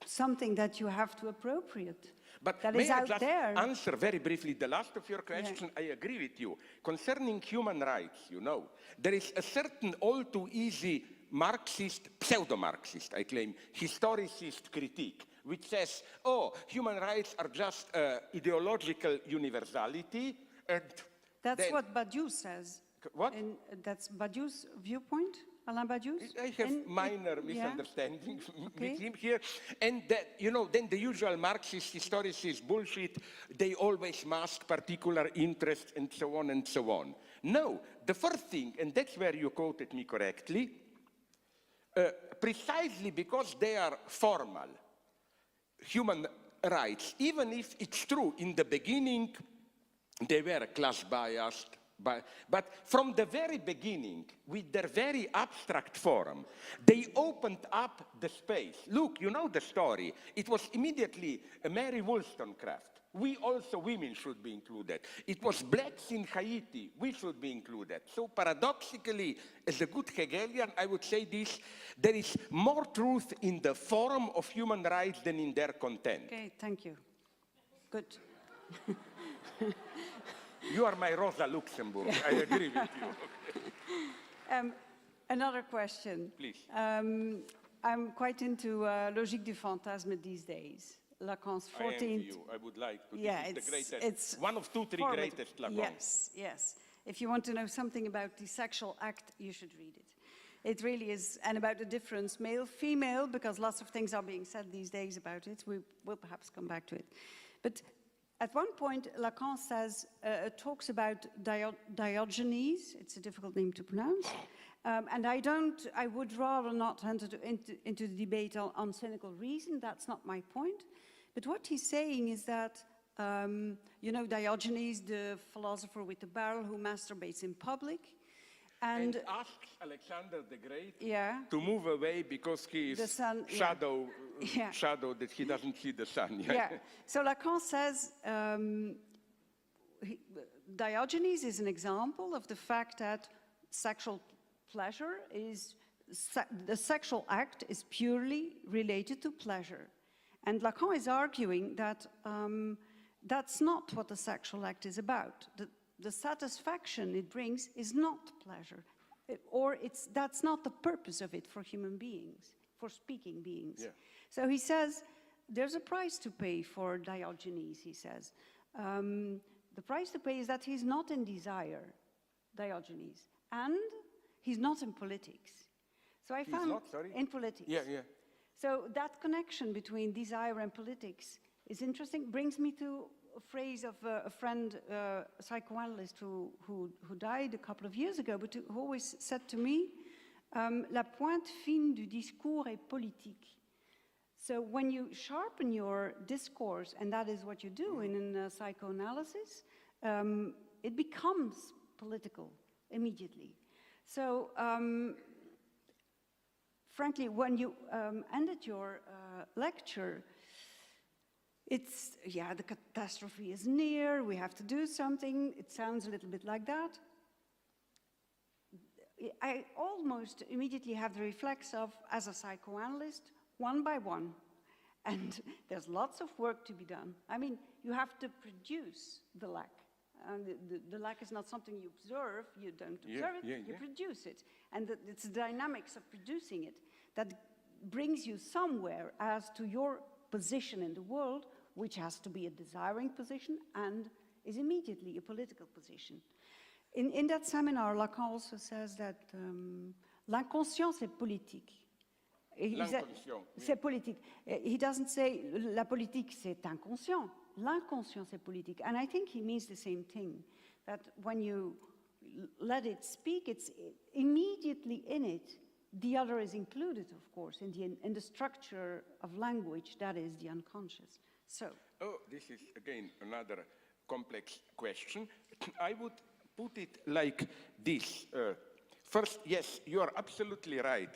something that you have to appropriate. But that may is I out just there. answer very briefly the last of your question? I agree with you. Concerning human rights, you know, there is a certain all too easy Marxist, pseudo-Marxist, I claim, historicist critique, which says, oh, human rights are just ideological universality. And That's then, what Badiou says. What? And that's Badiou's viewpoint Alain Badiou? I have And minor yeah. misunderstanding Okay. with him here. And that, you know, then the usual Marxist historicist bullshit, they always mask particular interests and so on and so on. No, the first thing, and that's where you quoted me correctly, precisely because they are formal human rights, even if it's true in the beginning they were class biased, but from the very beginning, with their very abstract form, they opened up the space. Look, you know the story. It was immediately Mary Wollstonecraft. We also, women should be included. It was blacks in Haiti. We should be included. So paradoxically, as a good Hegelian, I would say this, there is more truth in the form of human rights than in their content. Okay, thank you. Good. You are my Rosa Luxemburg. I agree with you. Another question. Please. I'm quite into logique du fantasme these days. Lacan's 14th. I envy you. I would like to. Yeah, this is the greatest. it's one of two, three formative. greatest Lacan. Yes, yes. If you want to know something about the sexual act, you should read it. It really is, and about the difference, male, female, because lots of things are being said these days about it. We will perhaps come back to it. But at one point, Lacan says, talks about Diogenes. It's a difficult name to pronounce. And I would rather not enter into the debate on cynical reason. That's not my point. But what he's saying is that, you know, Diogenes, the philosopher with the barrel who masturbates in public, and asks Alexander the Great yeah, to move away because he the is sun, shadow, yeah. shadow that he doesn't see the sun. Yeah. So Lacan says Diogenes is an example of the fact that sexual pleasure is, the sexual act is purely related to pleasure. And Lacan is arguing that that's not what the sexual act is about. The satisfaction it brings is not pleasure, that's not the purpose of it for human beings, for speaking beings. Yeah. So he says, there's a price to pay for Diogenes, he says. The price to pay is that he's not in desire, Diogenes, and he's not in politics. So I found, not, sorry? in politics. Yeah, yeah. So that connection between desire and politics is interesting, brings me to a phrase of a friend, a psychoanalyst who died a couple of years ago, but who always said to me, la pointe fine du discours est politique. So when you sharpen your discourse, and that is what you do in psychoanalysis, it becomes political immediately. So frankly, when you ended your lecture, it's, yeah, the catastrophe is near, we have to do something. It sounds a little bit like that. I almost immediately have the reflex of, as a psychoanalyst, one by one. And there's lots of work to be done. I mean, you have to produce the lack. And the lack is not something you observe, you don't observe it, you produce it. And it's the dynamics of producing it that brings you somewhere as to your position in the world, which has to be a desiring position and is immediately a political position. In that seminar, Lacan also says that l'inconscient, c'est politique. C'est politique. He doesn't say la politique, c'est inconscient. L'inconscient, c'est politique. And I think he means the same thing, that when you let it speak, it's immediately in it. The other is included, of course, in the structure of language, that is the unconscious. So. Oh, this is, again, another complex question. I would put it like this. First, yes, you are absolutely right.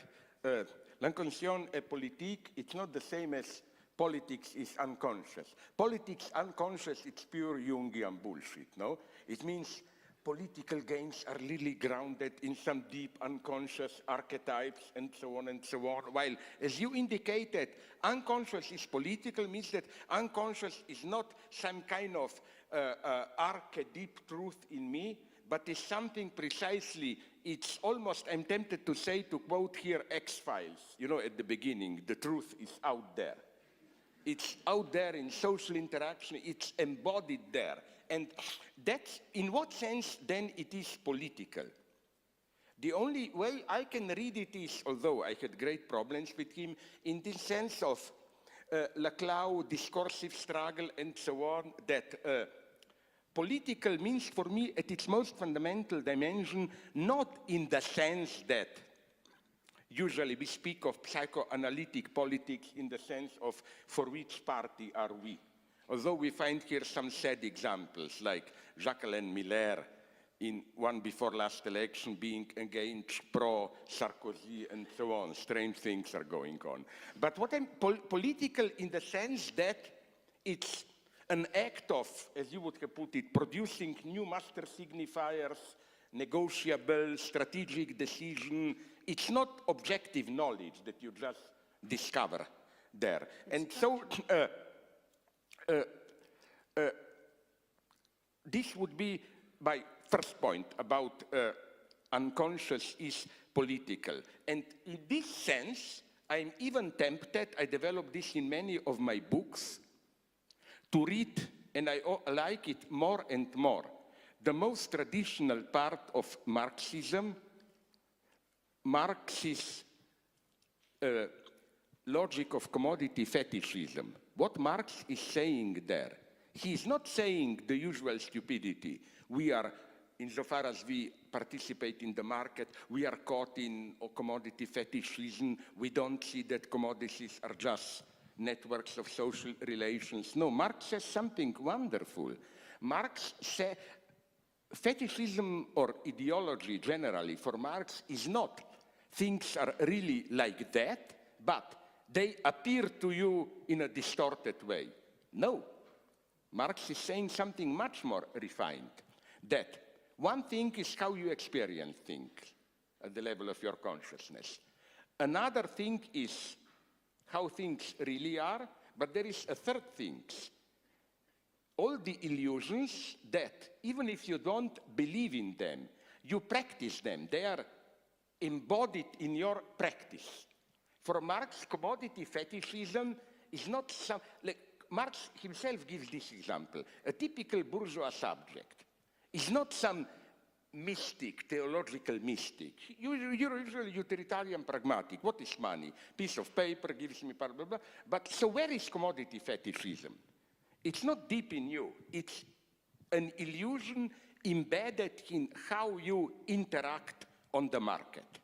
L'inconscient et politique, it's not the same as politics is unconscious. Politics unconscious, it's pure Jungian bullshit, no? It means political games are really grounded in some deep unconscious archetypes and so on and so on. While, as you indicated, unconscious is political, means that unconscious is not some kind of archetype truth in me, but is something precisely, it's almost, I'm tempted to say, to quote here X-Files, you know, at the beginning, the truth is out there. It's out there in social interaction, it's embodied there. And that's, in what sense, then, it is political? The only way I can read it is, although I had great problems with him, in the sense of Laclau, discursive struggle, and so on, that political means for me at its most fundamental dimension, not in the sense that usually we speak of psychoanalytic politics in the sense of for which party are we. Although we find here some sad examples like Jacqueline Miller in one before last election being against pro-Sarkozy and so on. Strange things are going on. But what I'm political in the sense that it's an act of, as you would have put it, producing new master signifiers, negotiable, strategic decision. It's not objective knowledge that you just discover there. And so this would be my first point about unconscious is political. And in this sense, I'm even tempted, I develop this in many of my books, to read, and I like it more and more, the most traditional part of Marxism, Marx's logic of commodity fetishism. What Marx is saying there, he is not saying the usual stupidity. We are, insofar as we participate in the market, we are caught in commodity fetishism. We don't see that commodities are just networks of social relations. No, Marx says something wonderful. Marx says fetishism or ideology generally for Marx is not things are really like that, but they appear to you in a distorted way. No, Marx is saying something much more refined, that one thing is how you experience things at the level of your consciousness. Another thing is how things really are, but there is a third thing. All the illusions that, even if you don't believe in them, you practice them. They are embodied in your practice. For Marx, commodity fetishism is not some, like Marx himself gives this example. A typical bourgeois subject is not some mystic, theological mystic. You're usually utilitarian pragmatic. What is money? Piece of paper gives me blah, blah, blah. But so where is commodity fetishism? It's not deep in you. It's an illusion embedded in how you interact on the market.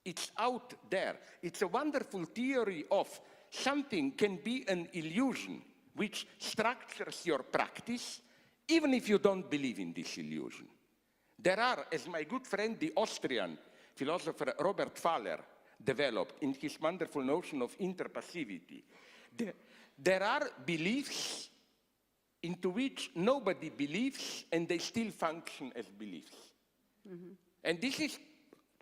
It's out there. It's a wonderful theory of something can be an illusion which structures your practice, even if you don't believe in this illusion. There are, as my good friend, the Austrian philosopher Robert Faller developed in his wonderful notion of interpassivity, there are beliefs into which nobody believes and they still function as beliefs. Mm-hmm. And this is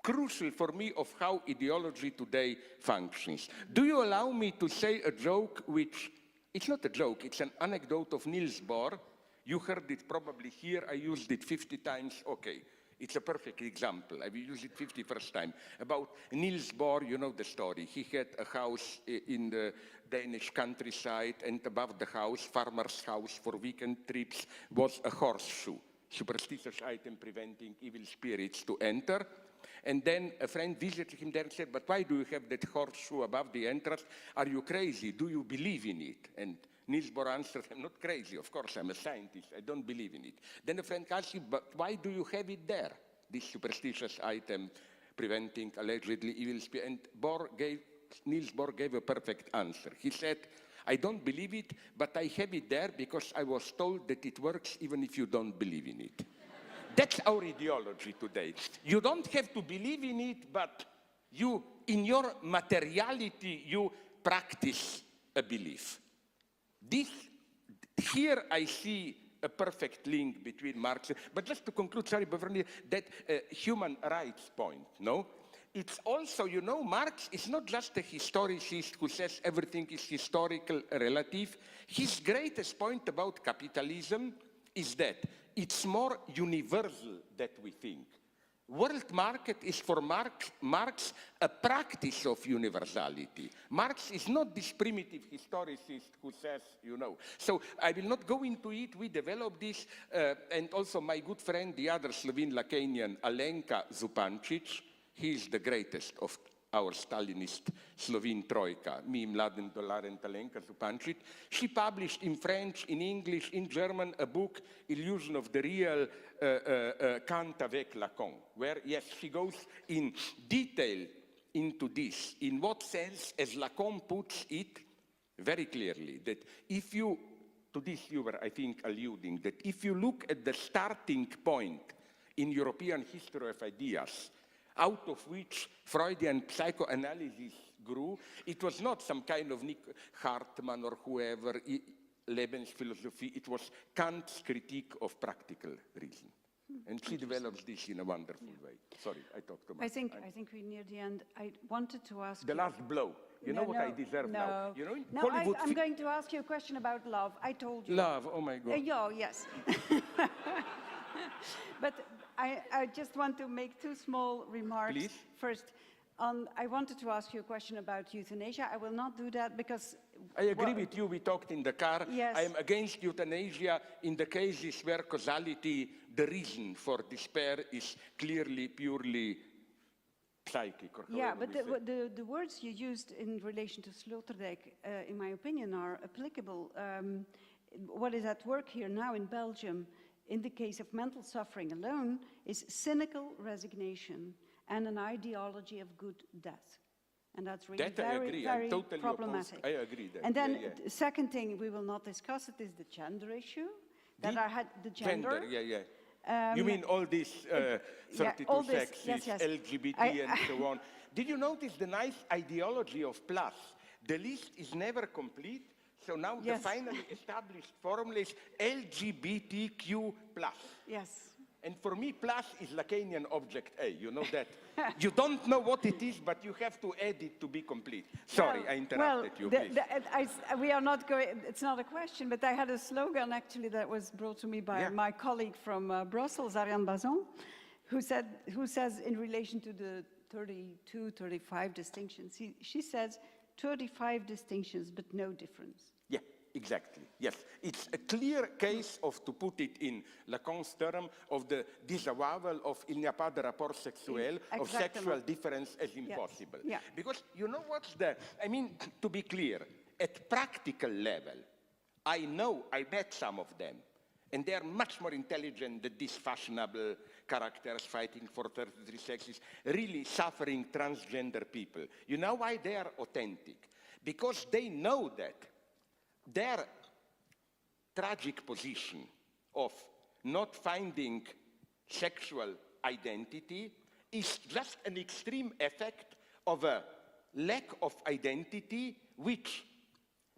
crucial for me of how ideology today functions. Do you allow me to say a joke which, it's not a joke, it's an anecdote of Niels Bohr. You heard it probably here, I used it 50 times, okay. It's a perfect example, I will use it 51st time. About Niels Bohr, you know the story. He had a house in the Danish countryside, and above the house, farmer's house for weekend trips, was a horseshoe, superstitious item preventing evil spirits to enter. And then a friend visited him there and said, but why do you have that horseshoe above the entrance? Are you crazy? Do you believe in it? And Niels Bohr answered, I'm not crazy, of course, I'm a scientist, I don't believe in it. Then a friend asked him, but why do you have it there, this superstitious item preventing allegedly evil spirits? And Niels Bohr gave a perfect answer. He said, I don't believe it, but I have it there because I was told that it works even if you don't believe in it. That's our ideology today. You don't have to believe in it, but you, in your materiality, you practice a belief. Here I see a perfect link between Marx, but just to conclude, sorry, that human rights point, no? It's also, you know, Marx is not just a historicist who says everything is historical, relative. His greatest point about capitalism is that it's more universal than we think. World market is for Marx a practice of universality. Marx is not this primitive historicist who says, you know. So I will not go into it. We developed this, and also my good friend, the other Slovene Lacanian, Alenka Zupancic, He is the greatest of our Stalinist Slovene troika, mi mladen dolaren talenka Zupančić. She published in French, in English, in German, a book, Illusion of the Real, Kant avec Lacan, where, yes, she goes in detail into this, in what sense, as Lacan puts it very clearly, that if you, to this you were, I think, alluding, that if you look at the starting point in European history of ideas, out of which Freudian psychoanalysis grew, it was not some kind of Nick Hartmann or whoever, Lebensphilosophie, it was Kant's critique of practical reason. And she develops this in a wonderful way. Sorry, I talked too much. I think we're near the end. I wanted to ask The you... last blow. You know what I deserve now? You know, in No, Hollywood I'm going to ask you a question about love. I told you. Love, oh my God. Yeah, yes. But I just want to make two small remarks. Please. First, I wanted to ask you a question about euthanasia. I will not do that because... I agree with you, we talked in the car. Yes. I am against euthanasia in the cases where causality, the reason for despair, is clearly, purely psychic. Or Yeah, however but we say. the words you used in relation to Sloterdijk, in my opinion, are applicable. What is at work here now in Belgium, in the case of mental suffering alone, is cynical resignation and an ideology of good death. And that's really That I very, agree. very I'm totally problematic. opposed. I agree that. And then yeah. the second thing we will not discuss it is the gender issue. That I had the gender. Yeah. You mean all these 32 all this, sexes, yes. LGBT and so on. Did you notice the nice ideology of plus? The list is never complete, so now Yes. the finally established formula is LGBTQ+. Yes. And for me, plus is Lacanian object A, you know that. You don't know what it is, but you have to add it to be complete. Sorry, I interrupted you, please. We are not going, it's not a question, but I had a slogan actually that was brought to me by my colleague from Brussels, Ariane Bazon, who says in relation to the 32, 35 distinctions, she says 35 distinctions, but no difference. Yeah, exactly. Yes, it's a clear case of, to put it in Lacan's term, of the disavowal of il n'y a pas de rapport sexuel, of sexual difference as impossible. Yeah. Because you know what's the, I mean, to be clear, at practical level, I met some of them, and they are much more intelligent than these fashionable characters fighting for 33 sexes, really suffering transgender people. You know why they are authentic? Because they know that their tragic position of not finding sexual identity is just an extreme effect of a lack of identity which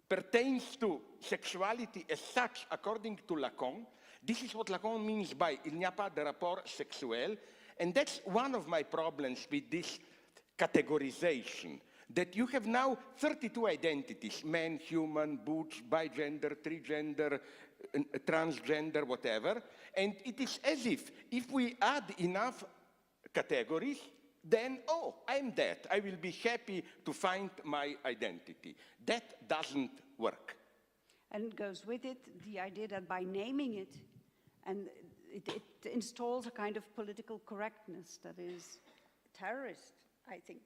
pertains to sexuality as such, according to Lacan. This is what Lacan means by il n'y a pas de rapport sexuel, and that's one of my problems with this categorization, that you have now 32 identities, man, human, butch, bigender, trigender, transgender, whatever, and it is as if we add enough categories, then, oh, I'm that. I will be happy to find my identity. That doesn't work. And it goes with it the idea that by naming it, and it installs a kind of political correctness that is terrorist, I think.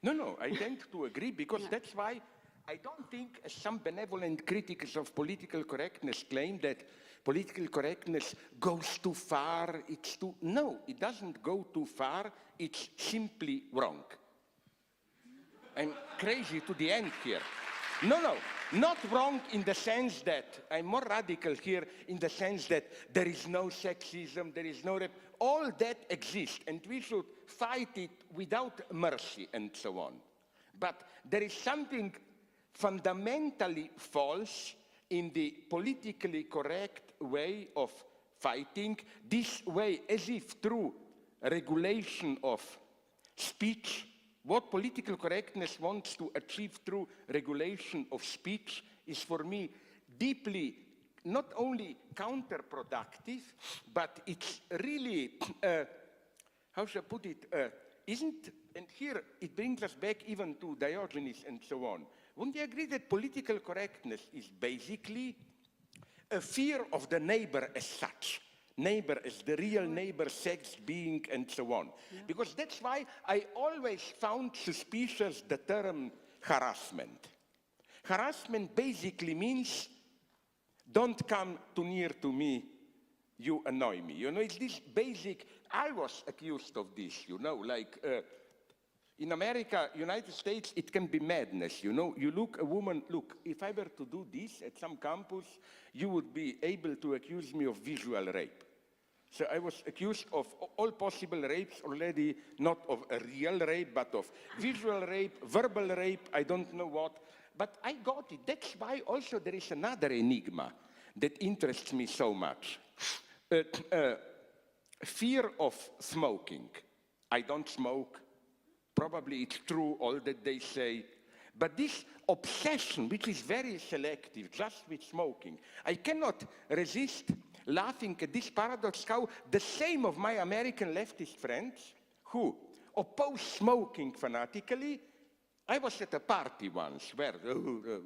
No, I tend to agree, because that's why I don't think, as some benevolent critics of political correctness claim, that political correctness goes too far, it's too... No, it doesn't go too far, it's simply wrong. I'm crazy to the end here. No, not wrong in the sense that, I'm more radical here in the sense that there is no sexism, there is no... All that exists, and we should fight it without mercy and so on. But there is something fundamentally false in the politically correct way of fighting, this way as if through regulation of speech, what political correctness wants to achieve through regulation of speech is for me deeply not only counterproductive, but it's really, how should I put it, and here it brings us back even to Diogenes and so on. Wouldn't you agree that political correctness is basically a fear of the neighbor as such? neighbor as the real neighbor, sex being, and so on. Because that's why I always found suspicious the term harassment. Harassment basically means, don't come too near to me, you annoy me. You know, it's this basic, I was accused of this, you know, like in America, United States, it can be madness, you know. You look, a woman, look, if I were to do this at some campus, you would be able to accuse me of visual rape. So I was accused of all possible rapes already, not of a real rape, but of visual rape, verbal rape, I don't know what. But I got it. That's why also there is another enigma that interests me so much. Fear of smoking. I don't smoke. Probably it's true, all that they say. But this obsession, which is very selective, just with smoking, I cannot resist laughing at this paradox, how the same of my American leftist friends who oppose smoking fanatically. I was at a party once where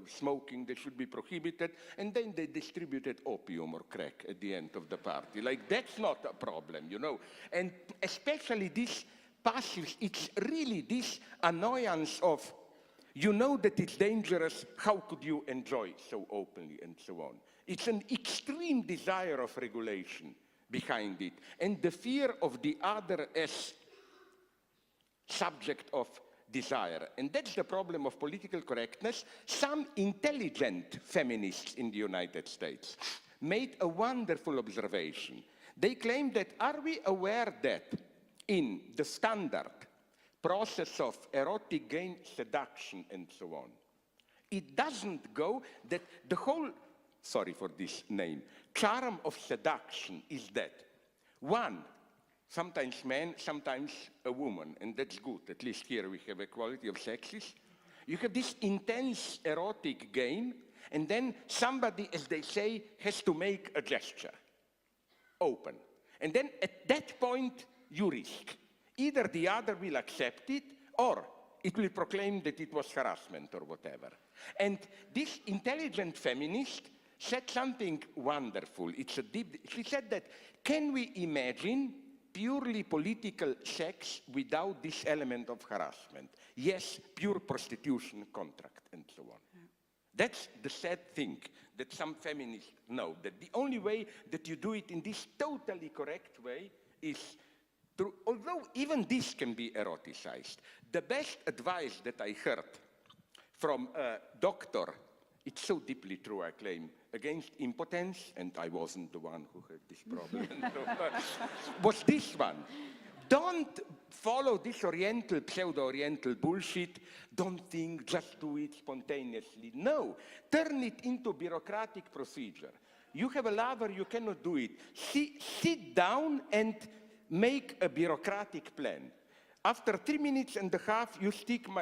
smoking, they should be prohibited, and then they distributed opium or crack at the end of the party. Like, that's not a problem, you know. And especially this passive, it's really this annoyance of, you know that it's dangerous, how could you enjoy so openly, and so on. It's an extreme desire of regulation behind it, and the fear of the other as subject of desire. And that's the problem of political correctness. Some intelligent feminists in the United States made a wonderful observation. They claimed that, are we aware that in the standard process of erotic gain, seduction, and so on, it doesn't go that the whole, sorry for this name, charm of seduction is that one, sometimes man, sometimes a woman, and that's good. At least here we have equality of sexes. You have this intense erotic game, and then somebody, as they say, has to make a gesture, open. And then at that point, you risk. Either the other will accept it, or it will proclaim that it was harassment or whatever. And this intelligent feminist said something wonderful. She said that, can we imagine purely political sex without this element of harassment? Yes, pure prostitution, contract, and so on. Yeah. That's the sad thing that some feminists know, that the only way that you do it in this totally correct way is through, although even this can be eroticized. The best advice that I heard from a doctor, it's so deeply true, I claim, against impotence, and I wasn't the one who had this problem, was this one. Don't follow this Oriental, pseudo-Oriental bullshit. Don't think, just do it spontaneously. No, turn it into bureaucratic procedure. You have a lover, you cannot do it. Sit down and make a bureaucratic plan. After 3.5 minutes,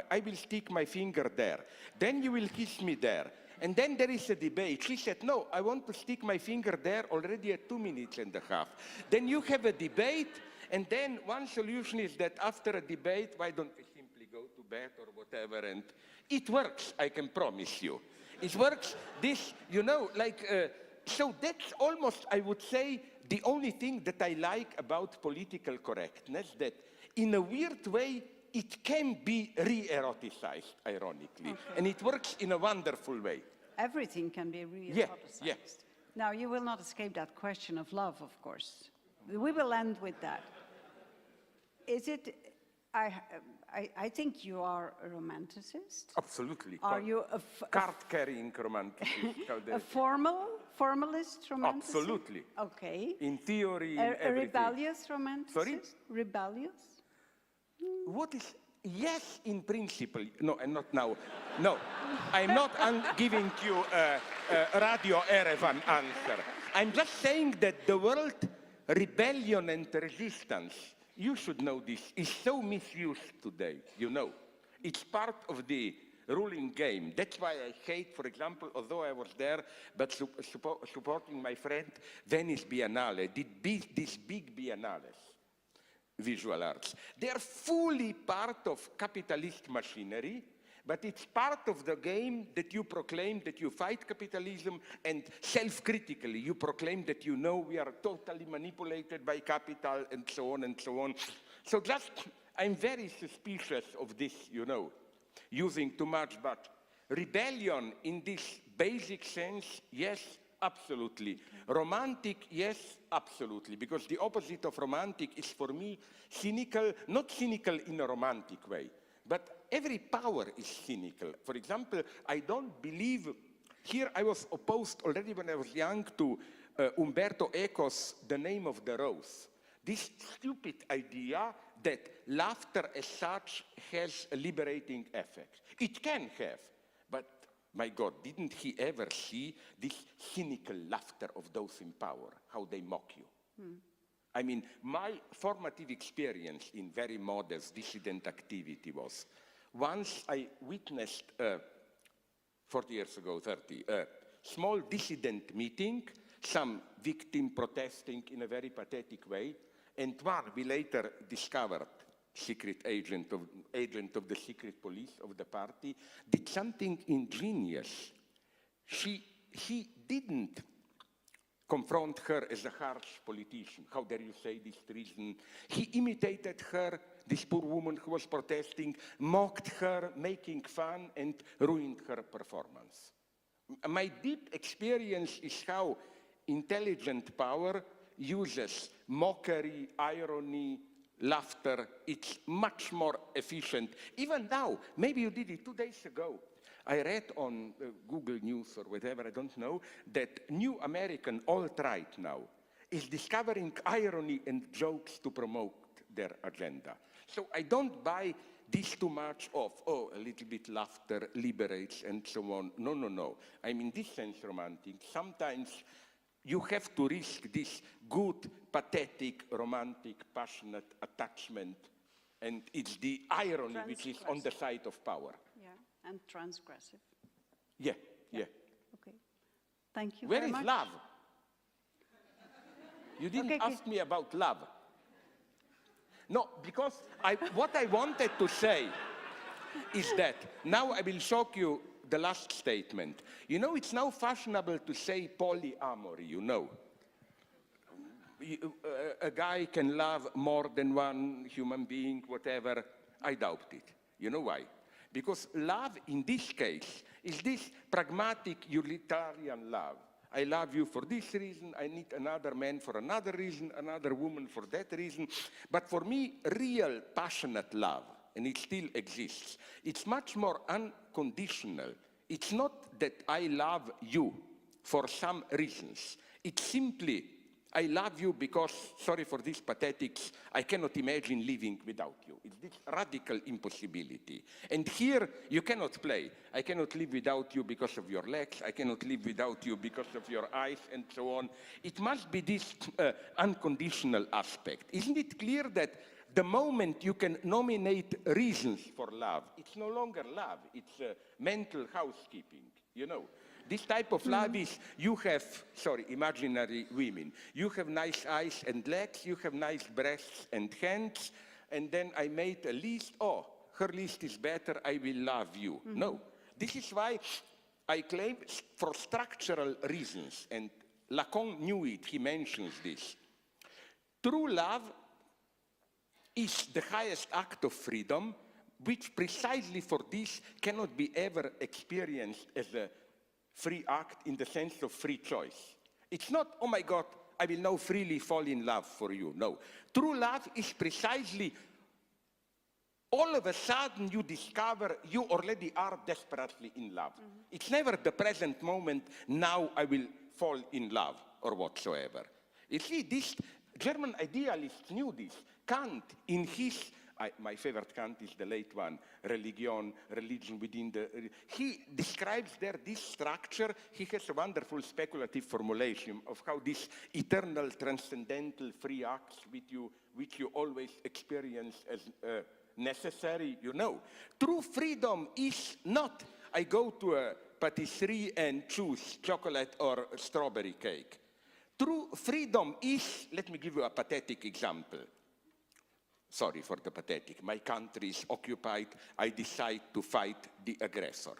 I will stick my finger there. Then you will kiss me there. And then there is a debate. She said, no, I want to stick my finger there already at 2.5 minutes. Then you have a debate, and then one solution is that after a debate, why don't we simply go to bed or whatever? And it works, I can promise you. It works, this, you know, like, so that's almost, I would say, the only thing that I like about political correctness, that in a weird way, it can be re-eroticized, ironically. Okay. And it works in a wonderful way. Everything can be re-eroticized. Yeah. Now, you will not escape that question of love, of course. We will end with that. Is it, I think you are a romanticist. Absolutely. Are you a card-carrying romanticist? A formalist romanticist? Absolutely. Okay. In theory, a rebellious romanticist? Sorry? Rebellious? What is, yes, in principle. No, and not now. No, I'm not giving you a Radio Erevan answer. I'm just saying that the word rebellion and resistance, you should know this, is so misused today, you know. It's part of the ruling game. That's why I hate, for example, although I was there, but supporting my friend, Venice Biennale, these big biennales. Visual arts. They are fully part of capitalist machinery, But it's part of the game that you proclaim that you fight capitalism, and self-critically you proclaim that you know we are totally manipulated by capital and so on and so on. So just, I'm very suspicious of this, you know, using too much, but rebellion in this basic sense, yes, absolutely. Romantic, yes, absolutely, because the opposite of romantic is for me cynical, not cynical in a romantic way, but every power is cynical. For example, I don't believe, here I was opposed already when I was young to Umberto Eco's The Name of the Rose. This stupid idea that laughter as such has a liberating effect. It can have, but my God, didn't he ever see this cynical laughter of those in power, how they mock you? I mean, my formative experience in very modest dissident activity was, once I witnessed, 40 years ago, 30, a small dissident meeting, some victim protesting in a very pathetic way, and one we later discovered, secret agent of the secret police of the party, did something ingenious. He didn't confront her as a harsh politician. How dare you say this treason? He imitated her, this poor woman who was protesting, mocked her, making fun, and ruined her performance. My deep experience is how intelligent power uses mockery, irony, laughter. It's much more efficient. Even now, maybe you did it 2 days ago, I read on Google News or whatever, I don't know, that new American alt-right now is discovering irony and jokes to promote their agenda. So I don't buy this too much of, oh, a little bit laughter liberates and so on. No, no, no. I'm in this sense romantic. Sometimes you have to risk this good, pathetic, romantic, passionate attachment, and it's the irony which is on the side of power. Yeah, and transgressive. Yeah, yeah. Okay. Thank you Where very is much. love? You didn't ask me about love. No, because what I wanted to say is that, now I will shock you the last statement. You know, it's now fashionable to say polyamory, you know. A guy can love more than one human being, whatever. I doubt it. You know why? Because love, in this case, is this pragmatic utilitarian love. I love you for this reason, I need another man for another reason, another woman for that reason. But for me, real passionate love, and it still exists, it's much more unconditional. It's not that I love you for some reasons. It's simply, I love you because, sorry for this pathetics, I cannot imagine living without you. It's this radical impossibility. And here, you cannot play. I cannot live without you because of your legs. I cannot live without you because of your eyes, and so on. It must be this unconditional aspect. Isn't it clear that the moment you can nominate reasons for love, it's no longer love, it's mental housekeeping, you know. This type of love is, you have, imaginary women. You have nice eyes and legs, you have nice breasts and hands, and then I made a list, oh, her list is better, I will love you. No, this is why I claim for structural reasons, and Lacan knew it, he mentions this. True love is the highest act of freedom, which precisely for this cannot be ever experienced as a free act in the sense of free choice. It's not, oh my God, I will now freely fall in love for you. No. True love is precisely, all of a sudden you discover you already are desperately in love. It's never the present moment, now I will fall in love or whatsoever. You see, this German idealists knew this. Kant, in his, my favorite Kant is the late one, religion within the, he describes there this structure. He has a wonderful speculative formulation of how this eternal, transcendental free acts which you always experience as necessary, you know. True freedom is not, I go to a patisserie and choose chocolate or strawberry cake. True freedom is, let me give you a pathetic example. sorry for the pathetic, my country is occupied, I decide to fight the aggressor.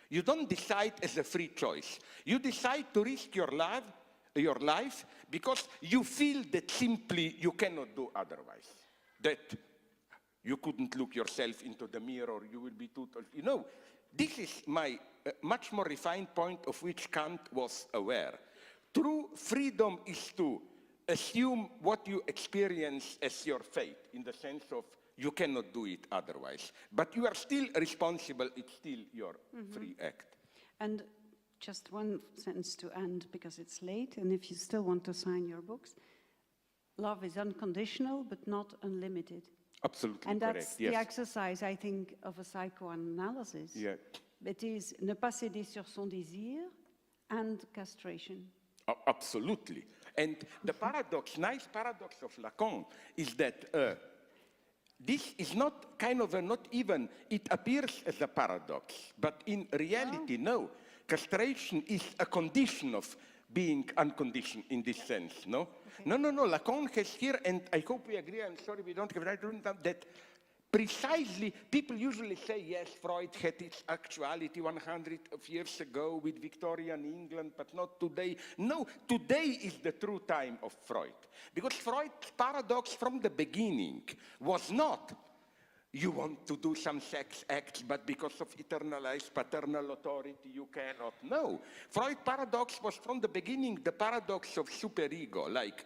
You don't decide as a free choice. You decide to risk your life because you feel that simply you cannot do otherwise. That you couldn't look yourself into the mirror, you will be total. You know, this is my much more refined point of which Kant was aware. True freedom is to assume what you experience as your fate, in the sense of you cannot do it otherwise. But you are still responsible, it's still your free act. And just one sentence to end, because it's late, and if you still want to sign your books, love is unconditional, but not unlimited. Absolutely and correct, that's yes. the exercise, I think, of a psychoanalysis. Yeah. It is ne pas céder sur son désir and castration. Absolutely. And the paradox, nice paradox of Lacan is that this is not kind of not even, it appears as a paradox, but in reality, no. Castration is a condition of being unconditioned in this sense, no? Okay. No, Lacan has here, and I hope we agree, I'm sorry we don't have right room, that precisely, people usually say, yes, Freud had its actuality 100 years ago with Victorian England, but not today. No, today is the true time of Freud. Because Freud's paradox from the beginning was not, you want to do some sex acts, but because of eternalized paternal authority, you cannot. No, Freud's paradox was from the beginning the paradox of superego, like,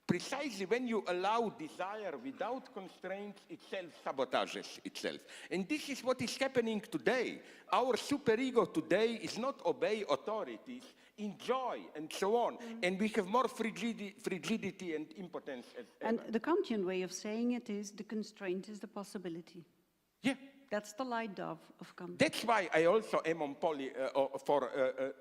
precisely when you allow desire without constraints, it self-sabotages itself. And this is what is happening today. Our superego today is not obey authorities, enjoy, and so on. And we have more frigidity and impotence as ever. And the Kantian way of saying it is the constraint is the possibility. Yeah. That's the light dove of Kant. That's why I also am on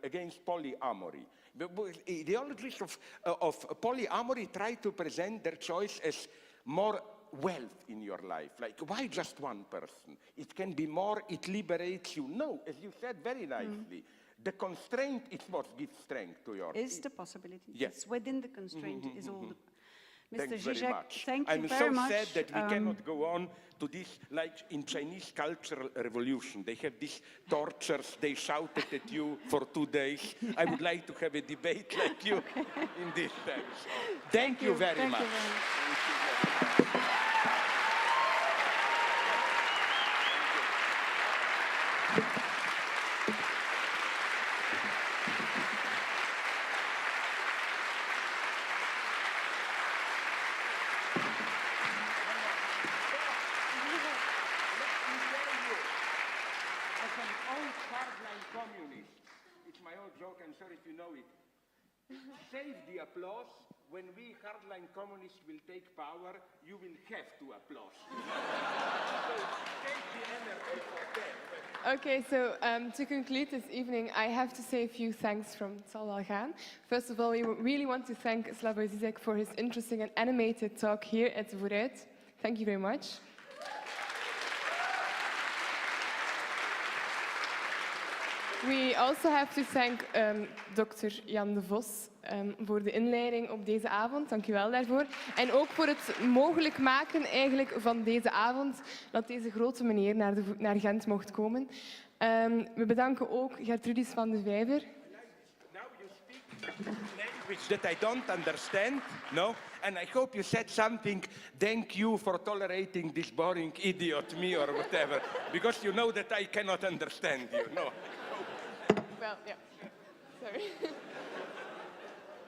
against polyamory. The ideologists of polyamory try to present their choice as more wealth in your life. Like, why just one person? It can be more, it liberates you. No, as you said very nicely, the constraint is what gives strength to your... Is the possibility. Yes. It's within the constraint is all the... Mr. Thanks Žižek, very much. thank you I'm very so much. sad that we cannot go on to this, like in Chinese cultural revolution. They have these tortures, they shouted at you for 2 days. I would like to have a debate like you in this terms. Thank you very much. I'm sorry if you know it. Save the applause. When we hardline communists will take power, you will have to applaud. So take the energy for them. Okay, so to conclude this evening, I have to say a few thanks from Slavoj Žižek. First of all, we really want to thank Slavoj Žižek for his interesting and animated talk here at Vooruit. Thank you very much. We also have to thank Dr. Jan de Vos voor de inleiding op deze avond. Dank u wel daarvoor. En ook voor het mogelijk maken eigenlijk van deze avond dat deze grote meneer naar Gent mocht komen. We bedanken ook Gertrudis van de Vijver. Now you speak language that I don't understand, no? And I hope you said something, thank you for tolerating this boring idiot, me or whatever, because you know that I cannot understand you, no? Well, yeah. Sorry.